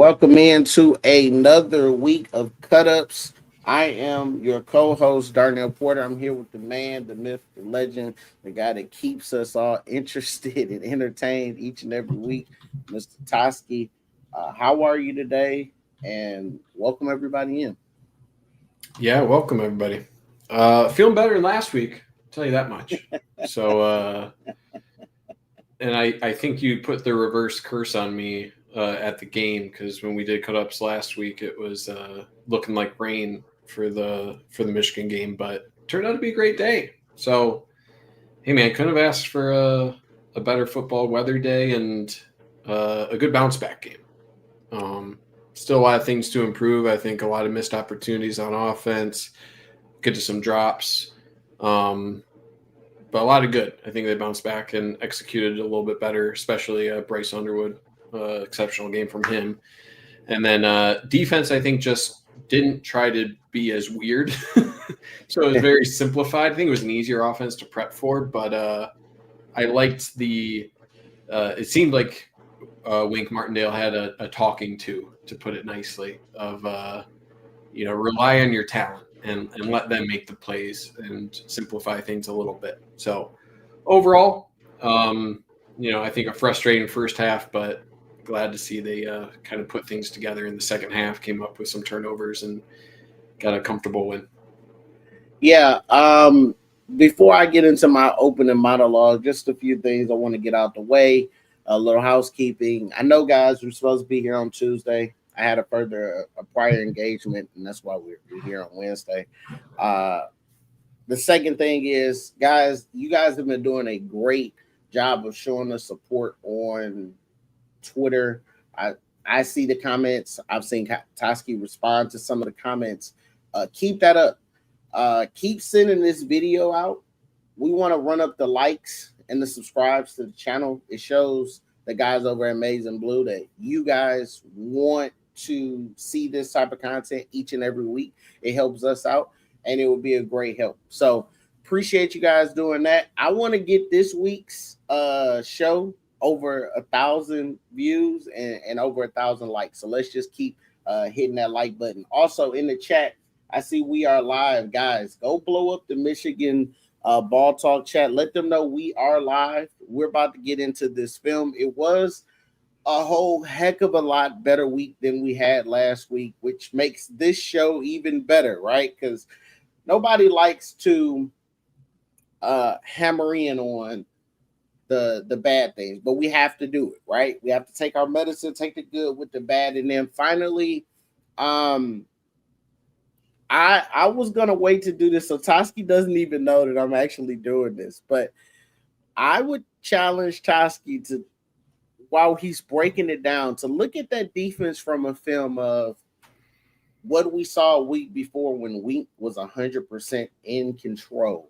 Welcome into another week of cut ups. I am your co host, Darnell Porter. I'm here with the man, the myth, the legend, the guy that keeps us all interested and entertained each and every week, Mr. Toski. How are you today? And welcome everybody in. Yeah, welcome everybody. Feeling better than last week, I'll tell you that much. And I think you put the reverse curse on me at the game because when we did cut ups last week, it was looking like rain for the Michigan game, but turned out to be a great day. So, hey man, couldn't have asked for a better football weather day and a good bounce back game. Still a lot of things to improve. I think a lot of missed opportunities on offense, get to some drops, but a lot of good. I think they bounced back and executed a little bit better, especially Bryce Underwood. Exceptional game from him. And then defense, I think, just didn't try to be as weird. So it was very simplified. I think it was an easier offense to prep for, but I liked it seemed like Wink Martindale had a talking to put it nicely, of rely on your talent and let them make the plays and simplify things a little bit. So overall, I think a frustrating first half, but glad to see they kind of put things together in the second half, came up with some turnovers and got a comfortable win. Yeah. Before I get into my opening monologue, just a few things I want to get out the way. A little housekeeping. I know, guys, we're supposed to be here on Tuesday. I had a prior engagement, and that's why we're here on Wednesday. The second thing is, guys, you guys have been doing a great job of showing us support on Twitter. I see the comments. I've seen Toski respond to some of the comments. Keep that up. Keep sending this video out. We want to run up the likes and the subscribes to the channel. It shows the guys over at Amazing Blue that you guys want to see this type of content each and every week. It helps us out, and it would be a great help. So appreciate you guys doing that. I want to get this week's show over 1,000 views and over 1,000 likes. So let's just keep hitting that like button. Also in the chat, I see we are live, guys. Go blow up the Michigan Ball Talk chat. Let them know we are live. We're about to get into this film. It was a whole heck of a lot better week than we had last week, which makes this show even better, right? Because nobody likes to hammer in on the bad things, but we have to do it, right? We have to take our medicine, take the good with the bad, and then finally, I was gonna wait to do this, so Toski doesn't even know that I'm actually doing this, but I would challenge Toski to, while he's breaking it down, to look at that defense from a film of what we saw a week before when Wink was 100% in control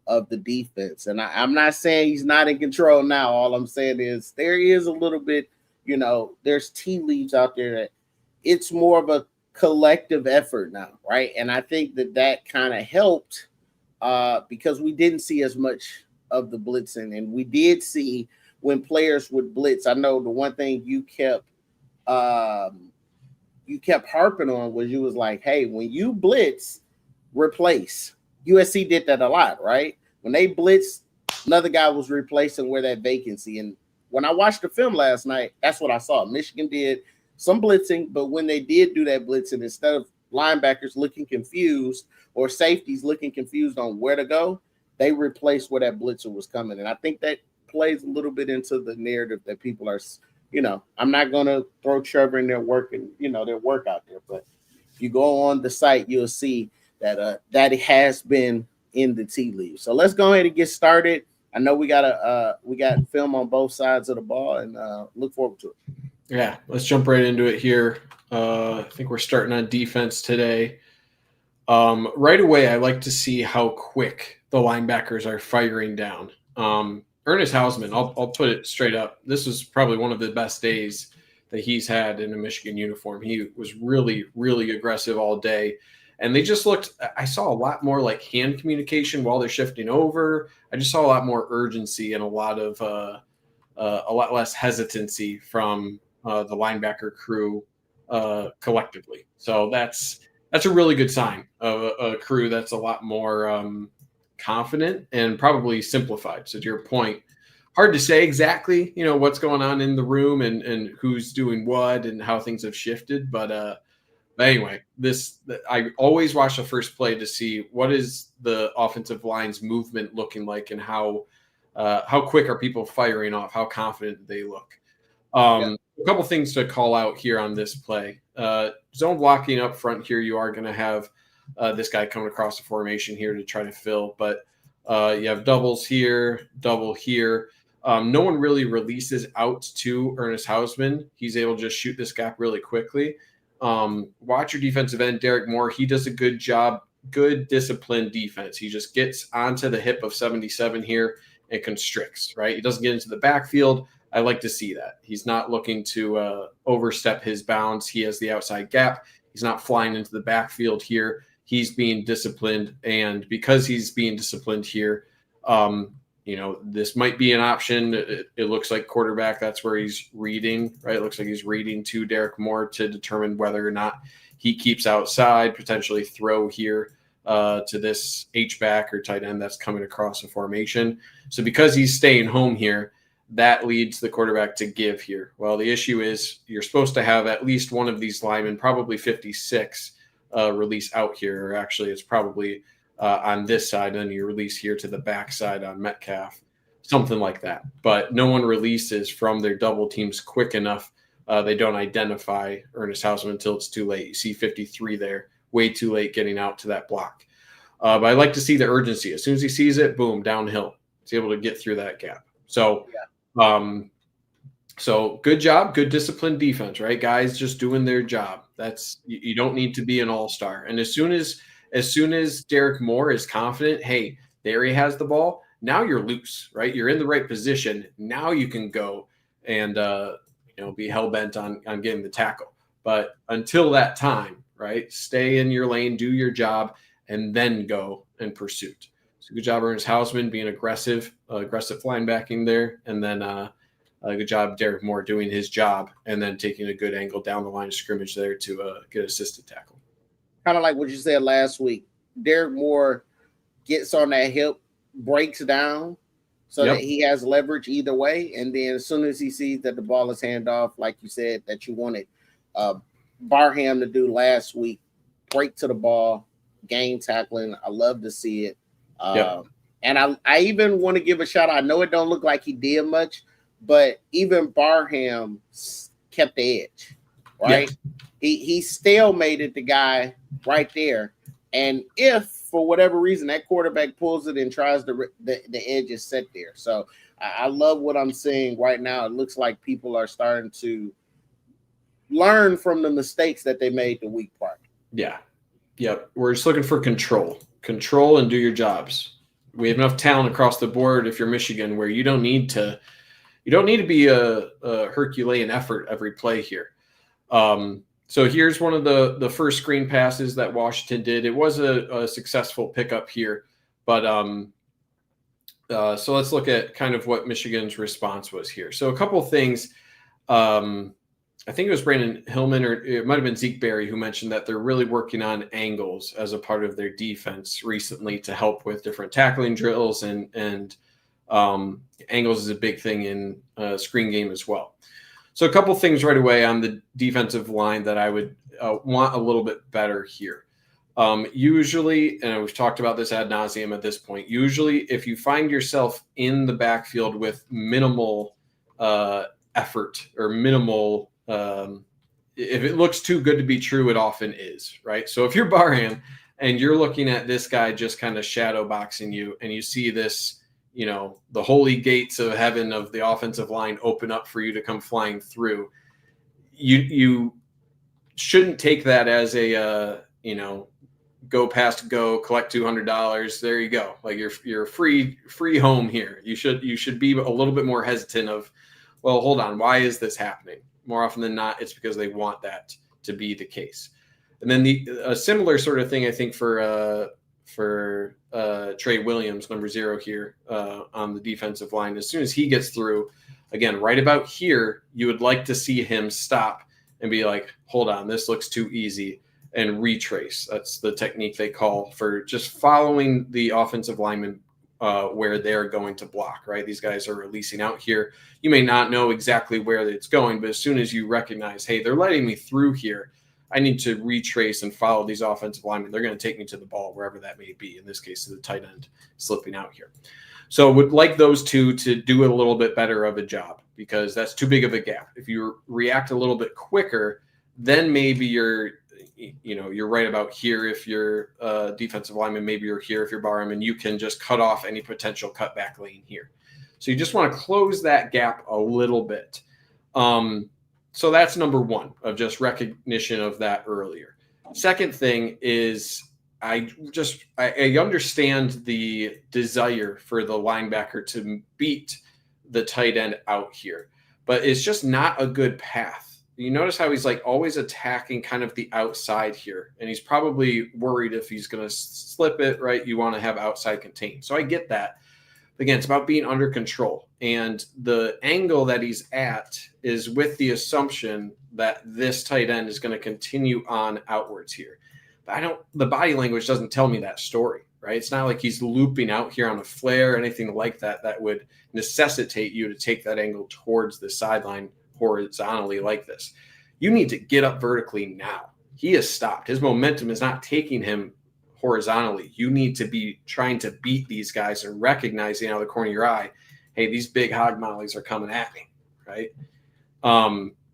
of the defense. And I'm not saying he's not in control now. All I'm saying is there is a little bit, there's tea leaves out there that it's more of a collective effort now, right? And I think that kind of helped because we didn't see as much of the blitzing, and we did see when players would blitz. I know the one thing you kept harping on was you was like, hey, when you blitz, replace. USC did that a lot, right? When they blitzed, another guy was replacing where that vacancy. And when I watched the film last night, that's what I saw. Michigan did some blitzing, but when they did do that blitzing, instead of linebackers looking confused or safeties looking confused on where to go, they replaced where that blitzer was coming. And I think that plays a little bit into the narrative that people are, I'm not going to throw Trevor in their work and, their work out there. But if you go on the site, you'll see that that it has been in the tea leaves. So let's go ahead and get started. I know we got film on both sides of the ball, and look forward to it. Yeah, let's jump right into it here. I think we're starting on defense today. Right away, I like to see how quick the linebackers are firing down. Ernest Hausman, I'll put it straight up. This was probably one of the best days that he's had in a Michigan uniform. He was really, really aggressive all day. And they just looked – I saw a lot more like hand communication while they're shifting over. I just saw a lot more urgency and a lot less hesitancy from the linebacker crew collectively. So that's a really good sign of a crew that's a lot more confident and probably simplified. So to your point, hard to say exactly, what's going on in the room and who's doing what and how things have shifted. But anyway, I always watch the first play to see what is the offensive line's movement looking like and how quick are people firing off, how confident they look. A couple things to call out here on this play. Zone blocking up front here, you are going to have this guy coming across the formation here to try to fill, but you have doubles here, double here. No one really releases out to Ernest Hausman. He's able to just shoot this gap really quickly. Watch your defensive end, Derek Moore. He does a good job, good disciplined defense. He just gets onto the hip of 77 here and constricts, right? He doesn't get into the backfield. I like to see that. He's not looking to overstep his bounds. He has the outside gap. He's not flying into the backfield here. He's being disciplined. And because he's being disciplined here, this might be an option. It looks like quarterback, that's where he's reading, right? It looks like he's reading to Derek Moore to determine whether or not he keeps outside, potentially throw here to this H-back or tight end that's coming across the formation. So because he's staying home here, that leads the quarterback to give here. Well, the issue is you're supposed to have at least one of these linemen, probably 56, release out here. Or actually, it's probably on this side, and then you release here to the backside on Metcalf, something like that. But no one releases from their double teams quick enough. They don't identify Ernest Hausman until it's too late. You see 53 there, way too late getting out to that block. But I like to see the urgency. As soon as he sees it, boom, downhill. He's able to get through that gap. So, so good job, good disciplined defense, right? Guys just doing their job. You don't need to be an all-star. And as soon as Derek Moore is confident, hey, there he has the ball, now you're loose, right? You're in the right position. Now you can go and be hell-bent on getting the tackle. But until that time, right, stay in your lane, do your job, and then go in pursuit. So good job, Ernest Hausman, being aggressive linebacking there. And then good job, Derek Moore, doing his job and then taking a good angle down the line of scrimmage there to get assisted tackle. Kind of like what you said last week. Derek Moore gets on that hip, breaks down so that he has leverage either way. And then as soon as he sees that the ball is handed off, like you said, that you wanted Barham to do last week, break to the ball, gain tackling. I love to see it. And I even want to give a shout out. I know it don't look like he did much, but even Barham kept the edge, right? He stalemated the guy right there. And if for whatever reason that quarterback pulls it and tries the edge is set there. So I love what I'm seeing right now. It looks like people are starting to learn from the mistakes that they made the week prior. Yeah. Yep. We're just looking for control and do your jobs. We have enough talent across the board. If you're Michigan, where you don't need to be a Herculean effort every play here. So here's one of the first screen passes that Washington did. It was a successful pickup here, but so let's look at kind of what Michigan's response was here. So a couple of things. I think it was Brandon Hillman, or it might have been Zeke Berry, who mentioned that they're really working on angles as a part of their defense recently to help with different tackling drills, and angles is a big thing in screen game as well. So a couple things right away on the defensive line that I would want a little bit better here. Usually, and we've talked about this ad nauseum at this point, usually if you find yourself in the backfield with minimal effort or minimal if it looks too good to be true, it often is, right? So if you're Barham and you're looking at this guy just kind of shadow boxing you and you see this, the holy gates of heaven of the offensive line open up for you to come flying through, you shouldn't take that as a, go past go, collect $200. There you go. Like you're free home here. You should be a little bit more hesitant of, well, hold on, why is this happening? More often than not, it's because they want that to be the case. And then a similar sort of thing, I think, for Trey Williams, number 0 here on the defensive line. As soon as he gets through, again, right about here, you would like to see him stop and be like, hold on, this looks too easy, and retrace. That's the technique they call for just following the offensive lineman where they're going to block, right? These guys are releasing out here. You may not know exactly where it's going, but as soon as you recognize, hey, they're letting me through here, I need to retrace and follow these offensive linemen. They're going to take me to the ball, wherever that may be. In this case, to the tight end slipping out here. So would like those two to do a little bit better of a job, because that's too big of a gap. If you react a little bit quicker, then maybe you're right about here. If you're a defensive lineman, maybe you're here if you're Barham, and you can just cut off any potential cutback lane here. So you just want to close that gap a little bit. So that's number one, of just recognition of that earlier. Second thing is I understand the desire for the linebacker to beat the tight end out here, but it's just not a good path. You notice how he's like always attacking kind of the outside here, and he's probably worried if he's going to slip it, right? You want to have outside contained. So I get that. Again, it's about being under control, and the angle that he's at is with the assumption that this tight end is going to continue on outwards here. But the body language doesn't tell me that story, right? It's not like he's looping out here on a flare or anything like that that would necessitate you to take that angle towards the sideline horizontally like this. You need to get up vertically now. He has stopped. His momentum is not taking him horizontally. You need to be trying to beat these guys and recognizing out of the corner of your eye, hey, these big hog mollies are coming at me, right?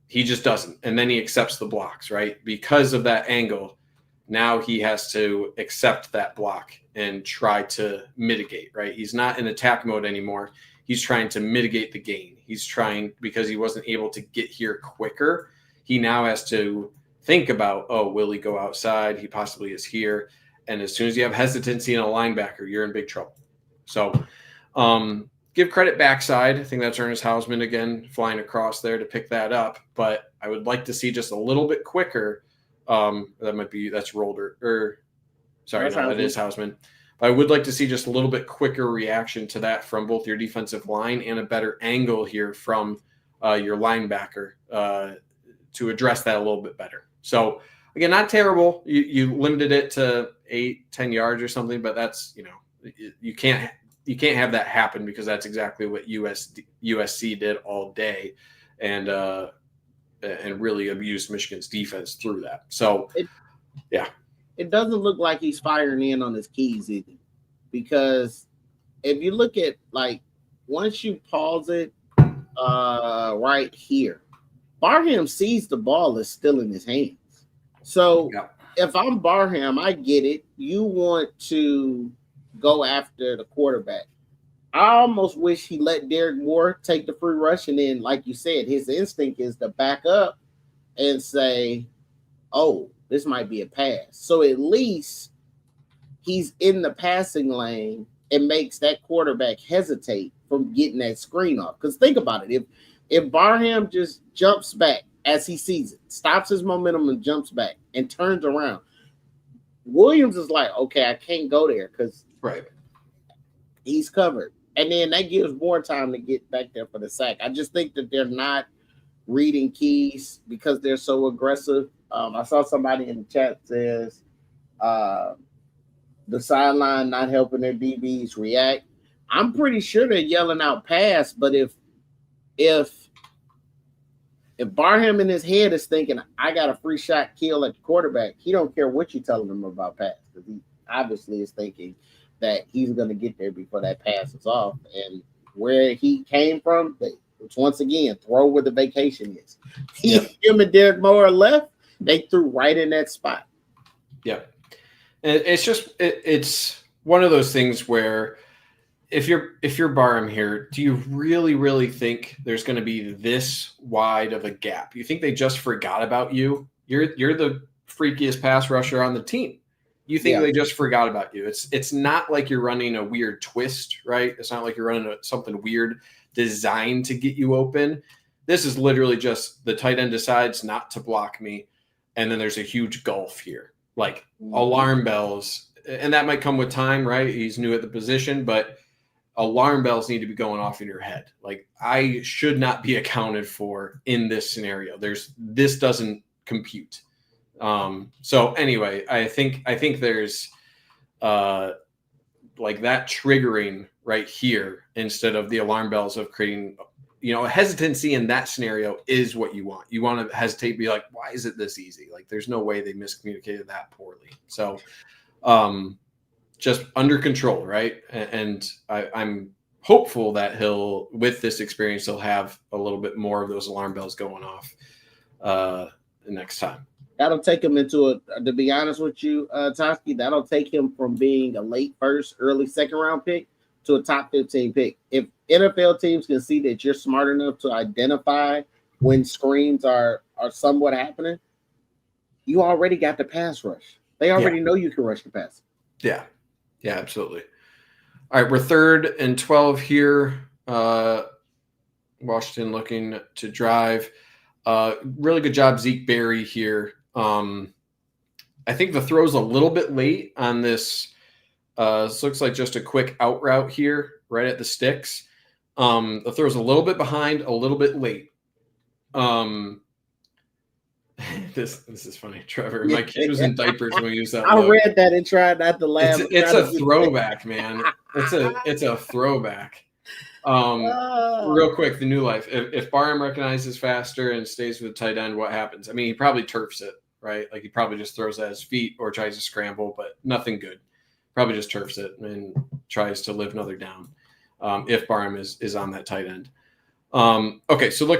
He just doesn't. And then he accepts the blocks, right? Because of that angle, now he has to accept that block and try to mitigate, right? He's not in attack mode anymore. He's trying to mitigate the gain. He's trying, because he wasn't able to get here quicker, he now has to think about, oh, will he go outside? He possibly is here. And as soon as you have hesitancy in a linebacker, you're in big trouble. So give credit backside. I think that's Ernest Hausman again, flying across there to pick that up. But I would like to see just a little bit quicker. That's Rolder. That is Hausman. But I would like to see just a little bit quicker reaction to that from both your defensive line and a better angle here from your linebacker to address that a little bit better. So again, not terrible. You limited it to 8-10 yards or something, but that's, you can't have that happen, because that's exactly what USC did all day, and really abused Michigan's defense through that. So, it doesn't look like he's firing in on his keys either, because if you look at, like, once you pause it right here, Barham sees the ball is still in his hands. So if I'm Barham, I get it. You want to go after the quarterback. I almost wish he let Derek Moore take the free rush, and then, like you said, his instinct is to back up and say, oh, this might be a pass. So at least he's in the passing lane and makes that quarterback hesitate from getting that screen off. Because think about it. If Barham just jumps back as he sees it, stops his momentum and jumps back and turns around, Williams is like, okay, I can't go there because he's covered. And then that gives more time to get back there for the sack. I just think that they're not reading keys because they're so aggressive. I saw somebody in the chat says the sideline not helping their DBs react. I'm pretty sure they're yelling out pass, but if Barham in his head is thinking, I got a free shot kill at the quarterback, he don't care what you're telling him about pass, because he obviously is thinking that he's going to get there before that pass is off. And where he came from, it's once again, throw where the vacation is. Him and Derek Moore left, they threw right in that spot. Yeah. And it's one of those things where if you're Barham here, do you really, really think there's going to be this wide of a gap? You think they just forgot about you? You're the freakiest pass rusher on the team. You think they just forgot about you. It's not like you're running a weird twist, right? It's not like you're running something weird designed to get you open. This is literally just the tight end decides not to block me, and then there's a huge gulf here, like alarm bells. And that might come with time, right? He's new at the position, but alarm bells need to be going off in your head. Like, I should not be accounted for in this scenario. This doesn't compute. So anyway, I think there's like that triggering right here instead of the alarm bells of creating, a hesitancy in that scenario is what you want. You want to hesitate, be like, why is it this easy? Like, there's no way they miscommunicated that poorly. So, just under control, right? And I'm hopeful that with this experience, he'll have a little bit more of those alarm bells going off the next time. That'll take him to be honest with you, Toski, that'll take him from being a late first, early second round pick to a top 15 pick. If NFL teams can see that you're smart enough to identify when screens are somewhat happening, you already got the pass rush. They already know you can rush the pass. Yeah. Yeah, absolutely. All right, we're 3rd and 12 here. Washington looking to drive. Really good job, Zeke Berry here. I think the throw's a little bit late on this. This looks like just a quick out route here, right at the sticks. The throw's a little bit behind, a little bit late. This is funny, Trevor. My kid was in diapers when we used that. I read that and tried not to laugh. It's a throwback, man. It's a throwback. Real quick, the new life. If Barham recognizes faster and stays with tight end, what happens? I mean, he probably turfs it, right? Like, he probably just throws it at his feet or tries to scramble, but nothing good. Probably just turfs it and tries to live another down. If Barham is on that tight end. Okay, so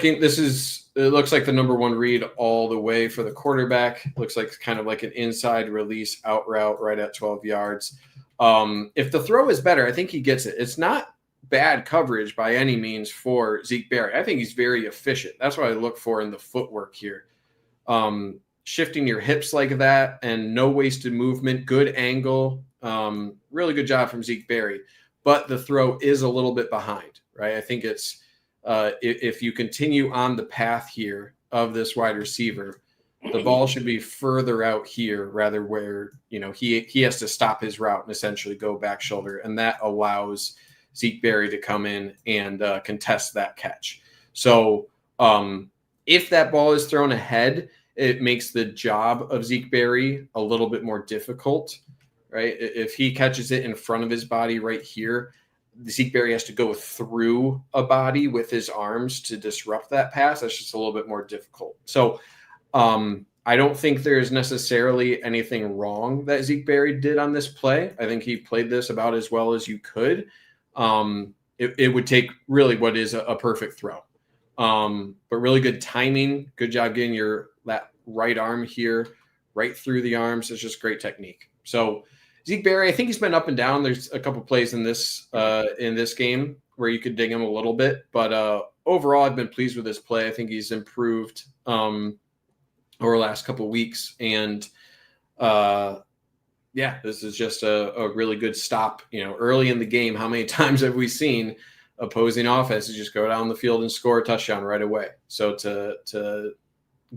it looks like the number 1 read all the way for the quarterback. Looks like kind of like an inside release out route right at 12 yards. If the throw is better, I think he gets it. It's not bad coverage by any means for Zeke Berry. I think he's very efficient. That's what I look for in the footwork here. Shifting your hips like that and no wasted movement, good angle. Really good job from Zeke Berry. But the throw is a little bit behind, right? I think it's if you continue on the path here of this wide receiver, the ball should be further out here rather where, he has to stop his route and essentially go back shoulder. And that allows Zeke Berry to come in and contest that catch. So if that ball is thrown ahead, it makes the job of Zeke Berry a little bit more difficult, right? If he catches it in front of his body right here, Zeke Berry has to go through a body with his arms to disrupt that pass. That's just a little bit more difficult. So I don't think there's necessarily anything wrong that Zeke Berry did on this play. I think he played this about as well as you could. It would take really what is a perfect throw. But really good timing. Good job getting that right arm here, right through the arms. It's just great technique. So Zeke Berry, I think he's been up and down. There's a couple plays in this game where you could dig him a little bit, but overall, I've been pleased with his play. I think he's improved over the last couple of weeks, and this is just a really good stop. Early in the game, how many times have we seen opposing offenses just go down the field and score a touchdown right away? So to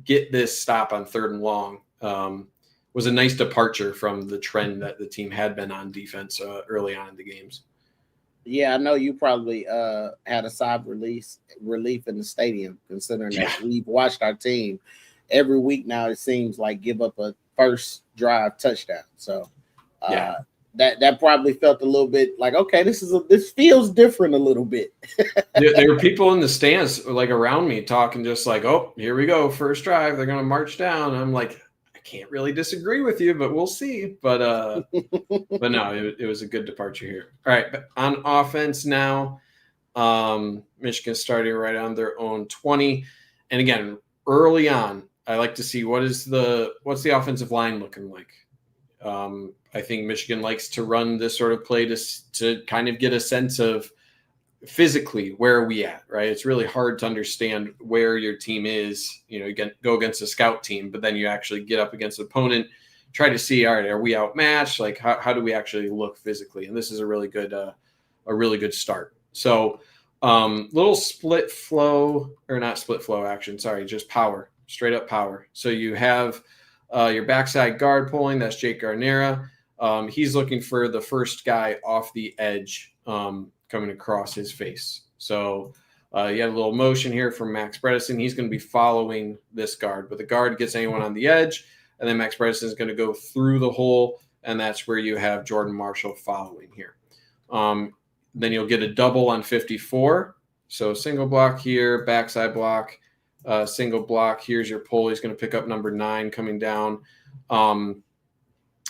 get this stop on 3rd and long was a nice departure from the trend that the team had been on defense early on in the games. Yeah, I know you probably had a sigh of relief in the stadium, considering that we've watched our team every week now. It seems like give up a first drive touchdown. So that probably felt a little bit like, okay, this feels different a little bit. There were people in the stands like around me talking just like, oh, here we go, first drive, they're going to march down. And I'm like, can't really disagree with you, but we'll see. But no, it was a good departure here. All right, but on offense now, Michigan starting right on their own 20. And again, early on, I like to see what's the offensive line looking like. I think Michigan likes to run this sort of play to kind of get a sense of physically where are we at, right? It's really hard to understand where your team is. You go against a scout team, but then you actually get up against an opponent, try to see, all right, are we outmatched? Like how do we actually look physically? And this is a really good start. So little split flow, or not split flow action, sorry, just power, straight up power. So you have your backside guard pulling, that's Jake Garnera. He's looking for the first guy off the edge coming across his face. So you have a little motion here from Max Bredesen. He's going to be following this guard, but the guard gets anyone on the edge, and then Max Bredesen is going to go through the hole, and that's where you have Jordan Marshall following here. Then you'll get a double on 54. So single block here, backside block, single block. Here's your pull. He's going to pick up number 9 coming down. And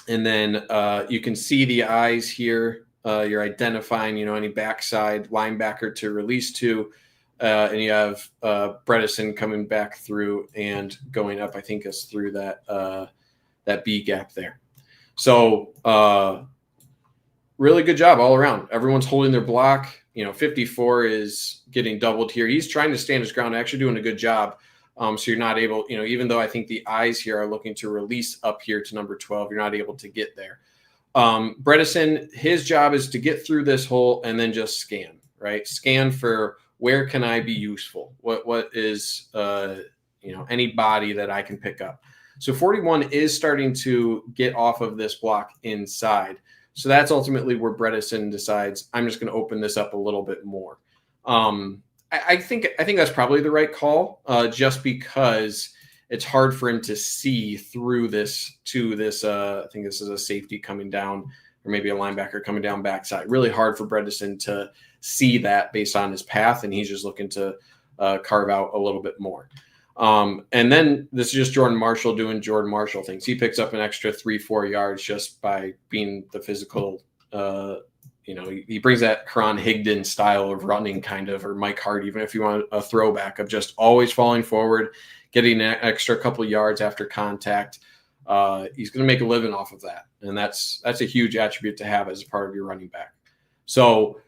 then you can see the eyes here. You're identifying, any backside linebacker to release to. And you have Bredesen coming back through and going up, I think is through that B gap there. So really good job all around. Everyone's holding their block. 54 is getting doubled here. He's trying to stand his ground, actually doing a good job. So you're not able, even though I think the eyes here are looking to release up here to number 12, you're not able to get there. Bredesen, his job is to get through this hole and then just scan, right? Scan for where can I be useful? What is, any body that I can pick up. So 41 is starting to get off of this block inside. So that's ultimately where Bredesen decides, I'm just going to open this up a little bit more. I think that's probably the right call, just because it's hard for him to see through this to this. I think this is a safety coming down, or maybe a linebacker coming down backside. Really hard for Bredesen to see that based on his path, and he's just looking to carve out a little bit more. And then this is just Jordan Marshall doing Jordan Marshall things. He picks up an extra 3-4 yards just by being the physical. He brings that Karan Higdon style of running, kind of, or Mike Hart, even if you want a throwback of just always falling forward, getting an extra couple yards after contact. He's going to make a living off of that, and that's a huge attribute to have as a part of your running back. So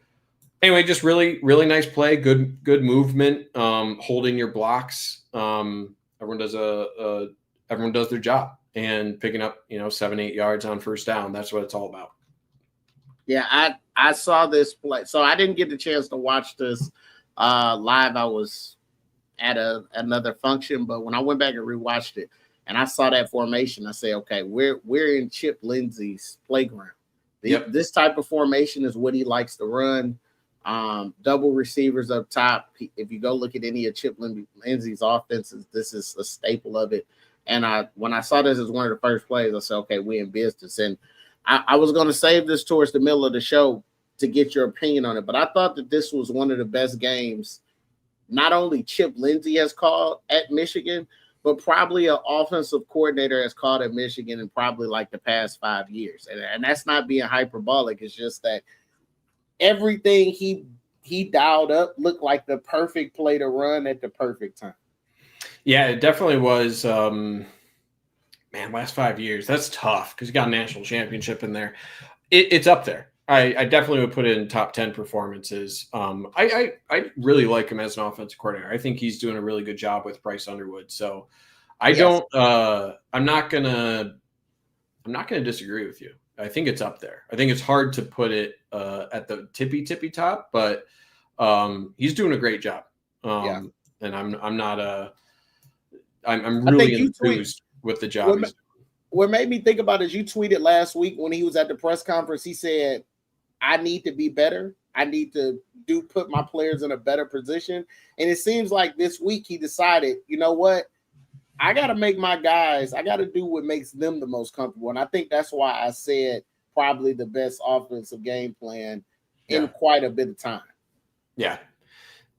anyway, just really, really nice play, good movement, holding your blocks. Everyone does their job, and picking up 7-8 yards on first down. That's what it's all about. Yeah, I saw this play, so I didn't get the chance to watch this live. I was at another function, but when I went back and rewatched it, and I saw that formation, I say, okay, we're in Chip Lindsey's playground. Yep. This type of formation is what he likes to run. Double receivers up top. If you go look at any of Chip Lindsey's offenses, this is a staple of it. And when I saw this as one of the first plays, I said, okay, we're in business. And I was going to save this towards the middle of the show to get your opinion on it, but I thought that this was one of the best games not only Chip Lindsey has called at Michigan, but probably an offensive coordinator has called at Michigan in probably like the past 5 years. And that's not being hyperbolic. It's just that everything he dialed up looked like the perfect play to run at the perfect time. Yeah, it definitely was. Last 5 years, that's tough because you got a national championship in there. It's up there. I definitely would put it in top 10 performances. I really like him as an offensive coordinator. I think he's doing a really good job with Bryce Underwood. So I'm not gonna disagree with you. I think it's up there. I think it's hard to put it at the tippy top, but he's doing a great job. And I'm really enthused with the job. What made me think about it is you tweeted last week when he was at the press conference. He said, "I need to be better. I need to put my players in a better position." And it seems like this week he decided, you know what? I got to make my guys, I got to do what makes them the most comfortable. And I think that's why I said probably the best offensive game plan in quite a bit of time. Yeah.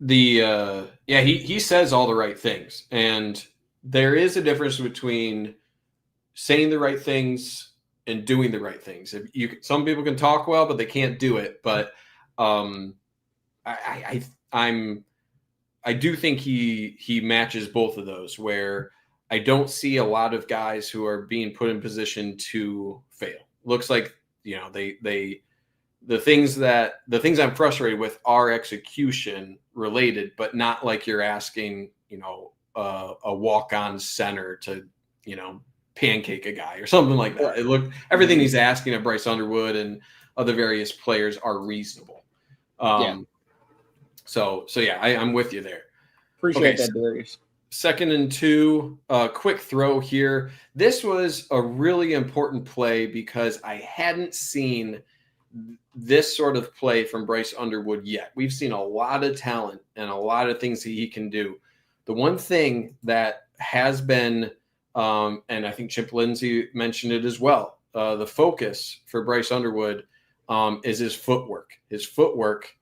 He says all the right things. And there is a difference between saying the right things and doing the right things. Some people can talk well, but they can't do it. But I do think he matches both of those, where I don't see a lot of guys who are being put in position to fail. Looks like, the things I'm frustrated with are execution related, but not like you're asking, a walk-on center to, pancake a guy or something like that. It looked, everything he's asking of Bryce Underwood and other various players are reasonable. So I'm with you there. Appreciate that, Darius. 2nd and 2, quick throw here. This was a really important play because I hadn't seen this sort of play from Bryce Underwood yet. We've seen a lot of talent and a lot of things that he can do. The one thing that has been, and I think Chip Lindsey mentioned it as well, the focus for Bryce Underwood is his footwork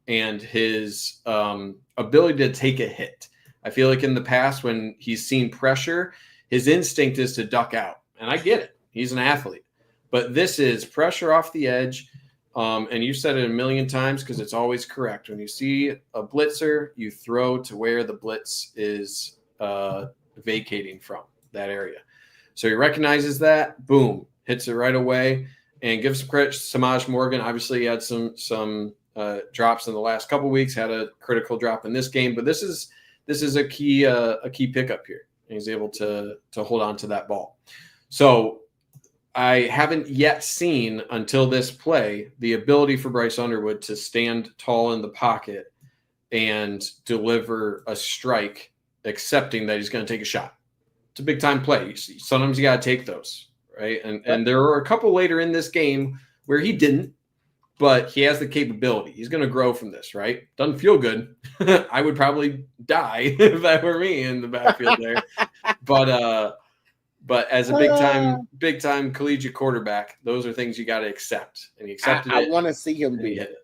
and his ability to take a hit. I feel like in the past when he's seen pressure, his instinct is to duck out. And I get it. He's an athlete. But this is pressure off the edge. And you've said it a million times because it's always correct. When you see a blitzer, you throw to where the blitz is vacating from, that area. So he recognizes that, boom, hits it right away, and gives credit to Samaj Morgan. Obviously, he had some drops in the last couple of weeks, had a critical drop in this game, but this is a key pickup here. And he's able to hold on to that ball. So I haven't yet seen until this play the ability for Bryce Underwood to stand tall in the pocket and deliver a strike, accepting that he's going to take a shot. It's a big time play. Sometimes you got to take those, right? And there were a couple later in this game where he didn't, but he has the capability. He's going to grow from this, right? Doesn't feel good. I would probably die if that were me in the backfield there. But as a big time collegiate quarterback, those are things you got to accept. And he accepted it. I want to see him do it.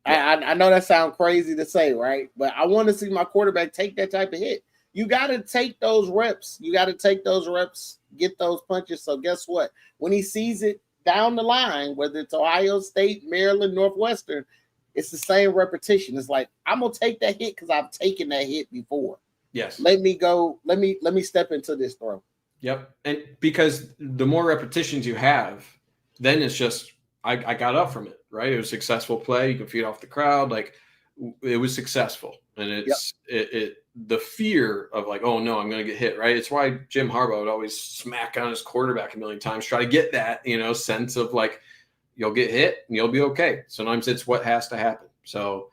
Yeah. I know that sounds crazy to say, right? But I want to see my quarterback take that type of hit. You got to take those reps. Get those punches. So guess what? When he sees it down the line, whether it's Ohio State, Maryland, Northwestern, it's the same repetition. It's like, I'm going to take that hit because I've taken that hit before. Yes. Let me go. Let me step into this throw. Yep. And because the more repetitions you have, then it's just, I got up from it, right? It was a successful play. You can feed off the crowd. Like, it was successful. And it's the fear of like, oh no, I'm going to get hit, right? It's why Jim Harbaugh would always smack on his quarterback a million times, try to get that, sense of like, you'll get hit and you'll be okay. Sometimes it's what has to happen. So,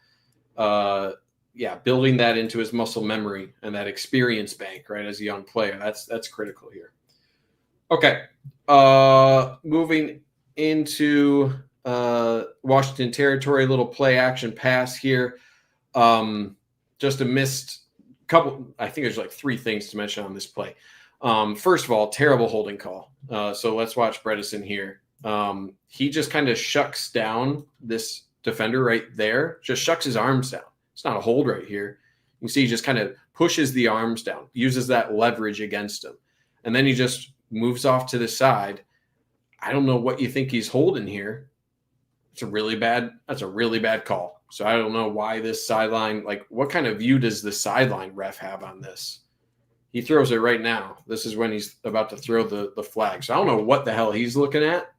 building that into his muscle memory and that experience bank, right, as a young player, that's critical here. Okay. Moving into Washington territory, a little play action pass here. Just a missed couple. I think there's like three things to mention on this play. First of all, terrible holding call. So let's watch Bredesen here. He just kind of shucks down this defender right there, just shucks his arms down. It's not a hold right here. You can see he just kind of pushes the arms down, uses that leverage against him. And then he just moves off to the side. I don't know what you think he's holding here. That's a really bad call. So I don't know why this sideline, like what kind of view does the sideline ref have on this? He throws it right now. This is when he's about to throw the flag. So I don't know what the hell he's looking at.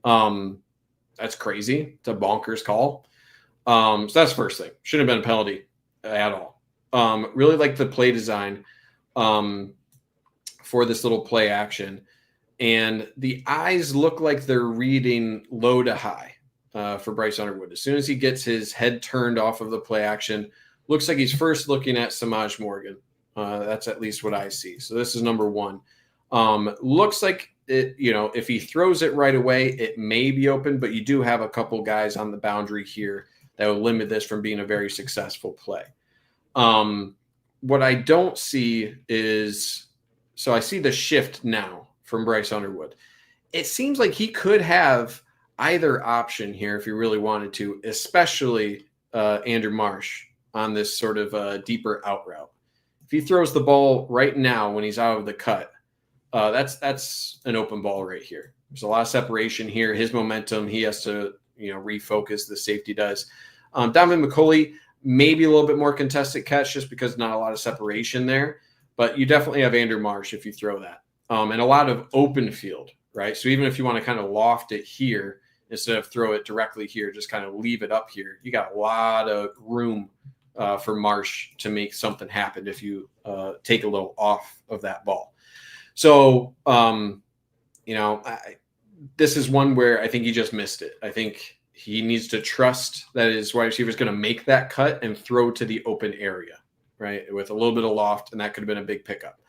That's crazy. It's a bonkers call. So that's the first thing. Shouldn't have been a penalty at all. Really like the play design for this little play action. And the eyes look like they're reading low to high for Bryce Underwood. As soon as he gets his head turned off of the play action, looks like he's first looking at Samaj Morgan. That's at least what I see. So this is number one. Looks like it, if he throws it right away, it may be open, but you do have a couple guys on the boundary here that will limit this from being a very successful play. What I don't see is, so I see the shift now from Bryce Underwood. It seems like he could have either option here if he really wanted to, especially Andrew Marsh on this sort of deeper out route. If he throws the ball right now when he's out of the cut, that's an open ball right here. There's a lot of separation here. His momentum, he has to refocus. The safety does. Donovan McCulley, maybe a little bit more contested catch just because not a lot of separation there. But you definitely have Andrew Marsh if you throw that. And a lot of open field, right? So even if you want to kind of loft it here instead of throw it directly here, just kind of leave it up here, you got a lot of room for Marsh to make something happen if you take a little off of that ball. So, this is one where I think he just missed it. I think he needs to trust that his wide receiver is going to make that cut and throw to the open area, right, with a little bit of loft, and that could have been a big pickup.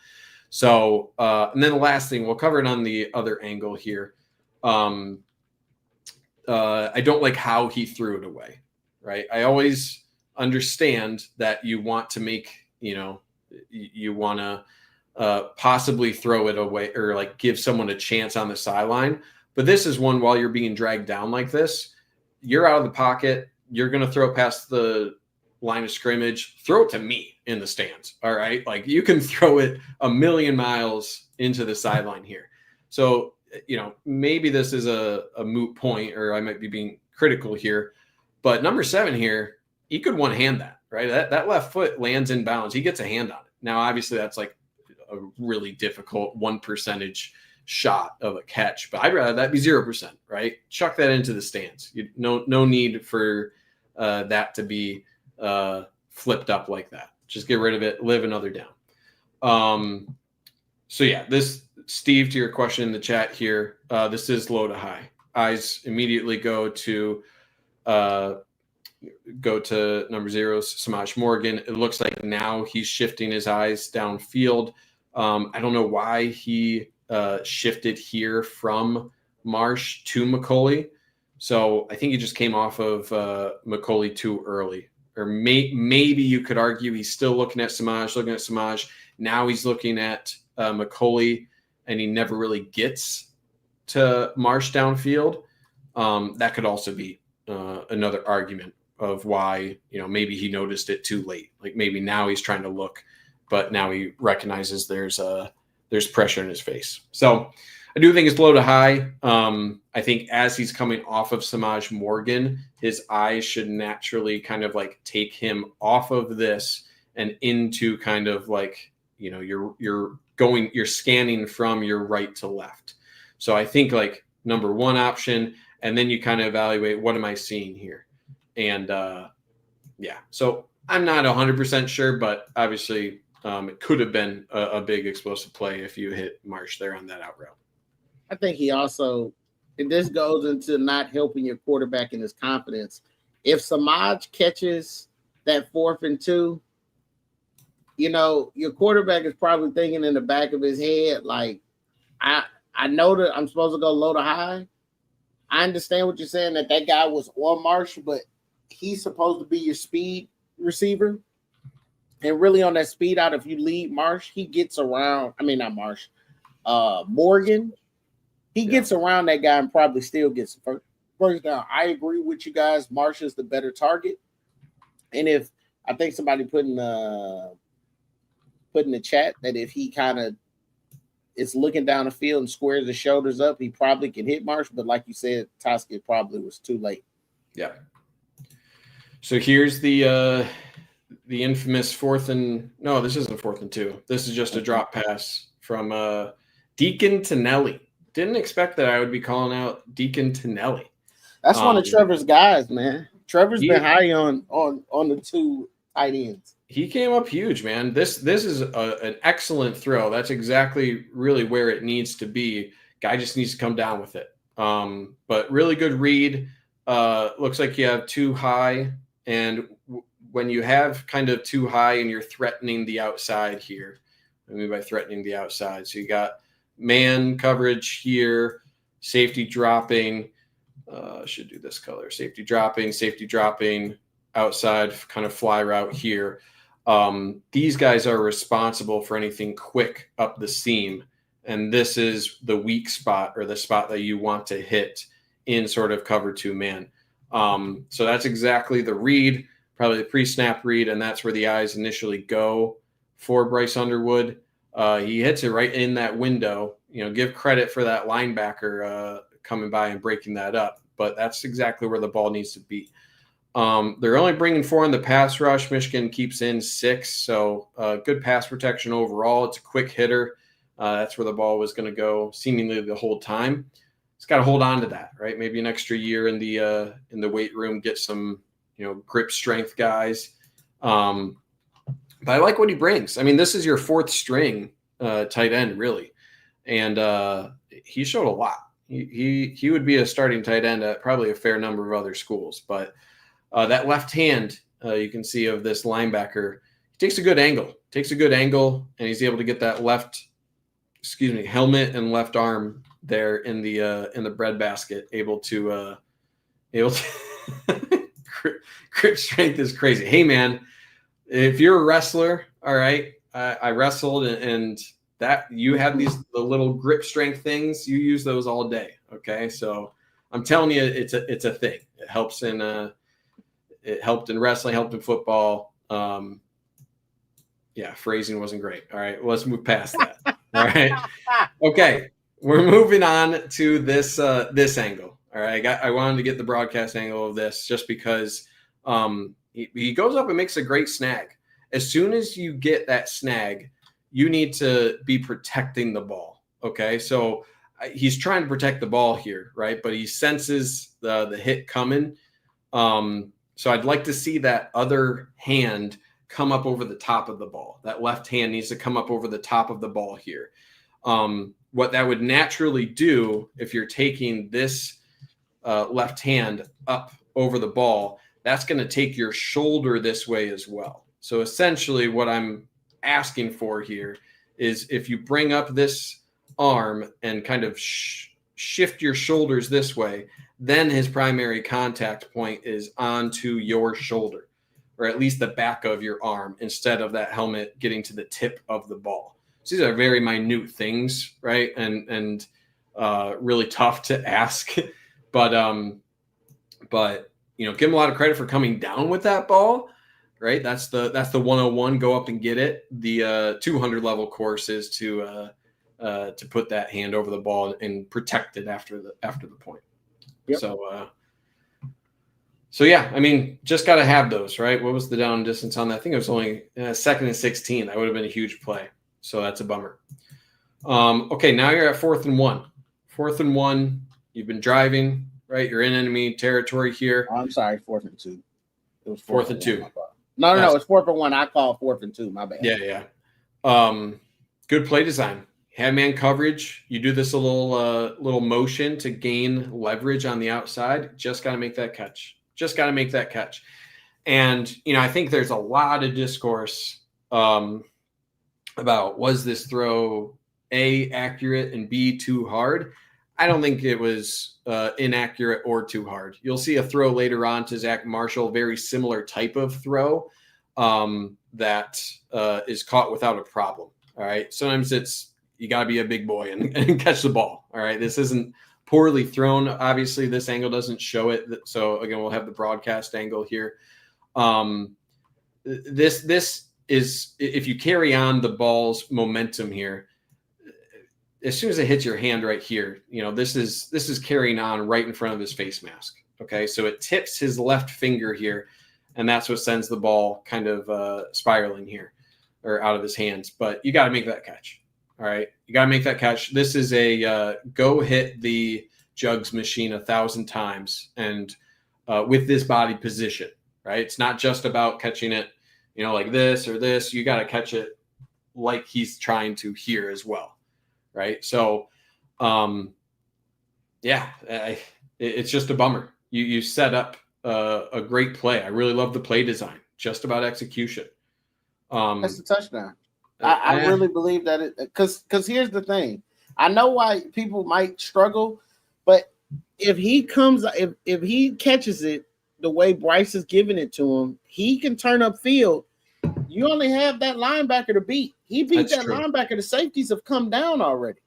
So, and then the last thing, we'll cover it on the other angle here. I don't like how he threw it away, right? I always understand that you want to make, you want to possibly throw it away or like give someone a chance on the sideline. But this is one while you're being dragged down like this, you're out of the pocket. You're going to throw past the line of scrimmage, throw it to me in the stands. All right. Like you can throw it a million miles into the sideline here. So, maybe this is a moot point, or I might be being critical here, but number 7 here, he could one hand that, right? That left foot lands in bounds. He gets a hand on it. Now, obviously that's like a really difficult 1% shot of a catch, but I'd rather that be 0%, right? Chuck that into the stands. No need for that to be flipped up like that. Just get rid of it, live another down. So yeah, this, Steve, to your question in the chat here, this is low to high. Eyes immediately go to number 0, Samaj Morgan. It looks like now he's shifting his eyes downfield. I don't know why he shifted here from Marsh to McCauley. So I think he just came off of McCauley too early. Or maybe you could argue he's still looking at Samaj. Now he's looking at McCauley, and he never really gets to Marsh downfield. That could also be another argument of why, maybe he noticed it too late. Like maybe now he's trying to look, but now he recognizes there's pressure in his face. So I do think it's low to high. I think as he's coming off of Samaj Morgan, his eyes should naturally kind of like take him off of this and into kind of like, you're scanning from your right to left. So I think like number 1 option, and then you kind of evaluate, what am I seeing here? And so I'm not 100% sure, but obviously it could have been a big explosive play if you hit Marsh there on that out route. I think he also, and this goes into not helping your quarterback in his confidence. If Samaj catches that 4th and 2, your quarterback is probably thinking in the back of his head, like, I know that I'm supposed to go low to high. I understand what you're saying, that guy was on Marsh, but he's supposed to be your speed receiver. And really on that speed out, if you lead Marsh, he gets around. I mean, not Marsh, Morgan. He gets around that guy and probably still gets the first down. I agree with you guys. Marsh is the better target. And if I think somebody put in the chat that if he kind of is looking down the field and squares his shoulders up, he probably can hit Marsh. But like you said, Toski probably was too late. Yeah. So here's the infamous 4th and no, this isn't 4th and 2. This is just a drop pass from Deacon Tonelli. Didn't expect that I would be calling out Deacon Tonelli. That's one of Trevor's guys, man. Trevor's been high on the 2 tight ends. He came up huge, man. This is an excellent throw. That's exactly really where it needs to be. Guy just needs to come down with it. But really good read. Looks like you have 2 high, and when you have kind of 2 high and you're threatening the outside here, what I mean by threatening the outside, so you got man coverage here, safety dropping. Should do this color. Safety dropping, outside kind of fly route here. These guys are responsible for anything quick up the seam, and this is the weak spot, or the spot that you want to hit in sort of cover 2 man. So that's exactly the read, probably the pre-snap read, and that's where the eyes initially go for Bryce Underwood. He hits it right in that window. Give credit for that linebacker coming by and breaking that up, but that's exactly where the ball needs to be. They're only bringing 4 in the pass rush. Michigan keeps in 6, so good pass protection overall. It's a quick hitter. That's where the ball was going to go seemingly the whole time. It's got to hold on to that, right? Maybe an extra year in the weight room, get some grip strength guys. But I like what he brings. I mean, this is your 4th string tight end, really, and he showed a lot. He would be a starting tight end at probably a fair number of other schools, but that left hand you can see of this linebacker, he takes a good angle, and he's able to get that helmet and left arm there in the breadbasket, able to Able to grip strength is crazy. Hey, man, if you're a wrestler, all right, I wrestled and that you have the little grip strength things. You use those all day. Okay, so I'm telling you, it's a thing. It helps it helped in wrestling, helped in football. Yeah, phrasing wasn't great. All right, let's move past that. All right, okay, we're moving on to this angle. All right, I wanted to get the broadcast angle of this just because he goes up and makes a great snag. As soon as you get that snag, you need to be protecting the ball. Okay, so he's trying to protect the ball here, right? But he senses the hit coming. So I'd like to see that other hand come up over the top of the ball. That left hand needs to come up over the top of the ball here. What that would naturally do if you're taking this left hand up over the ball, that's going to take your shoulder this way as well. So essentially what I'm asking for here is if you bring up this arm and kind of shift your shoulders this way, then his primary contact point is onto your shoulder, or at least the back of your arm, instead of that helmet getting to the tip of the ball. So these are very minute things, right? And really tough to ask, but you know, give him a lot of credit for coming down with that ball, right? That's the 101, go up and get it. The 200 level course is to put that hand over the ball and protect it after the point. Yep. So yeah, I mean, just got to have those, right? What was the down distance on that? I think it was only 2nd and 16. That would have been a huge play. So that's a bummer. Okay, now you're at 4th and 1. 4th and 1. You've been driving, right? You're in enemy territory here. Oh, I'm sorry, 4th and 2. It was 4th and 2. No, it's 4th and 1. I call 4th and 2. My bad. Yeah. Good play design. Head man coverage. You do this little motion to gain leverage on the outside. Just got to make that catch. And, you know, I think there's a lot of discourse about, was this throw A, accurate, and B, too hard? I don't think it was inaccurate or too hard. You'll see a throw later on to Zach Marshall, very similar type of throw that is caught without a problem. All right. Sometimes you got to be a big boy and catch the ball. All right. This isn't poorly thrown. Obviously, this angle doesn't show it. So again, we'll have the broadcast angle here. This is, if you carry on the ball's momentum here, as soon as it hits your hand right here, you know, this is carrying on right in front of his face mask. Okay. So it tips his left finger here, and that's what sends the ball kind of spiraling here or out of his hands. But you got to make that catch. All right. You got to make that catch. This is a go hit the jugs machine 1,000 times. And with this body position, right? It's not just about catching it, you know, like this or this. You got to catch it like he's trying to here as well. Right. So, it's just a bummer. You set up a great play. I really love the play design, just about execution. That's the touchdown. I really believe that it, because here's the thing. I know why people might struggle, but if he catches it the way Bryce is giving it to him, he can turn up field. You only have that linebacker to beat. He beat that linebacker. The safeties have come down already.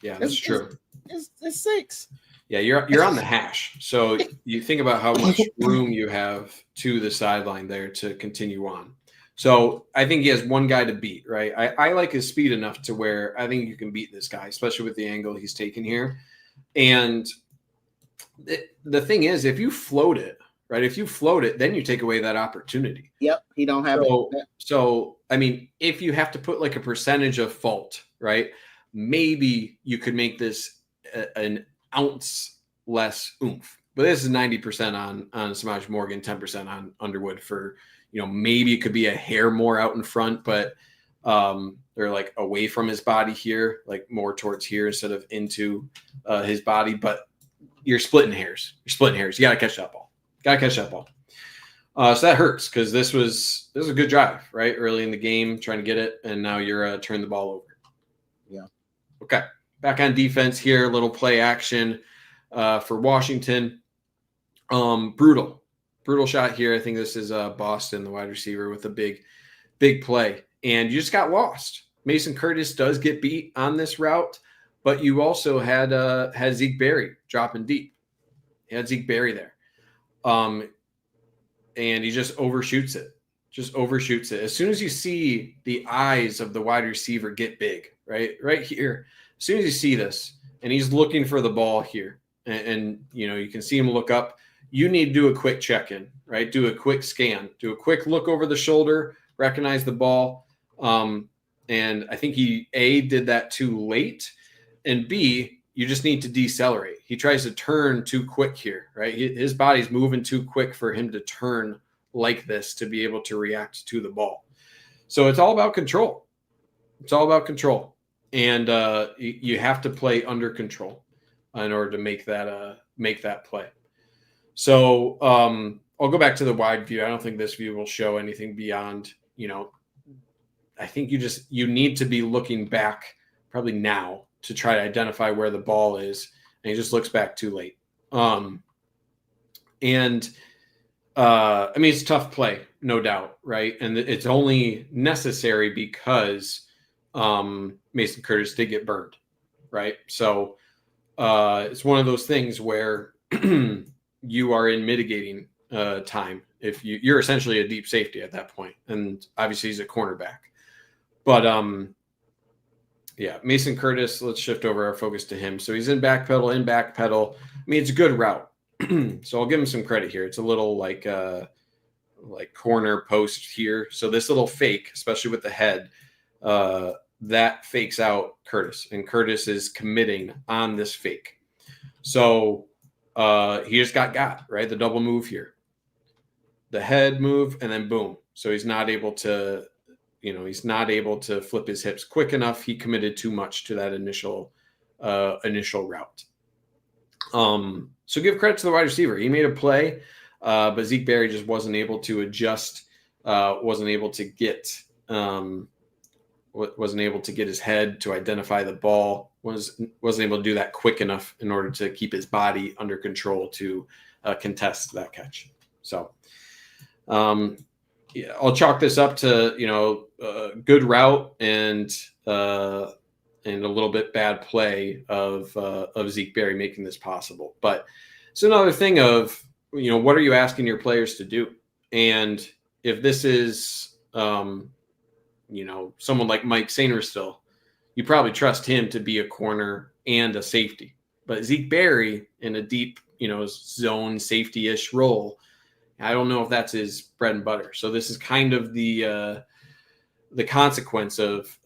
Yeah, that's true. It's 6. Yeah, you're on the hash. So you think about how much room you have to the sideline there to continue on. So I think he has one guy to beat, right? I like his speed enough to where I think you can beat this guy, especially with the angle he's taken here. And the thing is, if you float it, right? If you float it, then you take away that opportunity. Yep, he don't have it. So, I mean, if you have to put like a percentage of fault, right? Maybe you could make this an ounce less oomph. But this is 90% on Samaj Morgan, 10% on Underwood for, you know, maybe it could be a hair more out in front, but they're like away from his body here, like more towards here instead of into his body. But you're splitting hairs. You got to catch that ball. So that hurts because this was a good drive, right? Early in the game, trying to get it, and now you're turning the ball over. Yeah. Okay. Back on defense here, little play action for Washington. Brutal shot here. I think this is Boston, the wide receiver, with a big play. And you just got lost. Mason Curtis does get beat on this route, but you also had Zeke Berry dropping deep. You had Zeke Berry there. And he just overshoots it. As soon as you see the eyes of the wide receiver get big, right here, as soon as you see this, and he's looking for the ball here, and you can see him look up, you need to do a quick check-in, right? Do a quick scan, do a quick look over the shoulder, recognize the ball. And I think he, A, did that too late, and B, you just need to decelerate. He tries to turn too quick here, right? His body's moving too quick for him to turn like this to be able to react to the ball. So it's all about control. And you have to play under control in order to make that play. So I'll go back to the wide view. I don't think this view will show anything beyond, I think you need to be looking back probably now to try to identify where the ball is. And he just looks back too late. It's a tough play, no doubt, right? And it's only necessary because Mason Curtis did get burned, right? So it's one of those things where you are in mitigating time. If you're essentially a deep safety at that point, and obviously he's a cornerback. But Mason Curtis, let's shift over our focus to him. So he's in backpedal. It's a good route. So I'll give him some credit here. It's a little like corner post here. So this little fake, especially with the head, that fakes out Curtis, and Curtis is committing on this fake. So he just got, right? The double move here, the head move, and then boom. So he's not able to, flip his hips quick enough. He committed too much to that initial route. So give credit to the wide receiver. He made a play, but Zeke Berry just wasn't able to adjust, wasn't able to get his head to identify the ball, wasn't able to do that quick enough in order to keep his body under control to contest that catch. So I'll chalk this up to, a good route and a little bit bad play of Zeke Berry making this possible. But it's another thing of, what are you asking your players to do? And if this is, someone like Mike Sainristil, you probably trust him to be a corner and a safety. But Zeke Berry in a deep, zone safety-ish role, I don't know if that's his bread and butter. So this is kind of the consequence of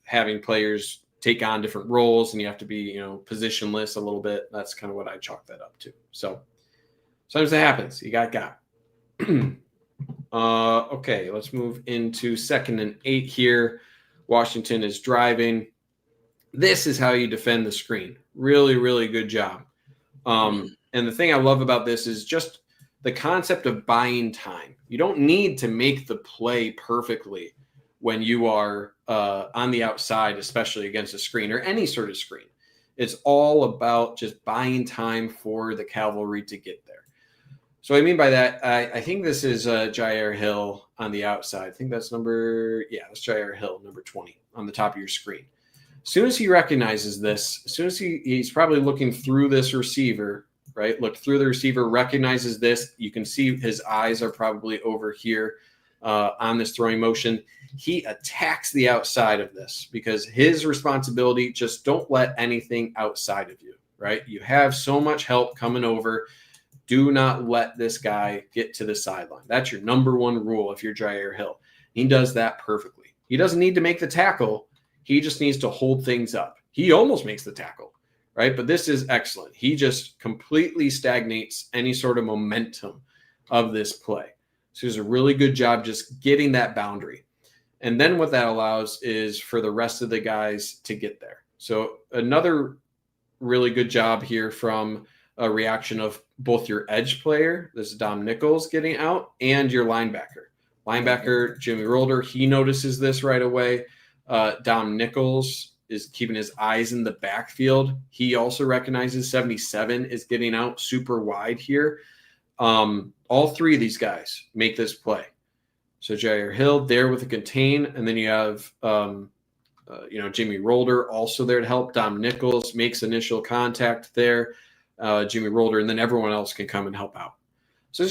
having players take on different roles, and you have to be, positionless a little bit. That's kind of what I chalk that up to. So sometimes it happens. You got. Okay, let's move into 2nd and 8 here. Washington is driving. This is how you defend the screen. Really, really good job. And the thing I love about this is just the concept of buying time. You don't need to make the play perfectly when you are on the outside, especially against a screen or any sort of screen. It's all about just buying time for the cavalry to get there. So what I mean by that, I think this is Jair Hill on the outside. I think that's that's Jair Hill, number 20, on the top of your screen. As soon as he recognizes this, as soon as he's probably looking through this receiver, right? Look through the receiver, recognizes this. You can see his eyes are probably over here on this throwing motion. He attacks the outside of this because his responsibility, just don't let anything outside of you, right? You have so much help coming over. Do not let this guy get to the sideline. That's your number one rule if you're Jair Hill. He does that perfectly. He doesn't need to make the tackle. He just needs to hold things up. He almost makes the tackle, right? But this is excellent. He just completely stagnates any sort of momentum of this play. So he's a really good job just getting that boundary. And then what that allows is for the rest of the guys to get there. So another really good job here from a reaction of both your edge player, this is Dom Nichols getting out, and your linebacker. Linebacker, Jimmy Rolder, he notices this right away. Dom Nichols is keeping his eyes in the backfield. He also recognizes 77 is getting out super wide here. All three of these guys make this play. So Jair Hill there with the contain, and then you have Jimmy Rolder also there to help. Dom Nichols makes initial contact there. Jimmy Rolder, and then everyone else can come and help out. So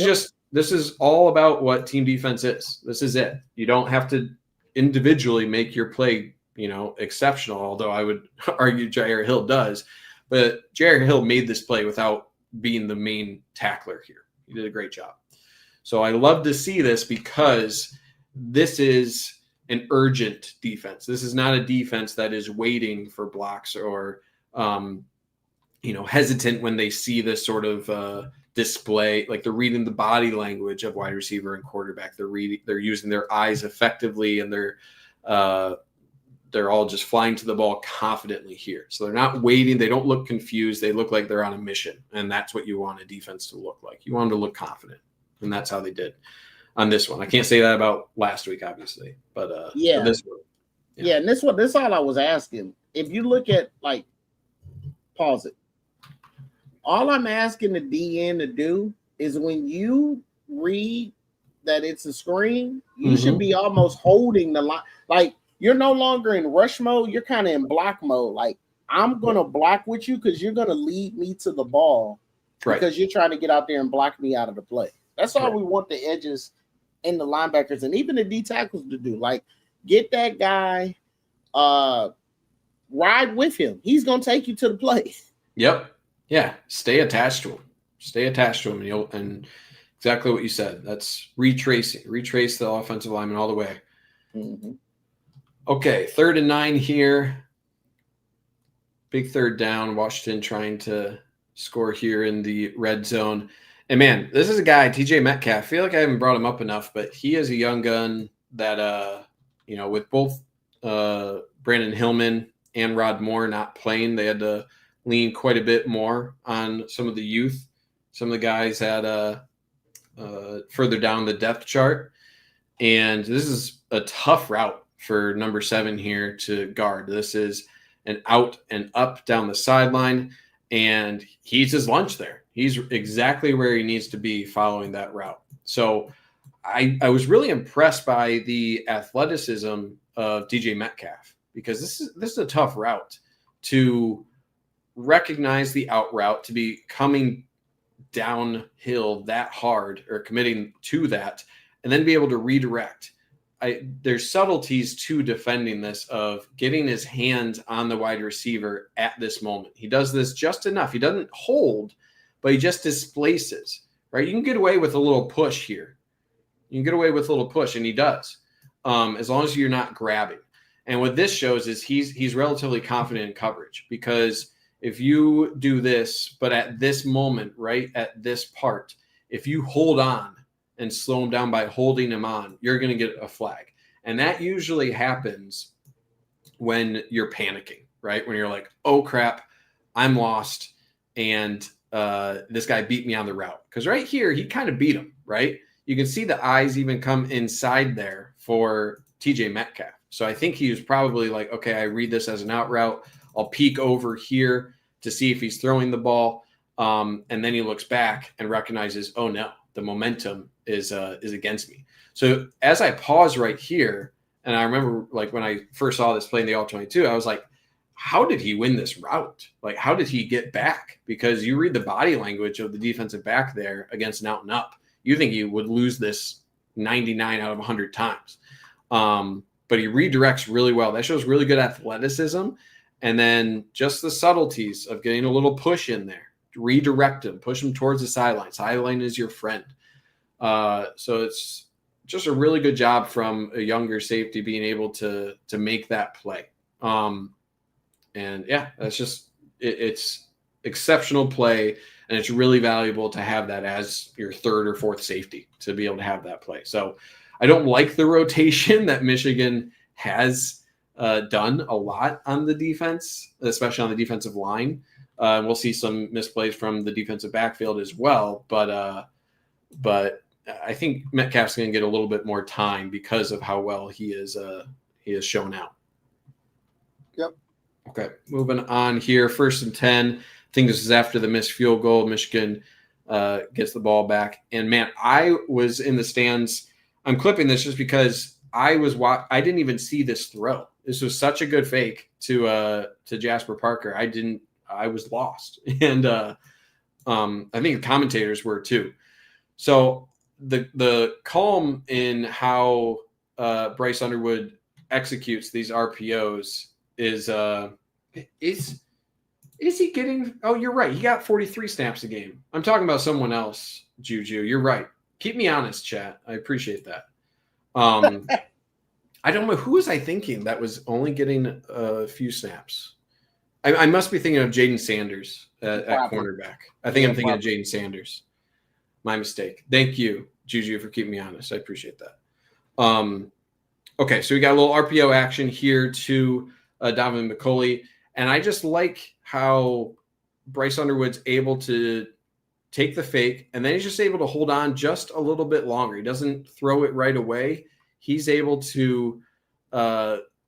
this is all about what team defense is. This is it. You don't have to individually make your play, exceptional, although I would argue Jair Hill does. But Jair Hill made this play without being the main tackler here. He did a great job. So I love to see this because this is an urgent defense. This is not a defense that is waiting for blocks or, hesitant when they see this sort of display. Like they're reading the body language of wide receiver and quarterback. They're using their eyes effectively, and they're all just flying to the ball confidently here. So they're not waiting. They don't look confused. They look like they're on a mission, and that's what you want a defense to look like. You want them to look confident, and that's how they did on this one. I can't say that about last week, obviously, but this one. Yeah, and this is all I was asking. If you look at, pause it. All I'm asking the DN to do is when you read that it's a screen, you should be almost holding the line. Like, you're no longer in rush mode. You're kind of in block mode. Like, I'm going to block with you because you're going to lead me to the ball because you're trying to get out there and block me out of the play. That's all we want the edges and the linebackers and even the D tackles to do. Like, get that guy, ride with him. He's going to take you to the play. Yep. Yeah. Stay attached to him. And exactly what you said. That's retrace the offensive lineman all the way. Mm-hmm. Okay, 3rd and 9 here. Big third down. Washington trying to score here in the red zone. And, man, this is a guy, TJ Metcalf. I feel like I haven't brought him up enough, but he is a young gun that, with both Brandon Hillman and Rod Moore not playing, they had to lean quite a bit more on some of the youth. Some of the guys had further down the depth chart. And this is a tough route for number 7 here to guard. This is an out and up down the sideline, and he's his lunch there. He's exactly where he needs to be following that route. So I was really impressed by the athleticism of DJ Metcalf because this is a tough route to recognize the out route, to be coming downhill that hard or committing to that, and then be able to redirect. There's subtleties to defending this of getting his hands on the wide receiver at this moment. He does this just enough. He doesn't hold, but he just displaces, right? You can get away with a little push here. You can get away with a little push, and he does, as long as you're not grabbing. And what this shows is he's relatively confident in coverage because if you do this, but at this moment, right at this part, if you hold on and slow him down by holding him on, you're going to get a flag. And that usually happens when you're panicking, right? When you're like, oh crap, I'm lost. And this guy beat me on the route. Because right here, he kind of beat him, right? You can see the eyes even come inside there for TJ Metcalf. So I think he was probably like, okay, I read this as an out route. I'll peek over here to see if he's throwing the ball. And then he looks back and recognizes, oh no, the momentum is against me. So as I pause right here, and I remember like when I first saw this play in the All-22, I was like, how did he win this route? Like, how did he get back? Because you read the body language of the defensive back there against an out and up. You think he would lose this 99 out of 100 times. But he redirects really well. That shows really good athleticism. And then just the subtleties of getting a little push in there. Redirect him, push him towards the sideline. Sideline is your friend. So it's just a really good job from a younger safety being able to make that play. And yeah, that's just it's exceptional play, and it's really valuable to have that as your third or fourth safety to be able to have that play. So I don't like the rotation that Michigan has done a lot on the defense, especially on the defensive line. We'll see some misplays from the defensive backfield as well, but I think Metcalf's going to get a little bit more time because of how well he is shown out. Yep. Okay, moving on here. 1st and 10. I think this is after the missed field goal. Michigan gets the ball back. And man, I was in the stands. I'm clipping this just because I didn't even see this throw. This was such a good fake to Jasper Parker. I was lost. And I think the commentators were too. So the calm in how Bryce Underwood executes these RPOs is he getting? Oh, you're right. He got 43 snaps a game. I'm talking about someone else, Juju. You're right. Keep me honest, chat. I appreciate that. I don't know, who was I thinking that was only getting a few snaps. I must be thinking of Jaden Sanders at cornerback. I think I'm thinking of Jaden Sanders. My mistake. Thank you, Juju, for keeping me honest. I appreciate that. Okay, so we got a little RPO action here to Davin McCulley. And I just like how Bryce Underwood's able to take the fake, and then he's just able to hold on just a little bit longer. He doesn't throw it right away. He's able to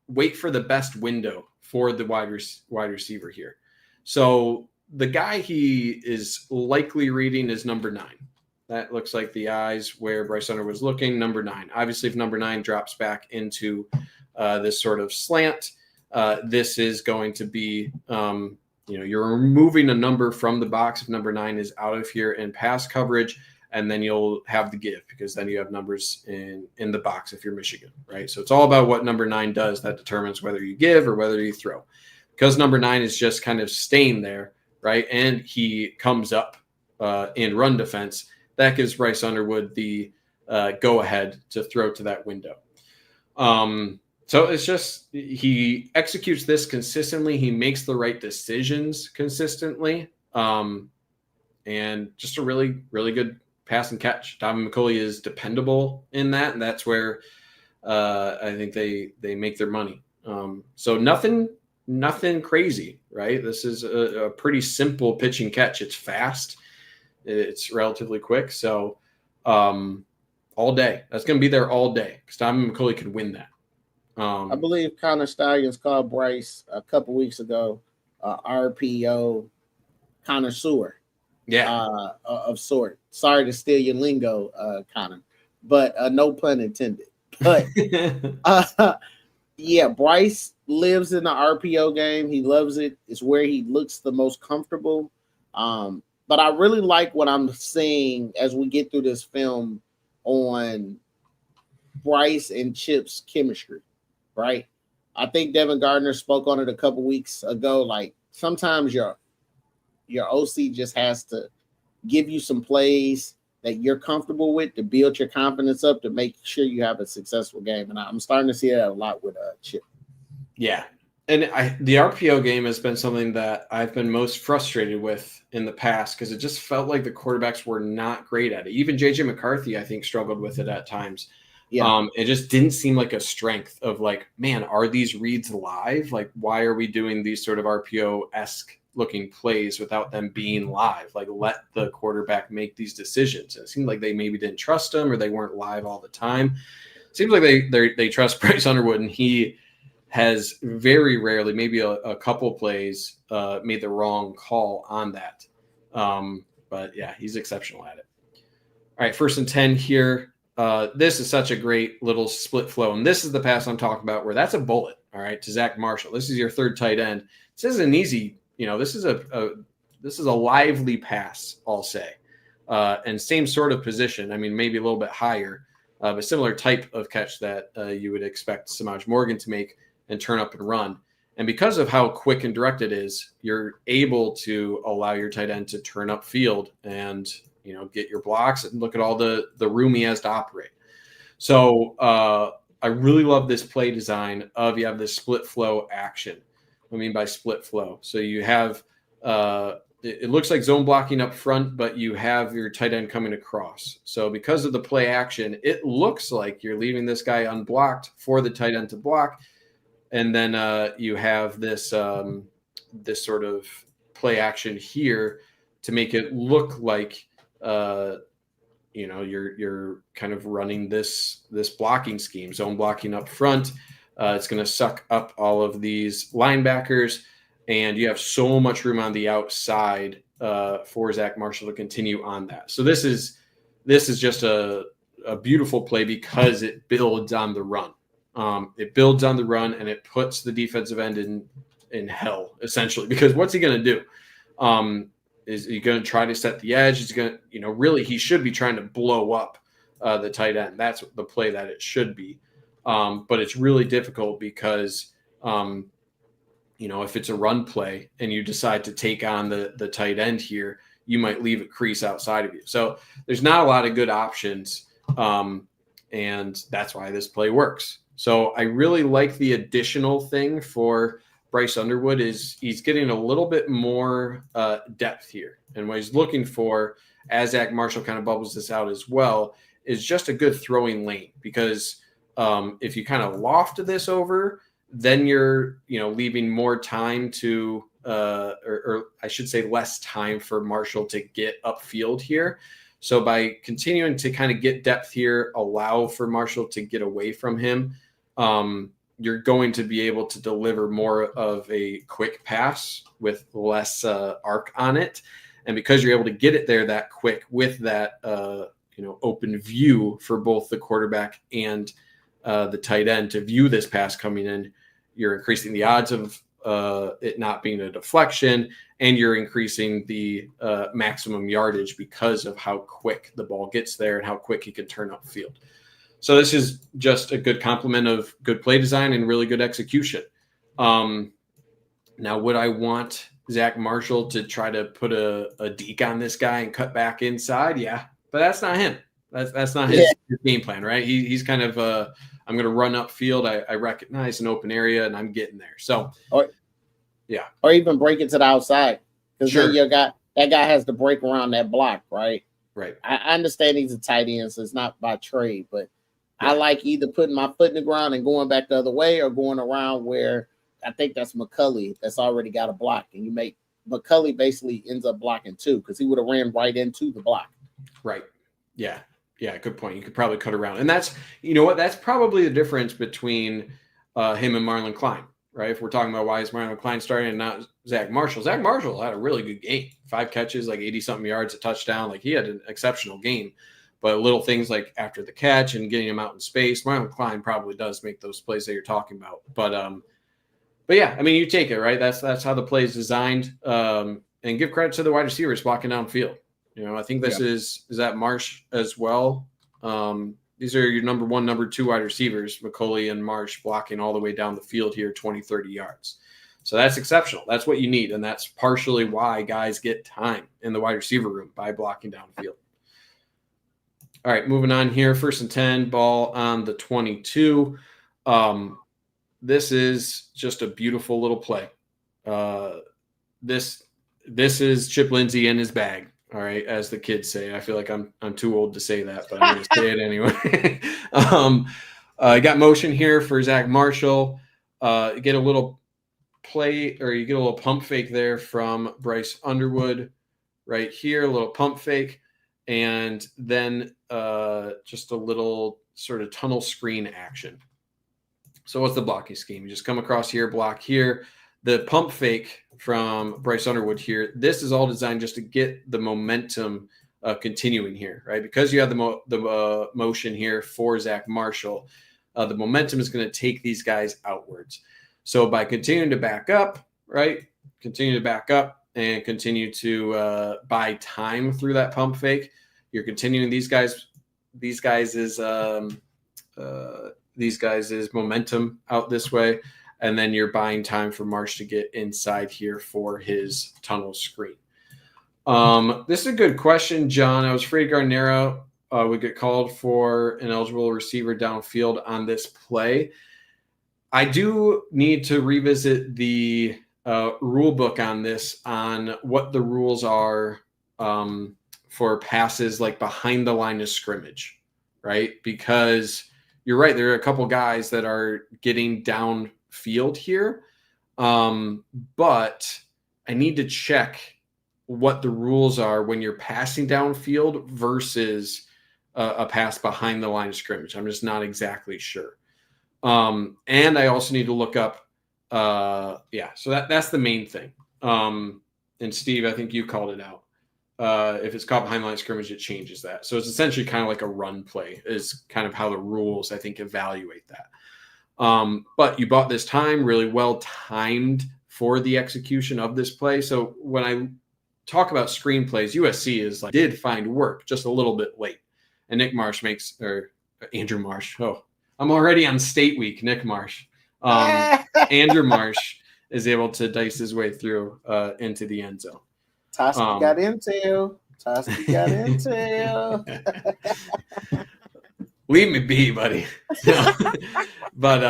wait for the best window for the wide receiver here. So the guy he is likely reading is number 9. That looks like the eyes where Bryce Underwood was looking, number 9. Obviously, if number 9 drops back into this sort of slant, this is going to be, you're removing a number from the box if number 9 is out of here in pass coverage, and then you'll have the give because then you have numbers in the box if you're Michigan, right? So it's all about what number 9 does. That determines whether you give or whether you throw. Because number 9 is just kind of staying there, right? And he comes up in run defense. That gives Bryce Underwood the go-ahead to throw to that window. So it's just he executes this consistently. He makes the right decisions consistently. And just a really, really good pass and catch. Davin McCulley is dependable in that, and that's where I think they make their money. So nothing crazy, right? This is a pretty simple pitch and catch. It's fast. It's relatively quick. So all day. That's going to be there all day because Davin McCulley could win that. I believe Connor Stallions called Bryce a couple weeks ago RPO connoisseur. Yeah. Of sort. Sorry to steal your lingo, Connor, but no pun intended. But yeah, Bryce lives in the RPO game. He loves it. It's where he looks the most comfortable. But I really like what I'm seeing as we get through this film on Bryce and Chip's chemistry, right? I think Devin Gardner spoke on it a couple weeks ago. Like sometimes your OC just has to give you some plays that you're comfortable with to build your confidence up to make sure you have a successful game. And I'm starting to see that a lot with Chip. Yeah. And the RPO game has been something that I've been most frustrated with in the past because it just felt like the quarterbacks were not great at it. Even J.J. McCarthy, I think, struggled with it at times. Yeah. It just didn't seem like a strength of like, man, are these reads live? Like, why are we doing these sort of RPO-esque looking plays without them being live? Like, let the quarterback make these decisions. And it seemed like they maybe didn't trust him or they weren't live all the time. It seems like they trust Bryce Underwood, and he has very rarely, maybe a couple plays, made the wrong call on that. But yeah, he's exceptional at it. All right, 1st and 10 here. This is such a great little split flow. And this is the pass I'm talking about where that's a bullet, all right, to Zach Marshall. This is your third tight end. This isn't easy. This is a lively pass, I'll say. And same sort of position. I mean, maybe a little bit higher, but similar type of catch that you would expect Samaj Morgan to make and turn up and run. And because of how quick and direct it is, you're able to allow your tight end to turn up field and, get your blocks and look at all the room he has to operate. So I really love this play design of you have this split flow action. What I mean by split flow. So you have, it looks like zone blocking up front, but you have your tight end coming across. So because of the play action, it looks like you're leaving this guy unblocked for the tight end to block. And then you have this this sort of play action here to make it look like you're kind of running this blocking scheme, zone blocking up front. It's going to suck up all of these linebackers, and you have so much room on the outside for Zach Marshall to continue on that. So this is just a beautiful play because it builds on the run. It builds on the run and it puts the defensive end in hell, essentially, because what's he going to do? Is he going to try to set the edge? He's going to, really he should be trying to blow up the tight end. That's the play that it should be. But it's really difficult because, if it's a run play and you decide to take on the tight end here, you might leave a crease outside of you. So there's not a lot of good options. And that's why this play works. So I really like the additional thing for Bryce Underwood is he's getting a little bit more depth here. And what he's looking for, as Zach Marshall kind of bubbles this out as well, is just a good throwing lane. Because if you kind of loft this over, then you're, leaving more time to, or I should say less time for Marshall to get upfield here. So by continuing to kind of get depth here, allow for Marshall to get away from him, you're going to be able to deliver more of a quick pass with less arc on it. And because you're able to get it there that quick with that, open view for both the quarterback and the tight end to view this pass coming in, you're increasing the odds of it not being a deflection, and you're increasing the maximum yardage because of how quick the ball gets there and how quick he can turn upfield. So this is just a good complement of good play design and really good execution. Now, would I want Zach Marshall to try to put a deke on this guy and cut back inside? Yeah, but that's not him. That's not his game plan, right? He's kind of I'm going to run upfield. I recognize an open area and I'm getting there. So, or even break it to the outside, because then that guy has to break around that block, right? Right. I understand he's a tight end, so it's not by trade, but I like either putting my foot in the ground and going back the other way, or going around where I think that's McCulley that's already got a block, and you make McCulley basically ends up blocking too, because he would have ran right into the block. Right. Yeah. Yeah, good point. You could probably cut around. And that's, that's probably the difference between him and Marlon Klein, right? If we're talking about why is Marlon Klein starting and not Zach Marshall. Zach Marshall had a really good game. 5 catches, like 80-something yards, a touchdown. Like, he had an exceptional game. But little things like after the catch and getting him out in space, Marlon Klein probably does make those plays that you're talking about. But yeah, I mean, you take it, right? That's how the play is designed. And give credit to the wide receivers blocking downfield. I think this is that Marsh as well. These are your number 1, number 2 wide receivers, McCulley and Marsh, blocking all the way down the field here, 20, 30 yards. So that's exceptional. That's what you need. And that's partially why guys get time in the wide receiver room, by blocking downfield. All right, moving on here. 1st and 10, ball on the 22. This is just a beautiful little play. This is Chip Lindsey in his bag. All right, as the kids say. I feel like I'm too old to say that, but I'm going to say it anyway. I got motion here for Zach Marshall. You get a little play, or you get a little pump fake there from Bryce Underwood right here, a little pump fake, and then just a little sort of tunnel screen action. So what's the blocking scheme? You just come across here, block here. The pump fake from Bryce Underwood here, this is all designed just to get the momentum continuing here, right? Because you have the motion here for Zach Marshall, the momentum is going to take these guys outwards. So by continuing to back up, right? Continue to back up and continue to buy time through that pump fake. You're continuing these guys' momentum out this way. And then you're buying time for Marsh to get inside here for his tunnel screen. This is a good question, John. I was afraid Garnero would get called for an eligible receiver downfield on this play. I do need to revisit the rule book on this, on what the rules are for passes like behind the line of scrimmage, right? Because you're right, there are a couple guys that are getting down field here, but I need to check what the rules are when you're passing downfield versus a pass behind the line of scrimmage. I'm just not exactly sure. And I also need to look up so that's the main thing. and Steve, I think you called it out. If it's caught behind the line of scrimmage, it changes that. So it's essentially kind of like a run play is kind of how the rules, I think, evaluate that. But you bought this time, really well timed for the execution of this play. So when I talk about screenplays, USC did find work just a little bit late. And Andrew Marsh. Oh, I'm already on state week, Nick Marsh. Andrew Marsh is able to dice his way through into the end zone. Toski got into. Leave me be, buddy. But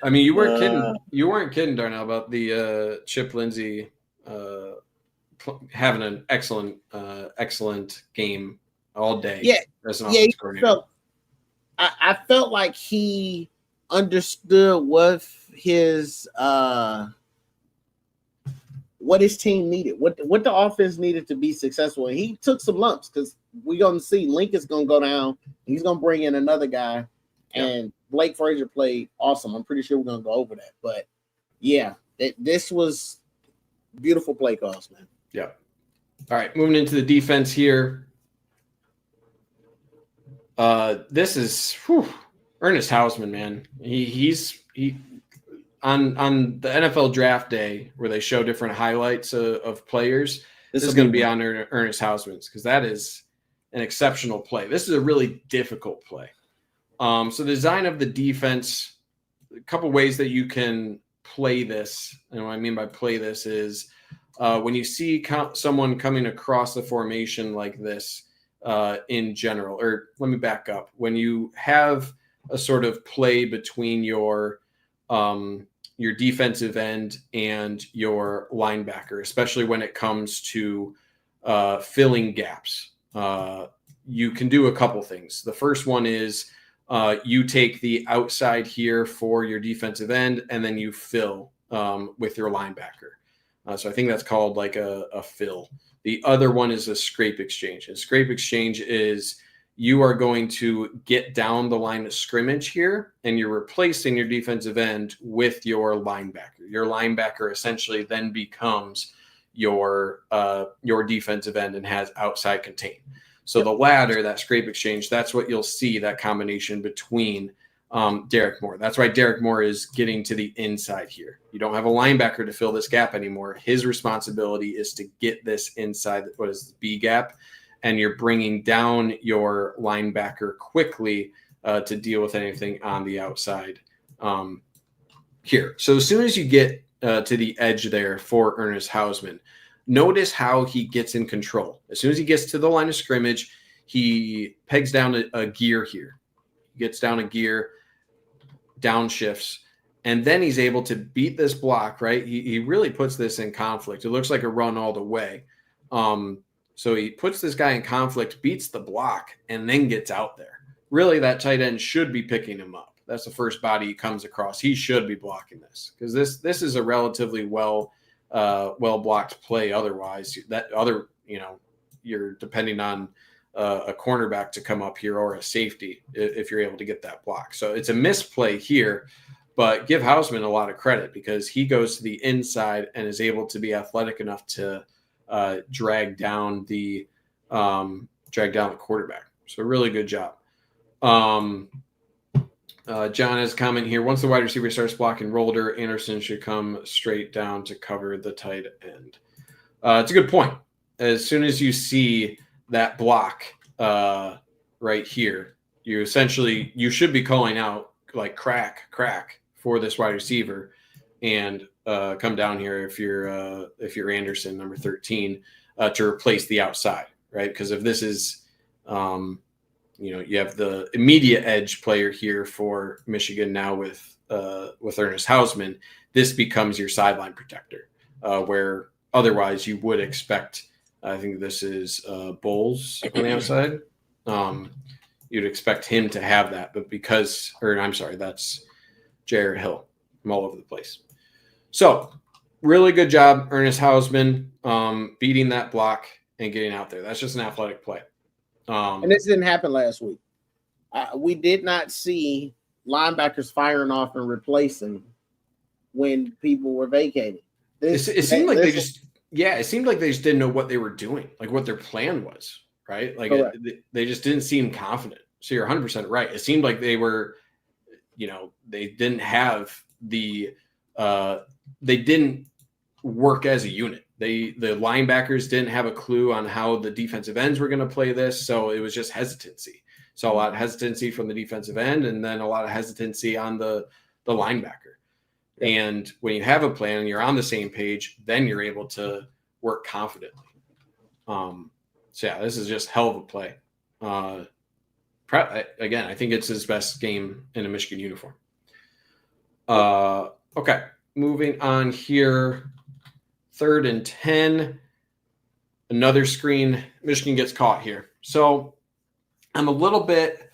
I mean, you weren't kidding. You weren't kidding, Darnell, about the Chip Lindsey having an excellent game all day. Yeah, as an offense coordinator. I felt like he understood what his team needed, what the offense needed to be successful. And he took some lumps because we're going to see Lincoln's going to go down. He's going to bring in another guy. And Blake Frazier played awesome. I'm pretty sure we're going to go over that. But, yeah, this was beautiful play calls, man. Yeah. All right, moving into the defense here. This is Ernest Hausman, man. He's on the NFL draft day where they show different highlights of players. This is going to be on Ernest Hausman's because that is an exceptional play. This is a really difficult play. So the design of the defense, a couple ways that you can play this, and what I mean by play this is when you see someone coming across the formation like this in general, or let me back up. When you have a sort of play between your defensive end and your linebacker, especially when it comes to filling gaps, you can do a couple things. The first one is you take the outside here for your defensive end, and then you fill with your linebacker. So I think that's called like a fill. The other one is a scrape exchange. And scrape exchange is you are going to get down the line of scrimmage here, and you're replacing your defensive end with your linebacker. Your linebacker essentially then becomes your defensive end and has outside contain. So the latter, that scrape exchange, that's what you'll see, that combination between Derek Moore. That's why Derek Moore is getting to the inside here. You don't have a linebacker to fill this gap anymore. His responsibility is to get this inside, what is the B gap, and you're bringing down your linebacker quickly to deal with anything on the outside here. So as soon as you get to the edge there for Ernest Hausman, notice how he gets in control. As soon as he gets to the line of scrimmage, he pegs down a gear here. He gets down a gear, downshifts, and then he's able to beat this block, right? He really puts this in conflict. It looks like a run all the way. So he puts this guy in conflict, beats the block, and then gets out there. Really, that tight end should be picking him up. That's the first body he comes across. He should be blocking this because this is a relatively well blocked play. Otherwise, you're depending on a cornerback to come up here or a safety if you're able to get that block. So it's a misplay here, but give Hausman a lot of credit because he goes to the inside and is able to be athletic enough to drag down the quarterback. So really good job. John has a comment here. Once the wide receiver starts blocking Rolder, Anderson should come straight down to cover the tight end. It's a good point. As soon as you see that block right here, you should be calling out like crack for this wide receiver and come down here if you're Anderson, number 13, to replace the outside, right? Because if this is you have the immediate edge player here for Michigan now with Ernest Hausman. This becomes your sideline protector, where otherwise you would expect. I think this is Bowles on the outside. You'd expect him to have that, but that's Jared Hill. I'm all over the place. So really good job, Ernest Hausman, beating that block and getting out there. That's just an athletic play. And this didn't happen last week. We did not see linebackers firing off and replacing when people were vacating. It seemed like Yeah, it seemed like they just didn't know what they were doing, like what their plan was, right? Like Correct. they just didn't seem confident. So you're 100% right. It seemed like they were, they didn't have they didn't work as a unit. The linebackers didn't have a clue on how the defensive ends were going to play this, so it was just hesitancy. So a lot of hesitancy from the defensive end, and then a lot of hesitancy on the linebacker. Yeah. And when you have a plan and you're on the same page, then you're able to work confidently. So yeah, this is just hell of a play. Again, I think it's his best game in a Michigan uniform. Okay, moving on here. 3rd and 10. Another screen. Michigan gets caught here. So I'm a little bit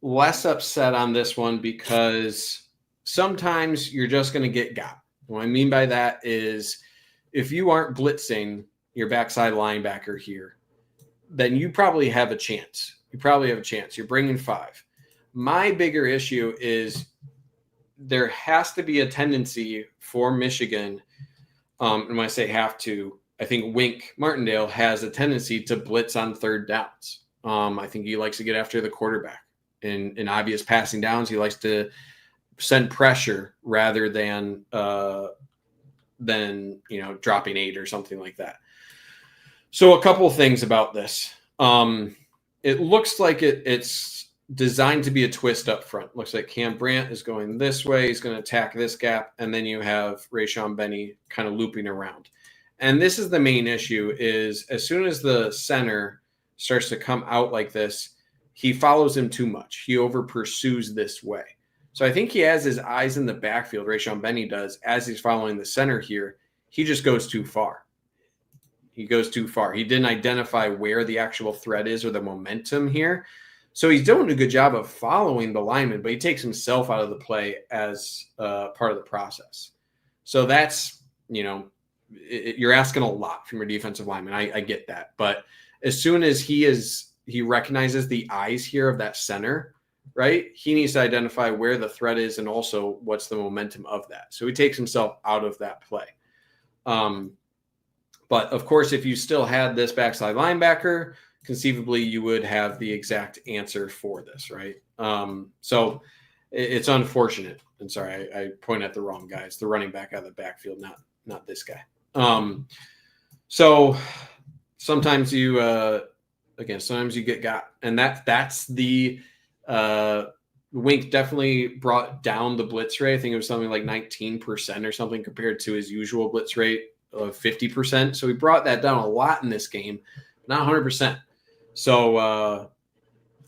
less upset on this one because sometimes you're just going to get got. What I mean by that is if you aren't blitzing your backside linebacker here, then you probably have a chance. You're bringing 5. My bigger issue is there has to be a tendency for Michigan, and when I say have to, I think Wink Martindale has a tendency to blitz on 3rd downs. I think he likes to get after the quarterback. In obvious passing downs, he likes to send pressure rather than dropping 8 or something like that. So a couple of things about this. It looks like it's designed to be a twist up front. Looks like Cam Brandt is going this way. He's going to attack this gap. And then you have Rayshawn Benny kind of looping around. And this is the main issue is as soon as the center starts to come out like this, he follows him too much. He over pursues this way. So I think he has his eyes in the backfield. Rayshawn Benny does as he's following the center here. He just goes too far. He didn't identify where the actual threat is or the momentum here. So he's doing a good job of following the lineman, but he takes himself out of the play as part of the process. So that's, you're asking a lot from your defensive lineman. I get that. But as soon as he recognizes the eyes here of that center, right, he needs to identify where the threat is and also what's the momentum of that. So he takes himself out of that play. But of course, if you still had this backside linebacker, conceivably you would have the exact answer for this, right? So it's unfortunate. And sorry, I pointed at the wrong guy. It's the running back out of the backfield, not this guy. So sometimes you get got, and that's the Wink definitely brought down the blitz rate. I think it was something like 19% or something compared to his usual blitz rate of 50%. So he brought that down a lot in this game, not 100%. So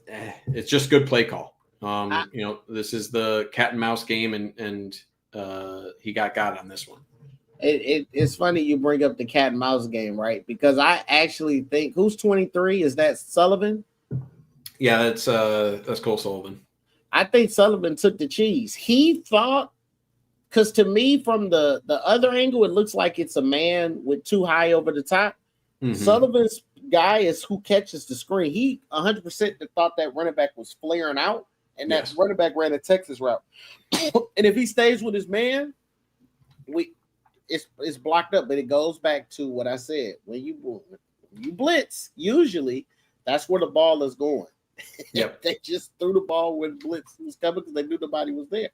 it's just good play call. This is the cat and mouse game, and he got on this one. It's funny you bring up the cat and mouse game, right? Because I actually think who's 23? Is that Sullivan? Yeah, that's Cole Sullivan. I think Sullivan took the cheese. He thought, because to me, from the other angle, it looks like it's a man with too high over the top. Mm-hmm. Sullivan's guy is who catches the screen. He 100% thought that running back was flaring out, and that running back ran a Texas route. And if he stays with his man, it's blocked up. But it goes back to what I said. When you blitz, usually that's where the ball is going. Yep. They just threw the ball when blitz was coming because they knew nobody was there.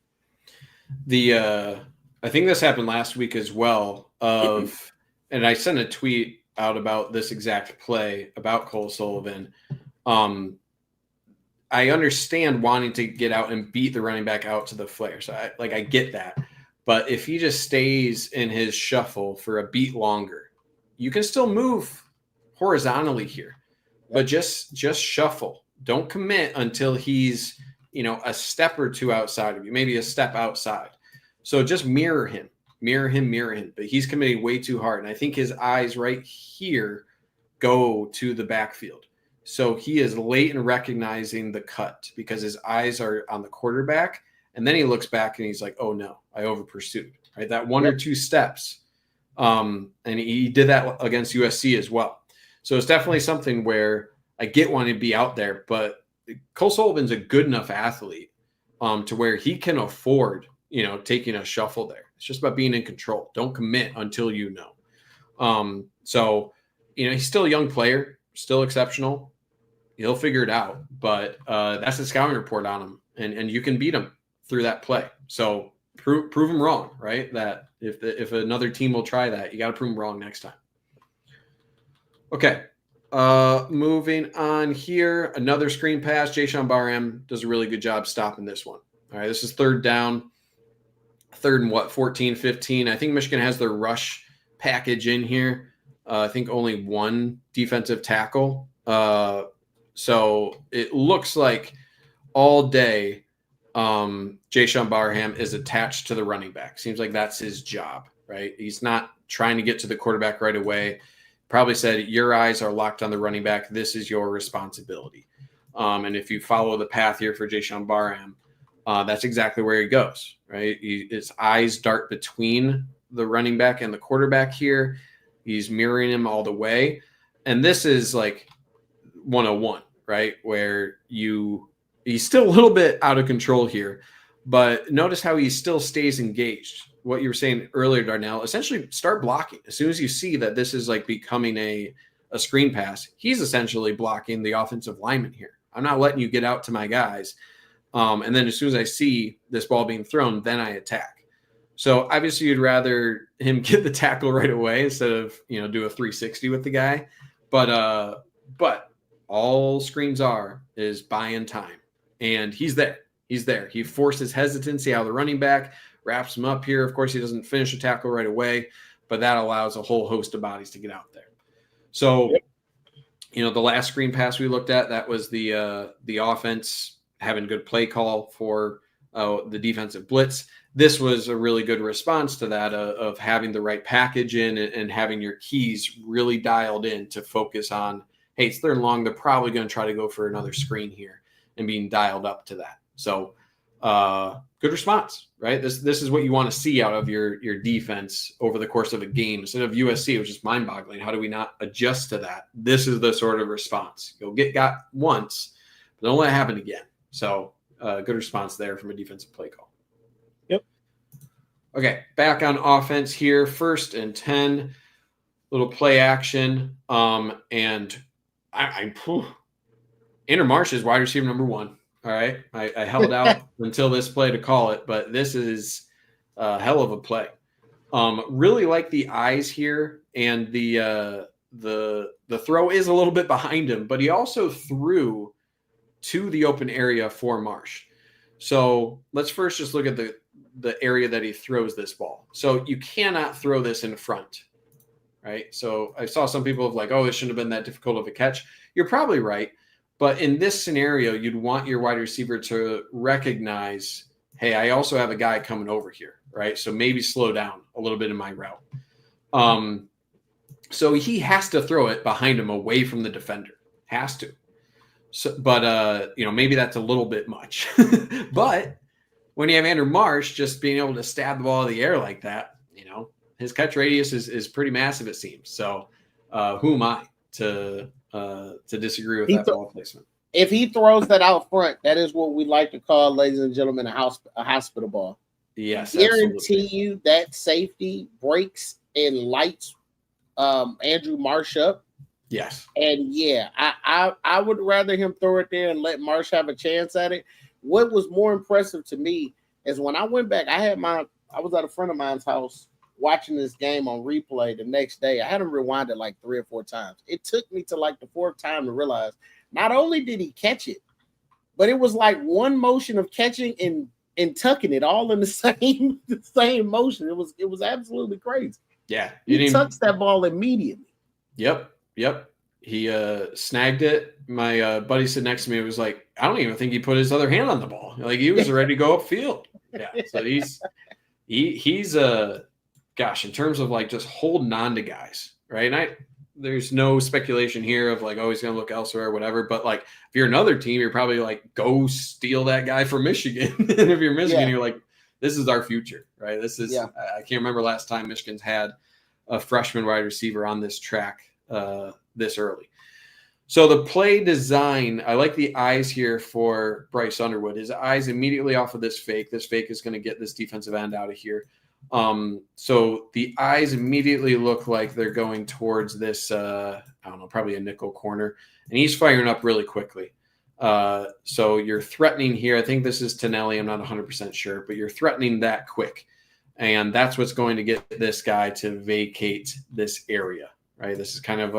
I think this happened last week as well. And I sent a tweet out about this exact play about Cole Sullivan. I understand wanting to get out and beat the running back out to the flare. So I get that. But if he just stays in his shuffle for a beat longer, you can still move horizontally here, but just shuffle. Don't commit until he's, a step or two outside of you, maybe a step outside. So just mirror him. But he's committing way too hard. And I think his eyes right here go to the backfield. So he is late in recognizing the cut because his eyes are on the quarterback. And then he looks back and he's like, oh no, I over pursued, right? That one or two steps. And he did that against USC as well. So it's definitely something where I get wanting to be out there, but Cole Sullivan's a good enough athlete to where he can afford, taking a shuffle there. It's just about being in control. Don't commit until you know. So, he's still a young player, still exceptional. He'll figure it out, but that's the scouting report on him, and you can beat him through that play. So prove him wrong, right? That if another team will try that, you got to prove him wrong next time. Okay, moving on here. Another screen pass. Jason Barham does a really good job stopping this one. All right, this is third down. Third and 14, 15. I think Michigan has their rush package in here. I think only one defensive tackle. So it looks like all day Jason Barham is attached to the running back. Seems like that's his job, right? He's not trying to get to the quarterback right away. Probably said, your eyes are locked on the running back. This is your responsibility. And if you follow the path here for Jason Barham, that's exactly where he goes, right? His eyes dart between the running back and the quarterback here. He's mirroring him all the way. And this is like 101, right? Where he's still a little bit out of control here, but notice how he still stays engaged. What you were saying earlier, Darnell, essentially start blocking. As soon as you see that this is like becoming a screen pass, he's essentially blocking the offensive lineman here. I'm not letting you get out to my guys. And then as soon as I see this ball being thrown, then I attack. So obviously you'd rather him get the tackle right away instead of, do a 360 with the guy. But all screens is buying time. And he's there. He's there. He forces hesitancy out of the running back, wraps him up here. Of course, he doesn't finish a tackle right away, but that allows a whole host of bodies to get out there. So, the last screen pass we looked at, that was the offense having good play call for the defensive blitz. This was a really good response to that of having the right package in and having your keys really dialed in to focus on, hey, it's third and long. They're probably going to try to go for another screen here and being dialed up to that. So good response, right? This is what you want to see out of your defense over the course of a game instead of USC, which is mind-boggling. How do we not adjust to that? This is the sort of response. You'll get got once, but don't let it happen again. So good response there from a defensive play call. Yep. Okay, back on offense here. 1st and 10, little play action. And Andrew Marsh is wide receiver number 1. All right. I held out until this play to call it, but this is a hell of a play. Really like the eyes here, and the throw is a little bit behind him, but he also threw to the open area for Marsh. So let's first just look at the area that he throws this ball. So you cannot throw this in front, right? So I saw some people have like, oh, it shouldn't have been that difficult of a catch. You're probably right. But in this scenario, you'd want your wide receiver to recognize, hey, I also have a guy coming over here, right? So maybe slow down a little bit in my route. So he has to throw it behind him away from the defender. Has to. So, but maybe that's a little bit much. But when you have Andrew Marsh just being able to stab the ball in the air like that, his catch radius is pretty massive, it seems. So who am I to disagree with that ball placement? If he throws that out front, that is what we like to call, ladies and gentlemen, a hospital ball. Yes, guarantee you that safety breaks and lights Andrew Marsh up. Yes. And yeah, I would rather him throw it there and let Marsh have a chance at it. What was more impressive to me is when I went back, I was at a friend of mine's house watching this game on replay the next day. I had him rewind it like 3 or 4 times. It took me to like the 4th time to realize not only did he catch it, but it was like one motion of catching and tucking it all in the same motion. It was absolutely crazy. Yeah. He tucks that ball immediately. Yep. He snagged it. My buddy sitting next to me was like, I don't even think he put his other hand on the ball. Like he was ready to go upfield. Yeah. So he's gosh, in terms of like just holding on to guys, right? And there's no speculation here of like, oh, he's going to look elsewhere or whatever. But like, if you're another team, you're probably like, go steal that guy from Michigan. And if you're Michigan, you're like, this is our future, right? This is, I can't remember last time Michigan's had a freshman wide receiver on this track this early. So the play design, I like the eyes here for Bryce Underwood. His eyes immediately off of this fake. This fake is going to get this defensive end out of here. So the eyes immediately look like they're going towards this, I don't know, probably a nickel corner, and he's firing up really quickly. So you're threatening here. I think this is Tonelli. I'm not 100% sure, but you're threatening that quick. And that's what's going to get this guy to vacate this area, right? This is kind of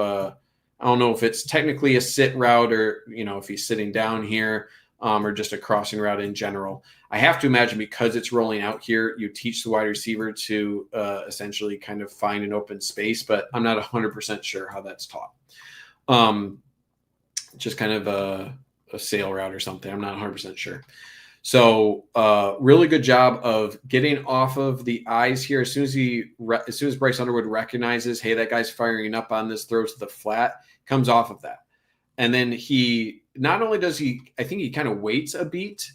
I don't know if it's technically a sit route or, if he's sitting down here or just a crossing route in general. I have to imagine because it's rolling out here, you teach the wide receiver to essentially kind of find an open space, but I'm not 100% sure how that's taught. Just kind of a sail route or something. I'm not 100% sure. So really good job of getting off of the eyes here. As soon as Bryce Underwood recognizes, hey, that guy's firing up on this throw to the flat, comes off of that. And then not only does I think he kind of waits a beat.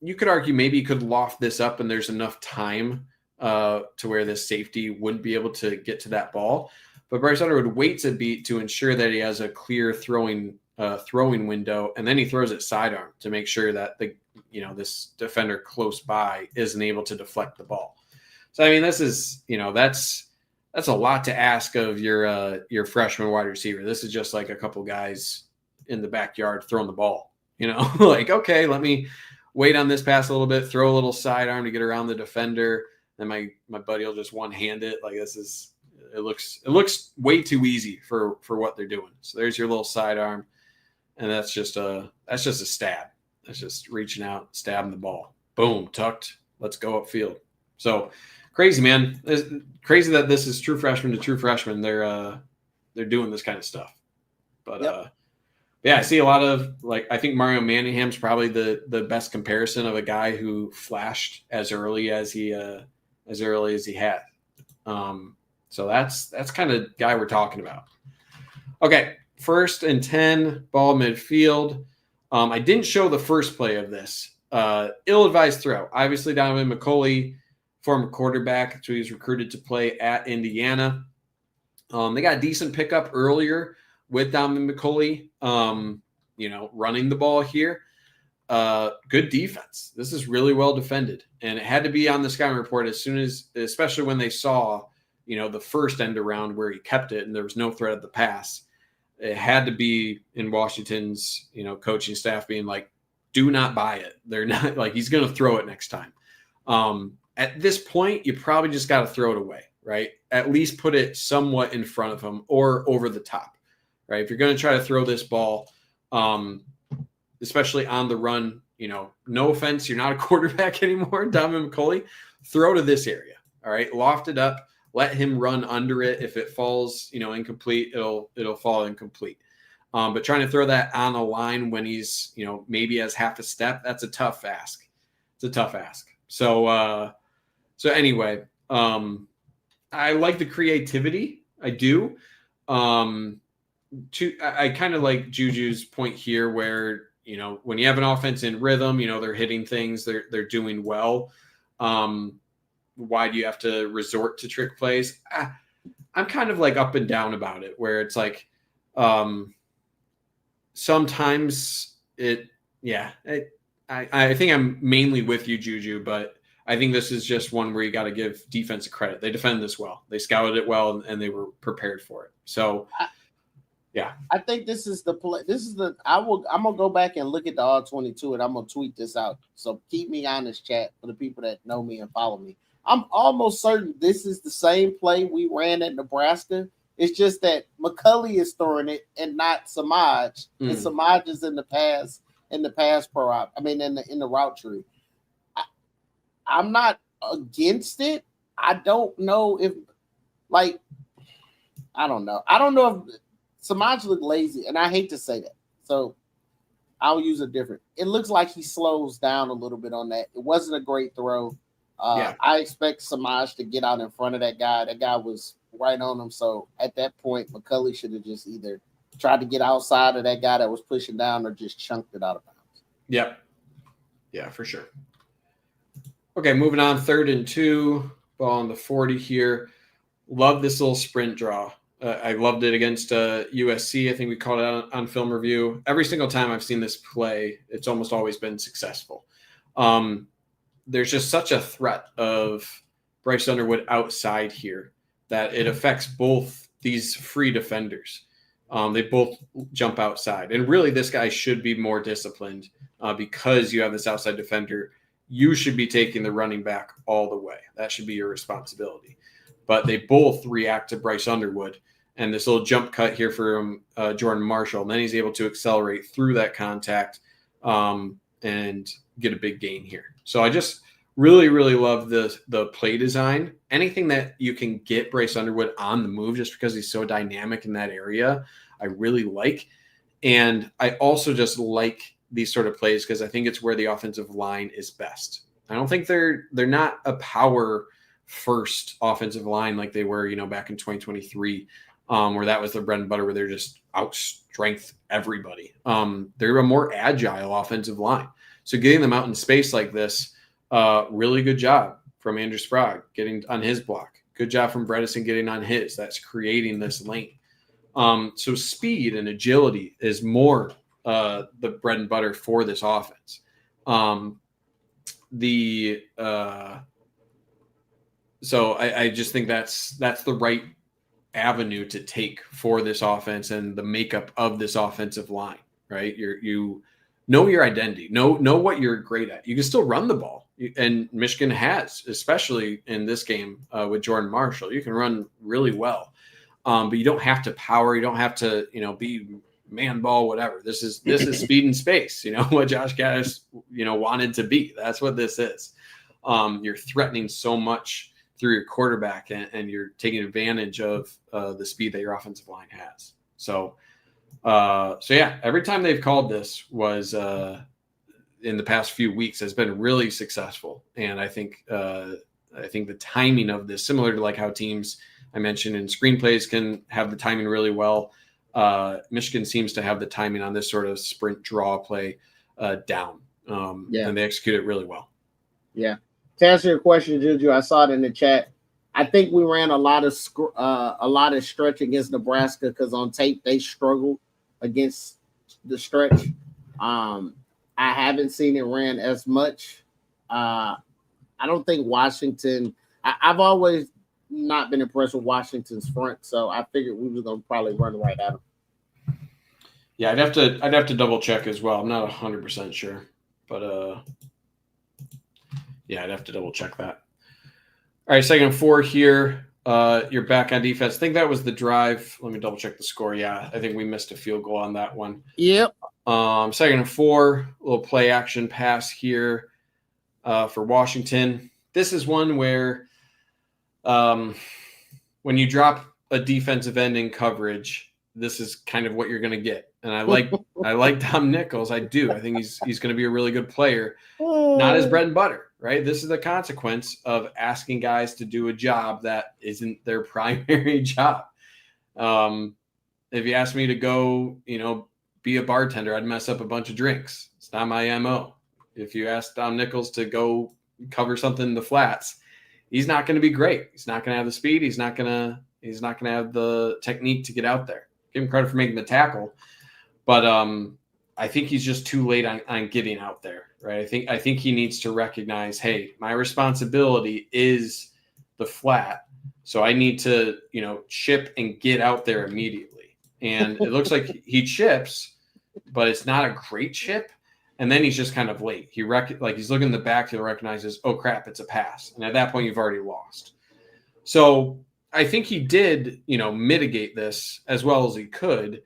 You could argue maybe he could loft this up and there's enough time to where this safety wouldn't be able to get to that ball. But Bryce Underwood waits a beat to ensure that he has a clear throwing window, and then he throws it sidearm to make sure that this defender close by isn't able to deflect the ball. So I mean, this is that's a lot to ask of your freshman wide receiver. This is just like a couple guys in the backyard throwing the ball. Like, okay, let me wait on this pass a little bit, throw a little sidearm to get around the defender. Then my buddy will just one hand it. Like it looks way too easy for what they're doing. So there's your little sidearm. And that's just a stab. That's just reaching out, stabbing the ball. Boom, tucked. Let's go upfield. So crazy, man. It's crazy that this is true freshman to true freshman. They're doing this kind of stuff. But yep. Yeah, I see a lot of I think Mario Manningham's probably the best comparison of a guy who flashed as early as he had. So that's kind of guy we're talking about. Okay. 1st and 10, ball midfield. I didn't show the first play of this. Ill-advised throw. Obviously, Donovan McCulley, former quarterback, so he's recruited to play at Indiana. They got a decent pickup earlier with Donovan McCulley, running the ball here. Good defense. This is really well defended. And it had to be on the scouting report especially when they saw, the first end around where he kept it and there was no threat of the pass. It had to be in Washington's, coaching staff being like, do not buy it. They're not like, he's going to throw it next time. At this point, you probably just got to throw it away, right? At least put it somewhat in front of him or over the top, right? If you're going to try to throw this ball, especially on the run, no offense, you're not a quarterback anymore, Donovan McCulley, throw to this area, all right? Loft it up. Let him run under it. If it falls, incomplete, it'll fall incomplete. But trying to throw that on a line when he's, maybe has half a step, that's a tough ask. It's a tough ask. So anyway, I like the creativity. I do. I kind of like Juju's point here where, when you have an offense in rhythm, they're hitting things, they're doing well. Why do you have to resort to trick plays? I'm kind of up and down about it, where it's sometimes I think I'm mainly with you, Juju, but I think this is just one where you got to give defensive credit. They defend this well. They scouted it well, and they were prepared for it. So, yeah. I think this is the play. I'm going to go back and look at the all-22, and I'm going to tweet this out. So keep me on this chat for the people that know me and follow me. I'm almost certain this is the same play we ran at Nebraska. It's just that McCulley is throwing it and not Samaj. And Samaj is in the pass pro op. I mean, in the route tree. I'm not against it. I don't know if I don't know. I don't know if Samaj looked lazy, and I hate to say that. So I'll use a different. It looks like he slows down a little bit on that. It wasn't a great throw. I expect Samaj to get out in front of that guy. That guy was right on him. So at that point, McCulley should have just either tried to get outside of that guy that was pushing down or just chunked it out of bounds. Yep. Yeah, for sure. Okay, moving on. 3rd and 2, ball on the 40 here. Love this little sprint draw. I loved it against USC. I think we called it on film review. Every single time I've seen this play, it's almost always been successful. there's just such a threat of Bryce Underwood outside here that it affects both these free defenders. They both jump outside. And really, this guy should be more disciplined because you have this outside defender. You should be taking the running back all the way. That should be your responsibility. But they both react to Bryce Underwood. And this little jump cut here from Jordan Marshall. And then he's able to accelerate through that contact and get a big gain here. So I just really, really love the play design. Anything that you can get Bryce Underwood on the move just because he's so dynamic in that area, I really like. And I also just like these sort of plays because I think it's where the offensive line is best. I don't think they're not a power first offensive line like they were, back in 2023, where that was their bread and butter, where they're just outstrength everybody. They're a more agile offensive line. So getting them out in space like this, really good job from Andrew Sprague getting on his block. Good job from Bredesen getting on his. That's creating this lane. So speed and agility is more the bread and butter for this offense. So I just think that's the right avenue to take for this offense and the makeup of this offensive line, right? You know your identity, know what you're great at. You can still run the ball, and Michigan has, especially in this game with Jordan Marshall. You can run really well, but you don't have to power. You don't have to, be man ball, whatever. This is speed and space. What Josh Gaddis, wanted to be. That's what this is. You're threatening so much through your quarterback, and you're taking advantage of the speed that your offensive line has. So yeah, every time they've called this was in the past few weeks has been really successful. And I think the timing of this, similar to like how teams I mentioned in screenplays can have the timing really well. Michigan seems to have the timing on this sort of sprint draw play down. And they execute it really well. Yeah. To answer your question, Juju, I saw it in the chat. I think we ran a lot of stretch against Nebraska because on tape they struggled against the stretch. I haven't seen it ran as much. I don't think Washington. I've always not been impressed with Washington's front, so I figured we were going to probably run right at them. Yeah, I'd have to double check as well. I'm not 100% sure, but yeah, I'd have to double check that. All right, 2nd and 4 here. You're back on defense. I think that was the drive. Let me double check the score. Yeah, I think we missed a field goal on that one. Yep. 2nd and 4, a little play action pass here for Washington. This is one where when you drop a defensive end in coverage, this is kind of what you're going to get. And I like Dom Nichols. I do. I think he's going to be a really good player. Not his bread and butter, right? This is the consequence of asking guys to do a job that isn't their primary job. If you asked me to go, be a bartender, I'd mess up a bunch of drinks. It's not my MO. If you ask Dom Nichols to go cover something in the flats, he's not going to be great. He's not going to have the speed. He's not going to have the technique to get out there. Give him credit for making the tackle. But I think he's just too late on getting out there, right? I think he needs to recognize, hey, my responsibility is the flat, so I need to, chip and get out there immediately. And it looks like he chips, but it's not a great chip. And then he's just kind of late. He's looking in the backfield, recognizes, oh crap, it's a pass, and at that point you've already lost. So I think he did, mitigate this as well as he could.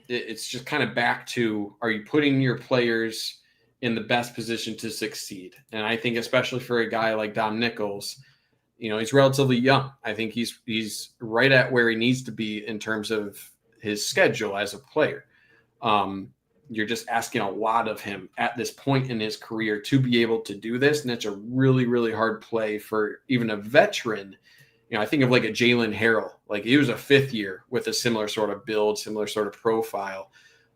It's just kind of back to, are you putting your players in the best position to succeed? And I think especially for a guy like Dom Nichols, he's relatively young. I think he's right at where he needs to be in terms of his schedule as a player. You're just asking a lot of him at this point in his career to be able to do this. And it's a really, really hard play for even a veteran. I think of like a Jalen Harrell. Like he was a 5th year with a similar sort of build, similar sort of profile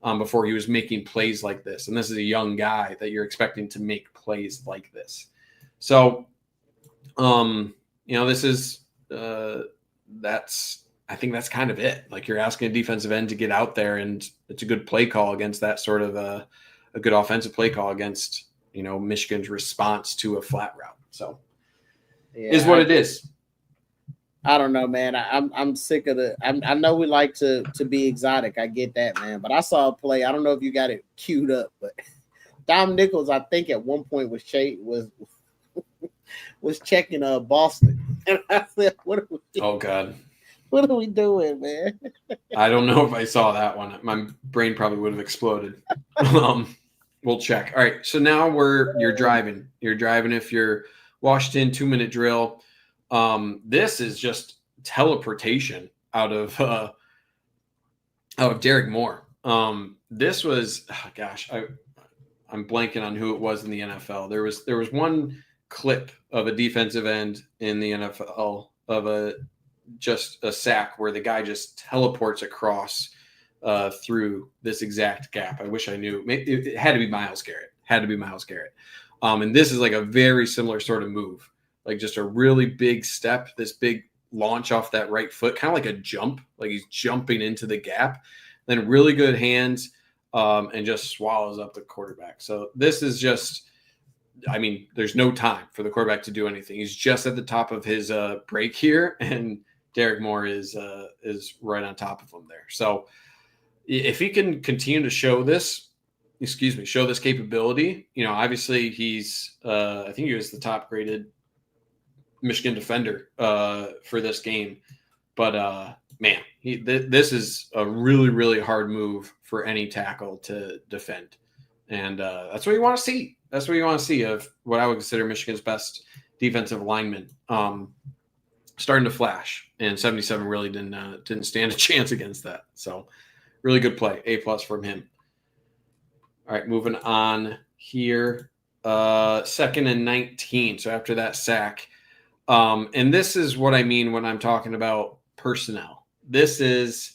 before he was making plays like this. And this is a young guy that you're expecting to make plays like this. So, this is I think that's kind of it. Like you're asking a defensive end to get out there, and it's a good play call against that sort of a good offensive play call against, Michigan's response to a flat route. So Yeah, is what it is. I don't know, man. I'm sick of I know we like to be exotic. I get that, man. But I saw a play. I don't know if you got it queued up, but Dom Nichols, I think at one point was checking Boston, and I said, "What are we? Oh God, what are we doing, man?" I don't know if I saw that one. My brain probably would have exploded. We'll check. All right, so now you're driving. You're driving if you're Washington 2-minute drill. This is just teleportation out of Derek Moore. This was, I'm blanking on who it was in the NFL. There was one clip of a defensive end in the NFL of just a sack where the guy just teleports across through this exact gap. I wish I knew. It had to be Myles Garrett. And this is like a very similar sort of move, like just a really big step, this big launch off that right foot, kind of like a jump, like he's jumping into the gap, then really good hands, and just swallows up the quarterback. So this is just, there's no time for the quarterback to do anything. He's just at the top of his break here, and Derek Moore is right on top of him there. So if he can continue to show this capability, obviously he's, I think he was the top graded Michigan defender for this game. But man, this is a really, really hard move for any tackle to defend. And that's what you want to see. That's what you want to see of what I would consider Michigan's best defensive lineman starting to flash. And 77 really didn't stand a chance against that. So really good play. A+ from him. All right, moving on here. 2nd and 19. So after that sack. And this is what I mean when I'm talking about personnel. This is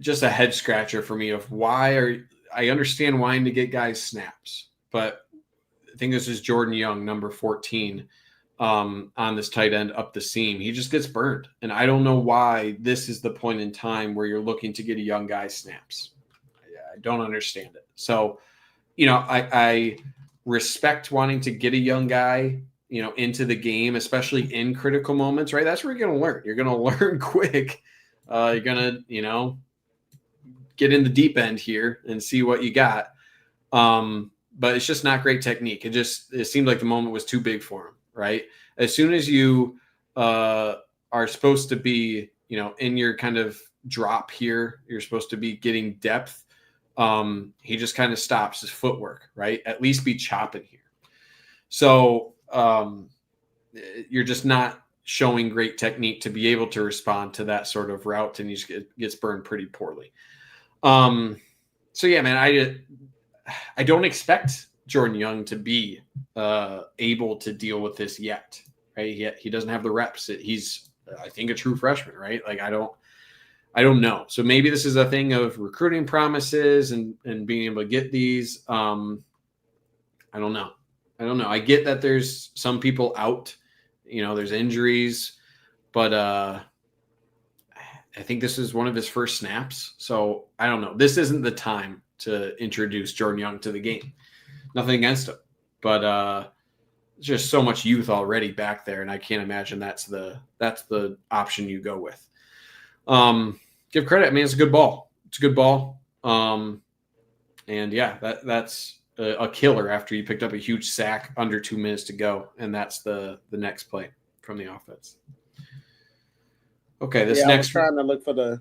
just a head scratcher for me of I understand wanting to get guys snaps, but I think this is Jordan Young, number 14, on this tight end up the seam. He just gets burned. And I don't know why this is the point in time where you're looking to get a young guy snaps. I don't understand it. So, I respect wanting to get a young guy, into the game, especially in critical moments, right? That's where you're going to learn. You're going to learn quick. You're going to, get in the deep end here and see what you got. But it's just not great technique. It seemed like the moment was too big for him, right? As soon as you are supposed to be, in your kind of drop here, you're supposed to be getting depth. He just kind of stops his footwork, right? At least be chopping here. So you're just not showing great technique to be able to respond to that sort of route, and he just gets burned pretty poorly. So yeah, man, I don't expect Jordan Young to be able to deal with this yet, right? He doesn't have the reps. He's, I think, a true freshman, right? Like I don't know. So maybe this is a thing of recruiting promises and being able to get these. I don't know. I get that there's some people out, there's injuries, but I think this is one of his first snaps. So I don't know. This isn't the time to introduce Jordan Young to the game. Nothing against him, but just so much youth already back there, and I can't imagine that's the option you go with. Give credit. I mean, it's a good ball. And yeah, that's a killer after you picked up a huge sack under 2 minutes to go, and that's the next play from the offense. Okay, I was trying to look for the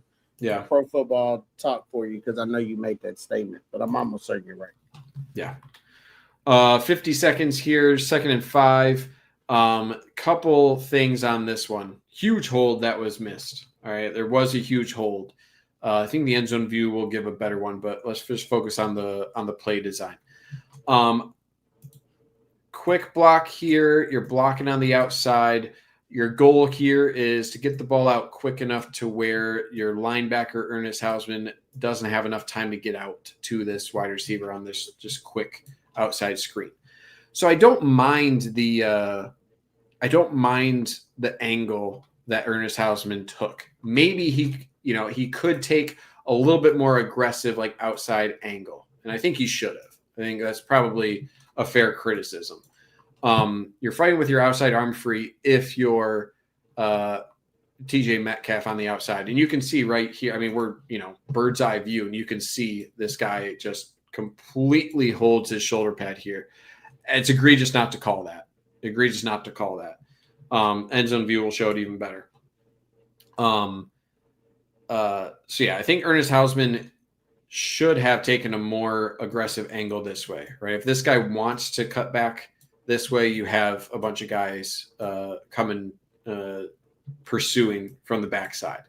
Pro Football Talk for you because I know you made that statement, but I'm almost certain you're right. Yeah. 50 seconds here, 2nd and 5. Couple things on this one. Huge hold that was missed. All right, there was a huge hold. I think the end zone view will give a better one, but let's just focus on the play design. Quick block here. You're blocking on the outside. Your goal here is to get the ball out quick enough to where your linebacker, Ernest Hausman, doesn't have enough time to get out to this wide receiver on this just quick outside screen. So I don't mind the angle that Ernest Hausman took. Maybe he could take a little bit more aggressive, like outside angle. And I think he should have. I think that's probably a fair criticism. You're fighting with your outside arm free if you're TJ Metcalf on the outside. And you can see right here, I mean, we're, bird's eye view, and you can see this guy just completely holds his shoulder pad here. It's egregious not to call that. End zone view will show it even better. I think Ernest Hausman should have taken a more aggressive angle this way, right? If this guy wants to cut back this way, you have a bunch of guys coming, pursuing from the backside.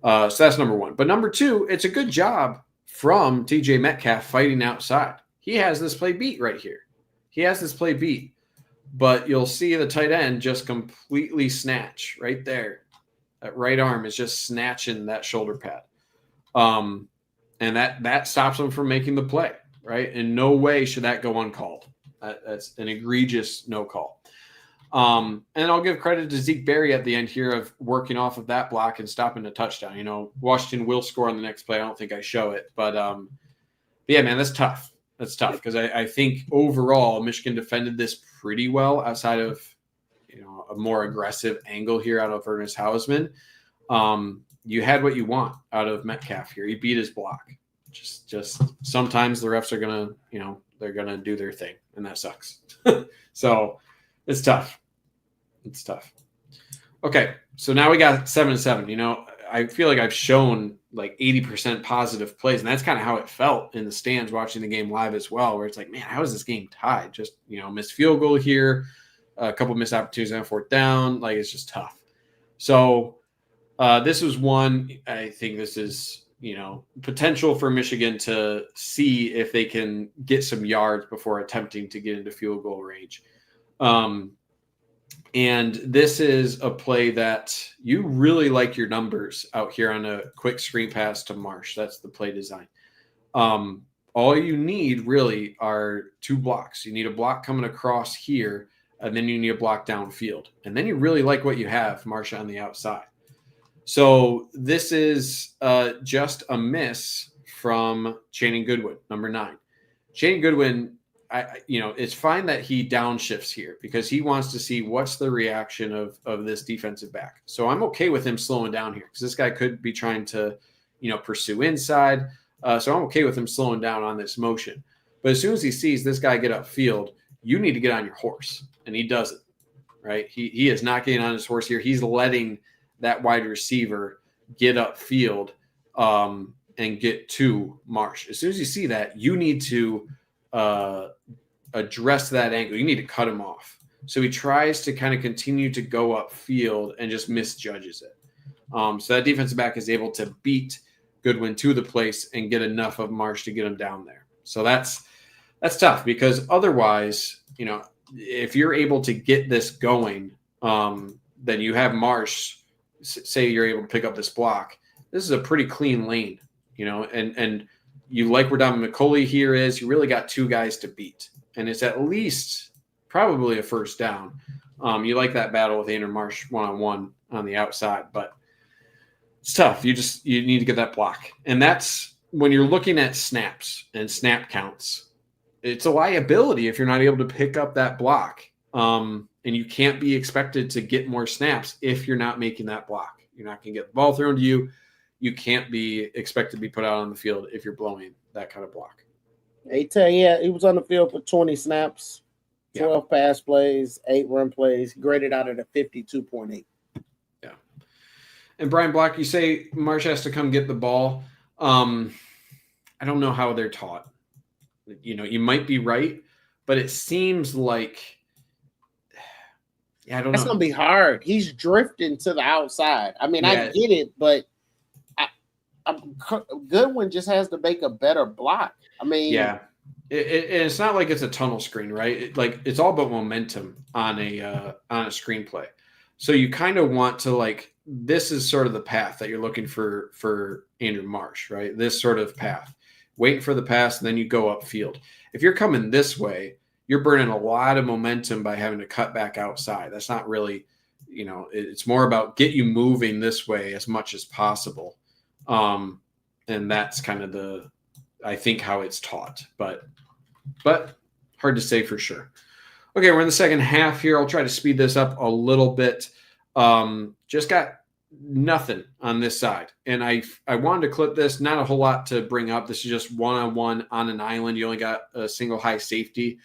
So that's number one. But number two, it's a good job from TJ Metcalf fighting outside. He has this play beat right here. But you'll see the tight end just completely snatch right there. That right arm is just snatching that shoulder pad. And that stops him from making the play, right? In no way should that go uncalled. That's an egregious no call. And I'll give credit to Zeke Berry at the end here of working off of that block and stopping a touchdown. Washington will score on the next play. I don't think I show it. But yeah, man, that's tough. Because I think overall Michigan defended this pretty well outside of a more aggressive angle here out of Ernest Hausman. You had what you want out of Metcalf here. He beat his block. Just sometimes the refs are gonna, they're gonna do their thing, and that sucks. So it's tough. Okay, so now we got 7-7. I feel like I've shown like 80% positive plays, and that's kind of how it felt in the stands watching the game live as well, where it's like, man, how is this game tied? Just missed field goal here, a couple missed opportunities on fourth down. Like, it's just tough. So this was one. I think this is potential for Michigan to see if they can get some yards before attempting to get into field goal range. And this is a play that you really like your numbers out here on a quick screen pass to Marsh. That's the play design. All you need really are two blocks. You need a block coming across here, and then you need a block downfield. And then you really like what you have, Marsh on the outside. So this is just a miss from Channing Goodwin, number 9. Channing Goodwin, it's fine that he downshifts here because he wants to see what's the reaction of this defensive back. So I'm okay with him slowing down here because this guy could be trying to, pursue inside. So I'm okay with him slowing down on this motion. But as soon as he sees this guy get upfield, you need to get on your horse, and he doesn't, right? He is not getting on his horse here. He's letting that wide receiver get upfield and get to Marsh. As soon as you see that, you need to address that angle. You need to cut him off. So he tries to kind of continue to go upfield and just misjudges it. So that defensive back is able to beat Goodwin to the place and get enough of Marsh to get him down there. So that's tough because otherwise, if you're able to get this going, then you have Marsh. Say you're able to pick up this block. This is a pretty clean lane, and you like where Dominic McCulley here is. You really got two guys to beat, and it's at least probably a first down. You like that battle with Andrew Marsh one-on-one on the outside, but it's tough. You need to get that block, and that's when you're looking at snaps and snap counts. It's a liability if you're not able to pick up that block. And you can't be expected to get more snaps if you're not making that block. You're not going to get the ball thrown to you. You can't be expected to be put out on the field if you're blowing that kind of block. He was on the field for 20 snaps, 12 pass plays, 8 run plays, graded out at a 52.8. Yeah. And Brian Block, you say Marsh has to come get the ball. I don't know how they're taught. You might be right, but it seems like I don't know. That's going to be hard. He's drifting to the outside. I mean, I get it, but Goodwin just has to make a better block. I mean, it's not like it's a tunnel screen, right? It's all about momentum on a screenplay. So you kind of want to this is sort of the path that you're looking for Andrew Marsh, right? This sort of path, waiting for the pass, and then you go upfield. If you're coming this way, you're burning a lot of momentum by having to cut back outside. That's not really, it's more about get you moving this way as much as possible. And that's kind of I think how it's taught. But Hard to say for sure. Okay, we're in the second half here. I'll try to speed this up a little bit. Just got nothing on this side. And I wanted to clip this. Not a whole lot to bring up. This is just one-on-one on an island. You only got a single high safety.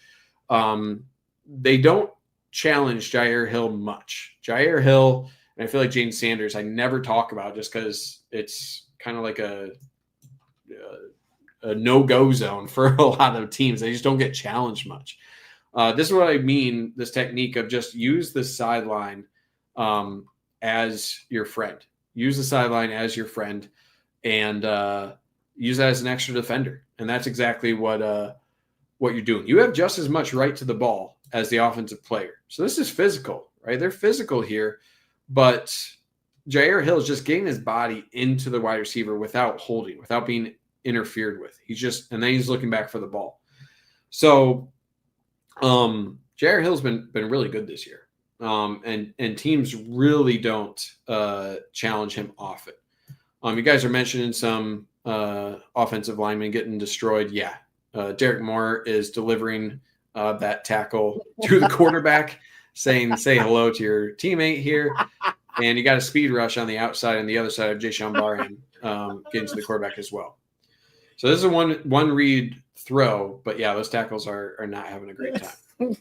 They don't challenge Jair Hill much. Jair Hill, and I feel like Jaden Sanders, I never talk about just because it's kind of like a no-go zone for a lot of teams. They just don't get challenged much. This is what I mean, this technique of just use the sideline as your friend. Use the sideline as your friend and use that as an extra defender. And that's exactly what you're doing. You have just as much right to the ball as the offensive player. So this is physical, right? They're physical here, but Jair Hill is just getting his body into the wide receiver without holding, without being interfered with. And then he's looking back for the ball. So Jair Hill's been really good this year. And teams really don't challenge him often. You guys are mentioning some offensive linemen getting destroyed. Yeah. Derek Moore is delivering that tackle to the quarterback, saying, say hello to your teammate here. And you got a speed rush on the outside and the other side of Jayshon Barham getting to the quarterback as well. So this is a one read throw, but yeah, those tackles are not having a great time.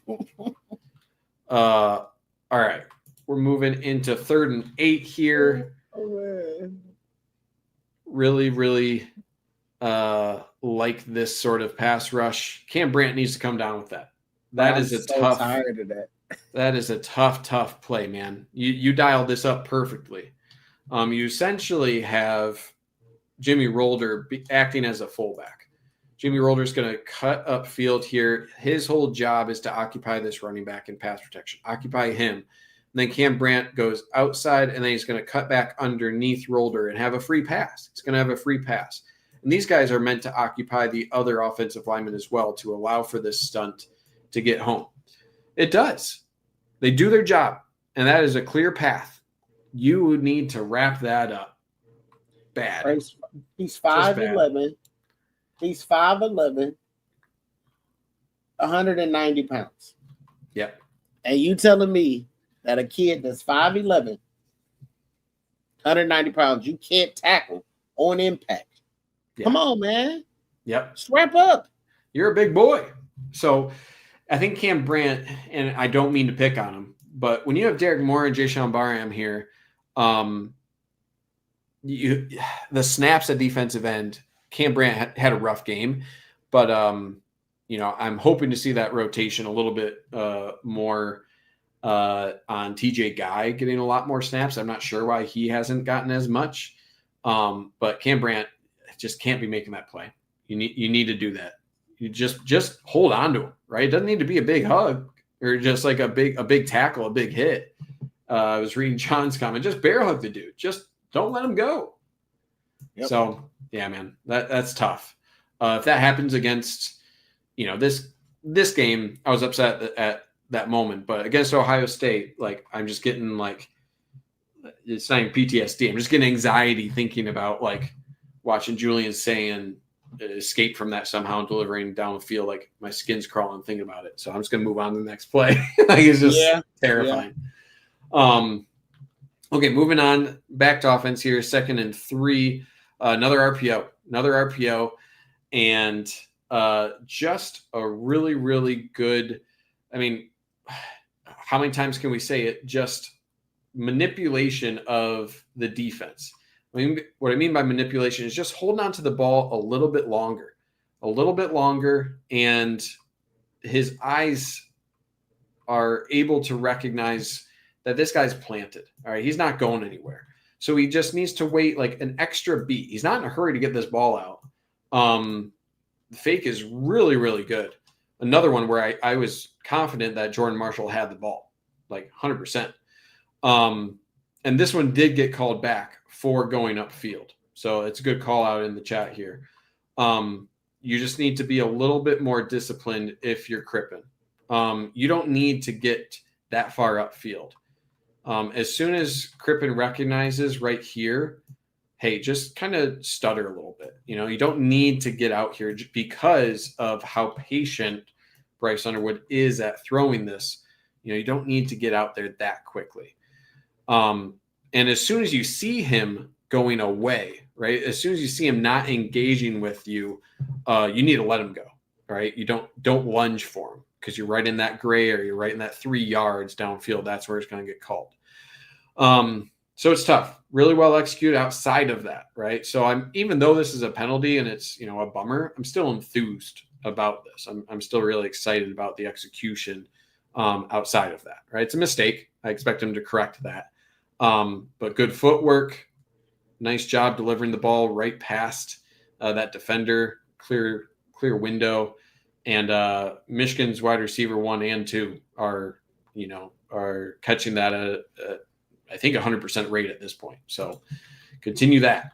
All right. We're moving into 3rd and 8 here. Really, really like this sort of pass rush. Cam Brandt needs to come down with that. That is tired of that. That is a tough play, man. You dialed this up perfectly. You essentially have Jimmy Rolder acting as a fullback. Jimmy Rolder is going to cut upfield here. His whole job is to occupy this running back in pass protection. Occupy him. And then Cam Brandt goes outside, and then he's going to cut back underneath Rolder and have a free pass. He's going to have a free pass. And these guys are meant to occupy the other offensive linemen as well to allow for this stunt to get home. It does. They do their job, and that is a clear path. You need to wrap that up. Bad. He's 5'11". He's 5'11", 190 pounds. Yep. And you telling me that a kid that's 5'11", 190 pounds, you can't tackle on impact? Yep. Come on, man. Yep. Strap up. You're a big boy. So I think Cam Brandt, and I don't mean to pick on him, but when you have Derek Moore and Jayshon Barham here, the snaps at defensive end, Cam Brandt had a rough game, but I'm hoping to see that rotation a little bit more on TJ Guy getting a lot more snaps. I'm not sure why he hasn't gotten as much, but Cam Brandt just can't be making that play. You need to do that. You just hold on to him, right? It doesn't need to be a big hug or just like a big tackle, a big hit. I was reading John's comment. Just bear hug the dude. Just don't let him go. Yep. So yeah, man, that's tough. If that happens against, this game, I was upset at that moment, but against Ohio State, like I'm just getting it's not even PTSD. I'm just getting anxiety thinking about watching Julian saying escape from that somehow and delivering down the field. Like my skin's crawling thinking about it. So I'm just going to move on to the next play. It's just terrifying. Yeah. Okay, moving on back to offense here. 2nd and 3, another RPO, and just a really, really good. I mean, how many times can we say it? Just manipulation of the defense. I mean, what I mean by manipulation is just holding on to the ball a little bit longer, and his eyes are able to recognize that this guy's planted. All right, he's not going anywhere. So he just needs to wait an extra beat. He's not in a hurry to get this ball out. The fake is really, really good. Another one where I was confident that Jordan Marshall had the ball, 100%. And this one did get called back for going upfield. So it's a good call out in the chat here. You just need to be a little bit more disciplined if you're Crippen. You don't need to get that far upfield. As soon as Crippen recognizes right here, hey, just kind of stutter a little bit. You don't need to get out here because of how patient Bryce Underwood is at throwing this, you don't need to get out there that quickly. And as soon as you see him going away, right, as soon as you see him not engaging with you, you need to let him go, right? You don't lunge for him because you're right in that gray area, you're right in that 3 yards downfield. That's where it's going to get called. So it's tough, really well executed outside of that, right? So even though this is a penalty and it's, a bummer, I'm still enthused about this. I'm still really excited about the execution outside of that, right? It's a mistake. I expect him to correct that. But good footwork, nice job delivering the ball right past that defender, clear window. And Michigan's wide receiver 1 and 2 are catching that at I think 100% rate at this point. So continue that.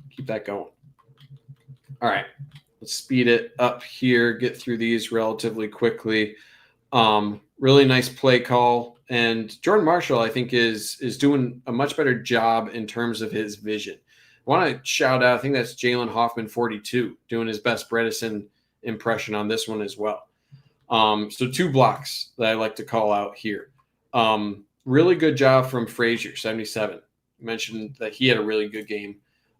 Keep that going. All right. Let's speed it up here, get through these relatively quickly. Really nice play call. And Jordan Marshall, I think, is doing a much better job in terms of his vision. I want to shout out, I think that's Jalen Hoffman 42, doing his best Bredesen impression on this one as well. So 2 blocks that I like to call out here. Really good job from Frazier, 77. You mentioned that he had a really good game.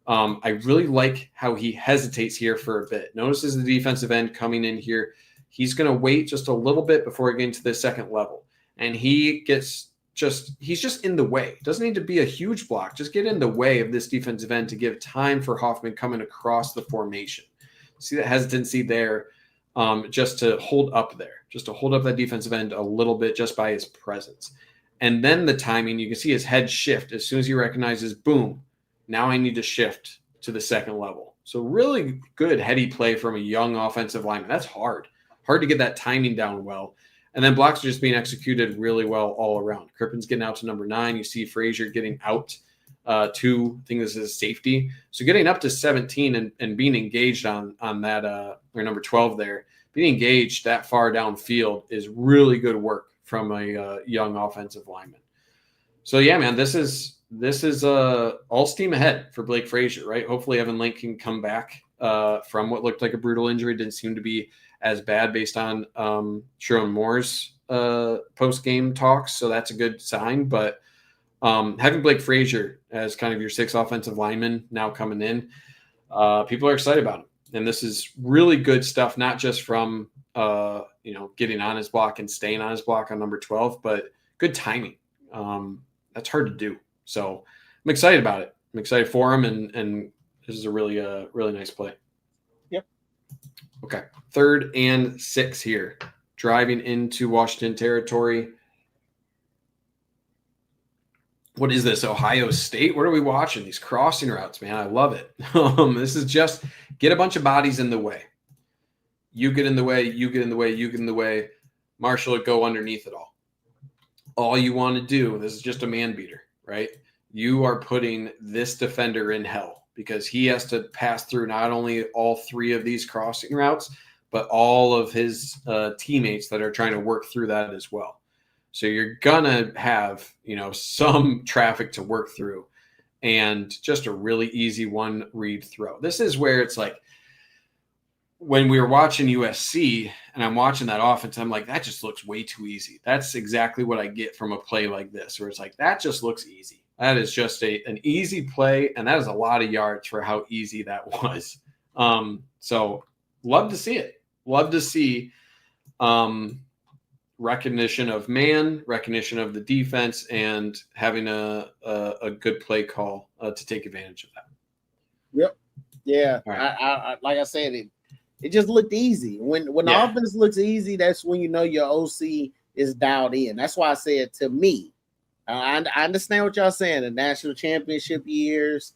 I really like how he hesitates here for a bit. Notices the defensive end coming in here. He's going to wait just a little bit before getting to the second level. And he's just in the way. Doesn't need to be a huge block. Just get in the way of this defensive end to give time for Hoffman coming across the formation. See that hesitancy there, just to hold up that defensive end a little bit just by his presence. And then the timing, you can see his head shift as soon as he recognizes, boom, now I need to shift to the second level. So really good heady play from a young offensive lineman. That's hard to get that timing down well. And then blocks are just being executed really well all around. Crippen's getting out to number 9. You see Frazier getting out to, I think this is safety. So getting up to 17 and being engaged on that, or number 12 there, being engaged that far downfield is really good work from a young offensive lineman. So yeah, man, this is all steam ahead for Blake Frazier, right? Hopefully Evan Link can come back from what looked like a brutal injury. Didn't seem to be as bad based on Sharon Moore's post-game talks. So that's a good sign. But having Blake Frazier as kind of your 6th offensive lineman now coming in, people are excited about him. And this is really good stuff, not just from getting on his block and staying on his block on number 12, but good timing. That's hard to do. So I'm excited about it. I'm excited for him, and this is a really nice play. Yep. Okay. 3rd and 6 here. Driving into Washington territory. What is this, Ohio State? What are we watching? These crossing routes, man. I love it. This is just get a bunch of bodies in the way. You get in the way, you get in the way, you get in the way. Marshall would go underneath it all. All you want to do, this is just a man beater, right? You are putting this defender in hell because he has to pass through not only all 3 of these crossing routes, but all of his teammates that are trying to work through that as well. So you're going to have, some traffic to work through and just a really easy one read throw. This is where it's like, when we were watching USC and I'm watching that offense, I'm like, that just looks way too easy. That's exactly what I get from a play like this, where it's like, that just looks easy. That is just an easy play, and that is a lot of yards for how easy that was. So love to see it. Love to see recognition of man, recognition of the defense, and having a good play call to take advantage of that. Yep. Yeah. Right. I like I said, it just looked easy. When the offense looks easy, that's when you know your OC is dialed in. That's why I said, to me, I understand what y'all saying. The national championship years,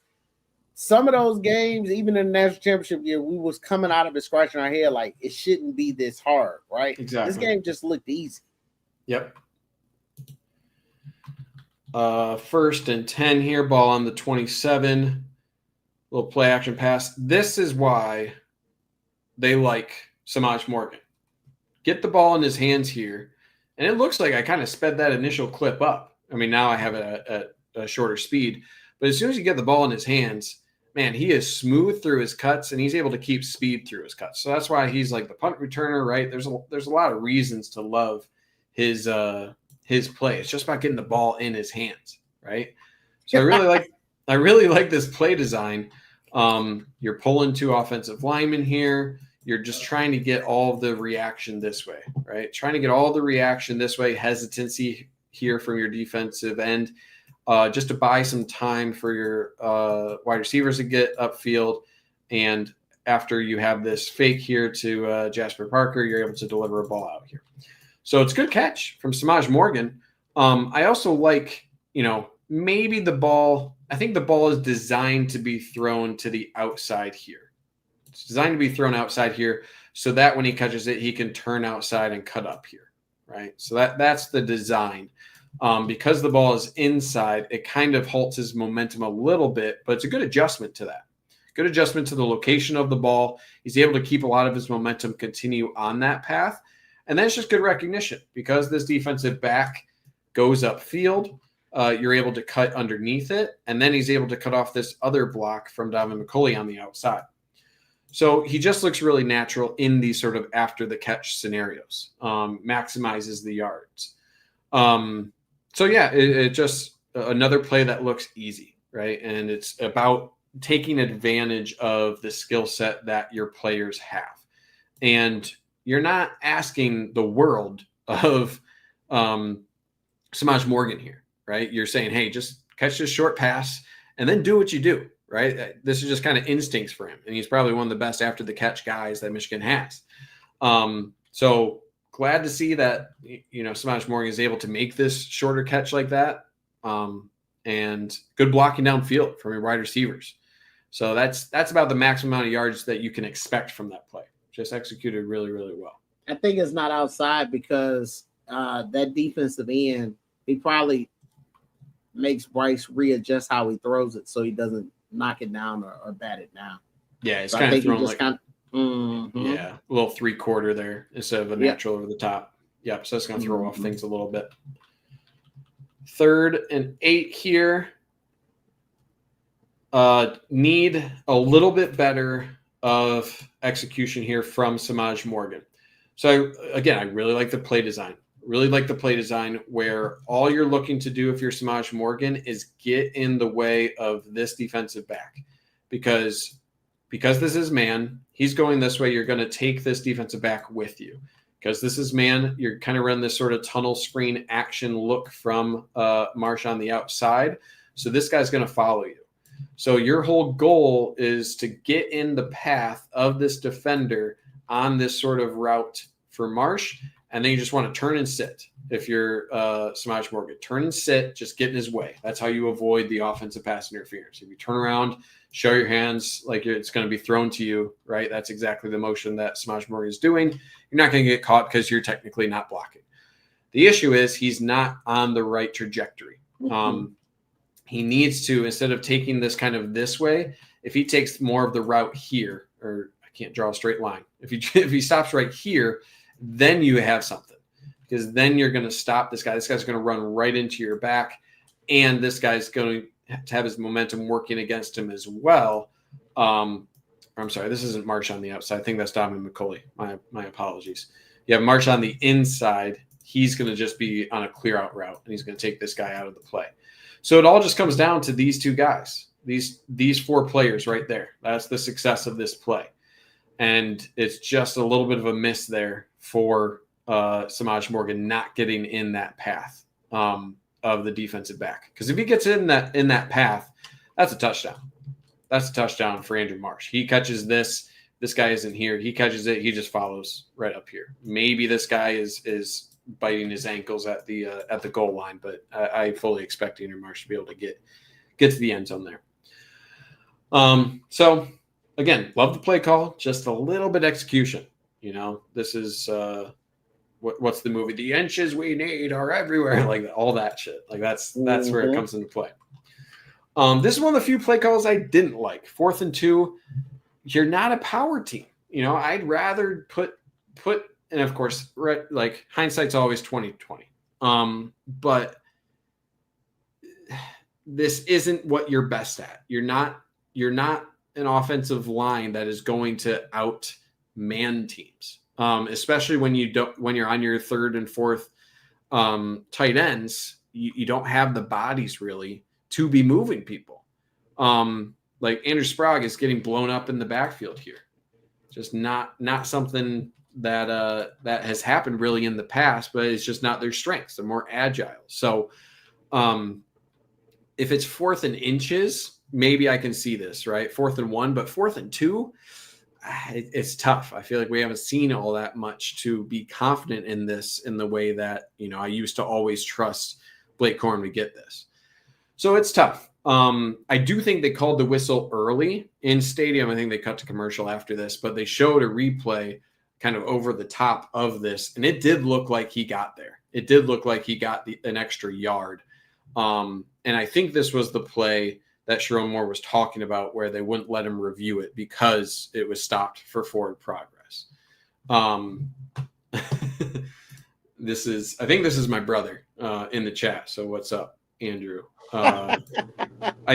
some of those games, even in the national championship year, we was coming out of it scratching our head like it shouldn't be this hard, right? Exactly. This game just looked easy. Yep. 1st and 10 here, ball on the 27. Little play action pass. This is why they like Samaj Morgan. Get the ball in his hands here. And it looks like I kind of sped that initial clip up. I mean, now I have it at a shorter speed. But as soon as you get the ball in his hands, man, he is smooth through his cuts and he's able to keep speed through his cuts. So that's why he's like the punt returner, right? There's a lot of reasons to love his play. It's just about getting the ball in his hands, right? So I really like this play design. You're pulling two offensive linemen here. You're just trying to get all the reaction this way, right? Trying to get all the reaction this way, hesitancy here from your defensive end, just to buy some time for your wide receivers to get upfield. And after you have this fake here to Jasper Parker, you're able to deliver a ball out here. So it's a good catch from Samaj Morgan. I also like, maybe the ball, I think the ball is designed to be thrown to the outside here. It's designed to be thrown outside here so that when he catches it, he can turn outside and cut up here, right? So that's the design. Because the ball is inside, it kind of halts his momentum a little bit, but it's a good adjustment to that. Good adjustment to the location of the ball. He's able to keep a lot of his momentum continue on that path. And then it's just good recognition because this defensive back goes upfield. You're able to cut underneath it, and then he's able to cut off this other block from Davin McCulley on the outside. So he just looks really natural in these sort of after the catch scenarios, maximizes the yards. So yeah, it just another play that looks easy, right? And it's about taking advantage of the skill set that your players have. And you're not asking the world of Samaj Morgan here, right? You're saying, hey, just catch this short pass and then do what you do, right? This is just kind of instincts for him. And he's probably one of the best after the catch guys that Michigan has. So glad to see that, Samaj Morgan is able to make this shorter catch like that. And good blocking downfield from your wide receivers. So that's about the maximum amount of yards that you can expect from that play. Just executed really, really well. I think it's not outside because that defensive end, he probably makes Bryce readjust how he throws it so he doesn't knock it down or bat it down. Yeah, it's kind of thrown like a little 3/4 there instead of a natural over the top. Yep, so that's going to throw off things a little bit. 3rd and 8 here. Need a little bit better of execution here from Samaj Morgan. So again, I really like the play design. Really like the play design where all you're looking to do if you're Samaj Morgan is get in the way of this defensive back. Because this is man, he's going this way, you're going to take this defensive back with you. Because this is man, you're kind of running this sort of tunnel screen action look from Marsh on the outside. So this guy's going to follow you. So your whole goal is to get in the path of this defender on this sort of route for Marsh, and then you just want to turn and sit. If you're Samaj Morgan, turn and sit, just get in his way. That's how you avoid the offensive pass interference. If you turn around, show your hands like it's going to be thrown to you, right? That's exactly the motion that Samaj Morgan is doing. You're not going to get caught because you're technically not blocking. The issue is he's not on the right trajectory. He needs to, instead of taking this kind of this way, if he takes more of the route here, or I can't draw a straight line. If he stops right here, then you have something, because then you're going to stop this guy. This guy's going to run right into your back, and this guy's going to have his momentum working against him as well. I'm sorry, this isn't Marsh on the outside. I think that's Donovan McCulley. My apologies. You have Marsh on the inside. He's going to just be on a clear out route, and he's going to take this guy out of the play. So it all just comes down to these two guys, these 4 players right there. That's the success of this play. And it's just a little bit of a miss there for Samaj Morgan not getting in that path of the defensive back. Because if he gets in that path, that's a touchdown. That's a touchdown for Andrew Marsh. He catches this. This guy isn't here. He catches it. He just follows right up here. Maybe this guy is biting his ankles at the goal line, but I fully expect Andrew Marsh to be able to get to the end zone there. So again, love the play call, just a little bit execution. This is what's the movie? The inches we need are everywhere, like all that shit. Like that's where it comes into play. This is one of the few play calls I didn't like. 4th and 2. You're not a power team. I'd rather put. And of course, like hindsight's always 20/20. But this isn't what you're best at. You're not you're not an offensive line that is going to out-man teams, especially when you're on your third and fourth tight ends. You don't have the bodies really to be moving people. Like Andrew Sprague is getting blown up in the backfield here. Just not something that has happened really in the past, but it's just not their strengths. They're more agile. So if it's 4th and inches, maybe I can see this, right? 4th and 1, but 4th and 2, it's tough. I feel like we haven't seen all that much to be confident in this in the way that, I used to always trust Blake Corum to get this. So it's tough. I do think they called the whistle early in stadium. I think they cut to commercial after this, but they showed a replay kind of over the top of this, and it did look like he got there. It did look like he got an extra yard. And I think this was the play that Sharon Moore was talking about where they wouldn't let him review it because it was stopped for forward progress. I think this is my brother in the chat. So what's up, Andrew? I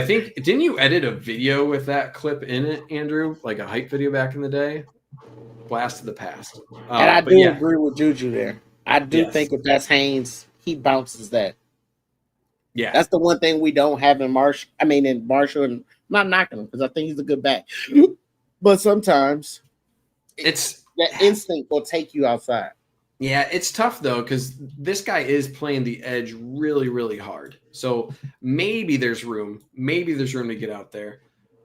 think, didn't you edit a video with that clip in it, Andrew? Like a hype video back in the day? Blast of the past. And I do agree with Juju there. I do think if that's Haynes, he bounces that. Yeah. That's the one thing we don't have in Marshall. In Marshall, and I'm not knocking him because I think he's a good back. But sometimes it's that instinct will take you outside. Yeah, it's tough though, because this guy is playing the edge really, really hard. So maybe there's room to get out there,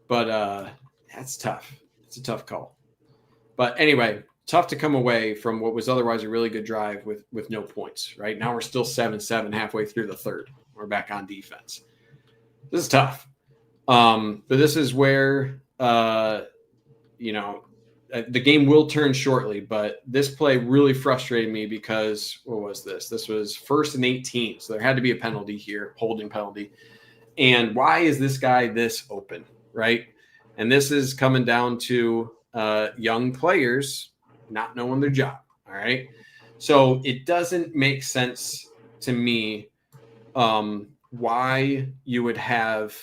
but that's tough. It's a tough call. But anyway, tough to come away from what was otherwise a really good drive with no points, right? Now we're still 7-7 halfway through the third. We're back on defense. This is tough. But this is where, the game will turn shortly, but this play really frustrated me because what was this? This was 1st and 18. So there had to be a penalty here, holding penalty. And why is this guy this open, right? And this is coming down to young players not knowing their job, all right? So it doesn't make sense to me why you would have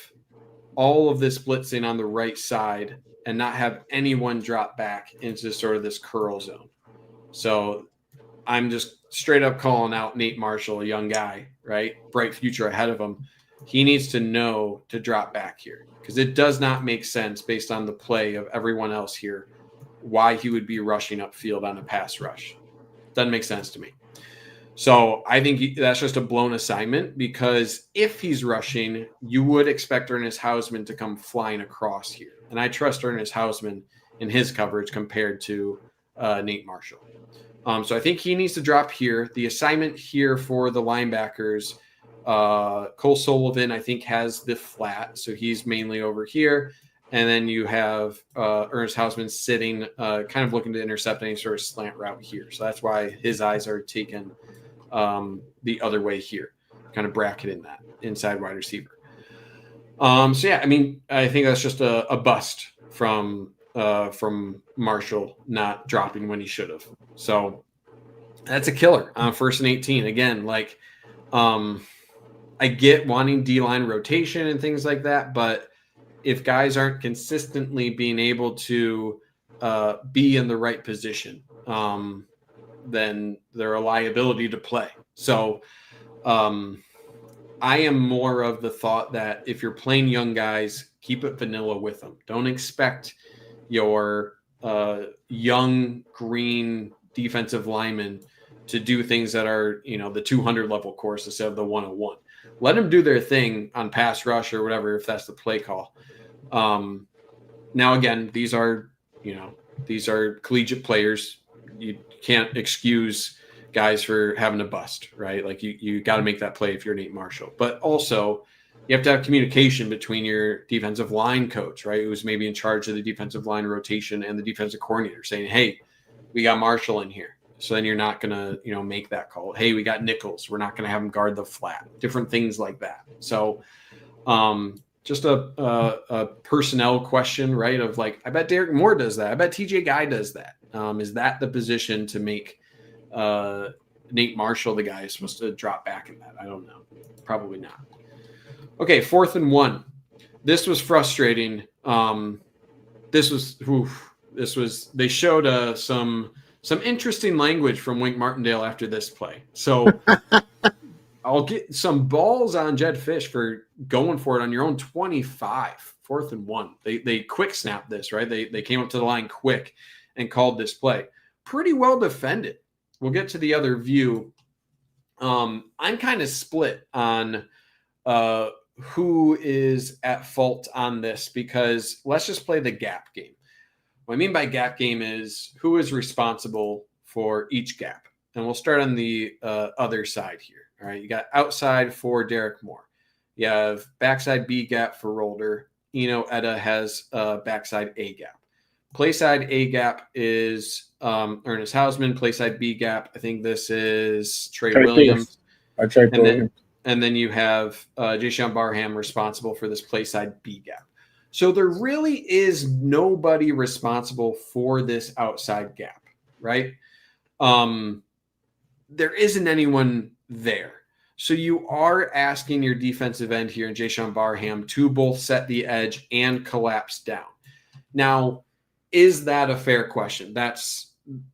all of this blitzing on the right side and not have anyone drop back into sort of this curl zone. So I'm just straight up calling out Nate Marshall, a young guy, right? Bright future ahead of him. He needs to know to drop back here because it does not make sense based on the play of everyone else here why he would be rushing upfield on a pass rush. Doesn't make sense to me. So I think that's just a blown assignment because if he's rushing, you would expect Ernest Hausman to come flying across here. And I trust Ernest Hausman in his coverage compared to Nate Marshall. So I think he needs to drop here. The assignment here for the linebackers, Cole Sullivan, I think, has the flat. So he's mainly over here. And then you have Ernest Hausman sitting, kind of looking to intercept any sort of slant route here. So that's why his eyes are taken the other way here, kind of bracketing that inside wide receiver. I think that's just a bust from Marshall not dropping when he should have. So that's a killer on 1st and 18. Again, I get wanting D-line rotation and things like that, but if guys aren't consistently being able to be in the right position, then they're a liability to play. So I am more of the thought that if you're playing young guys, keep it vanilla with them. Don't expect your young green defensive linemen to do things that are, the 200 level course instead of the 101. Let them do their thing on pass rush or whatever, if that's the play call. Now, again, these are collegiate players. You can't excuse guys for having a bust, right? Like you got to make that play if you're Nate Marshall. But also you have to have communication between your defensive line coach, right? Who's maybe in charge of the defensive line rotation and the defensive coordinator saying, hey, we got Marshall in here. So then you're not going to, make that call. Hey, we got Nichols. We're not going to have him guard the flat. Different things like that. So just a personnel question, right? Of I bet Derek Moore does that. I bet TJ Guy does that. Is that the position to make Nate Marshall the guy who's supposed to drop back in that? I don't know. Probably not. Okay, 4th and 1. This was frustrating This was they showed some interesting language from Wink Martindale after this play. So I'll get some balls on Jed Fish for going for it on your own 25, 4th and 1. They quick snapped this, right? They came up to the line quick and called this play. Pretty well defended. We'll get to the other view. I'm kind of split on who is at fault on this, because let's just play the gap game. What I mean by gap game is who is responsible for each gap. And we'll start on the other side here. All right, you got outside for Derek Moore. You have backside B gap for Rolder. Eno Etta has backside A gap. Playside A gap is Ernest Hausman. Playside B gap, I think this is Trey Williams. And then you have Jayshawn Barham responsible for this playside B gap. So there really is nobody responsible for this outside gap, right? There isn't anyone there. So you are asking your defensive end here, and Jayshawn Barham, to both set the edge and collapse down. Now, is that a fair question?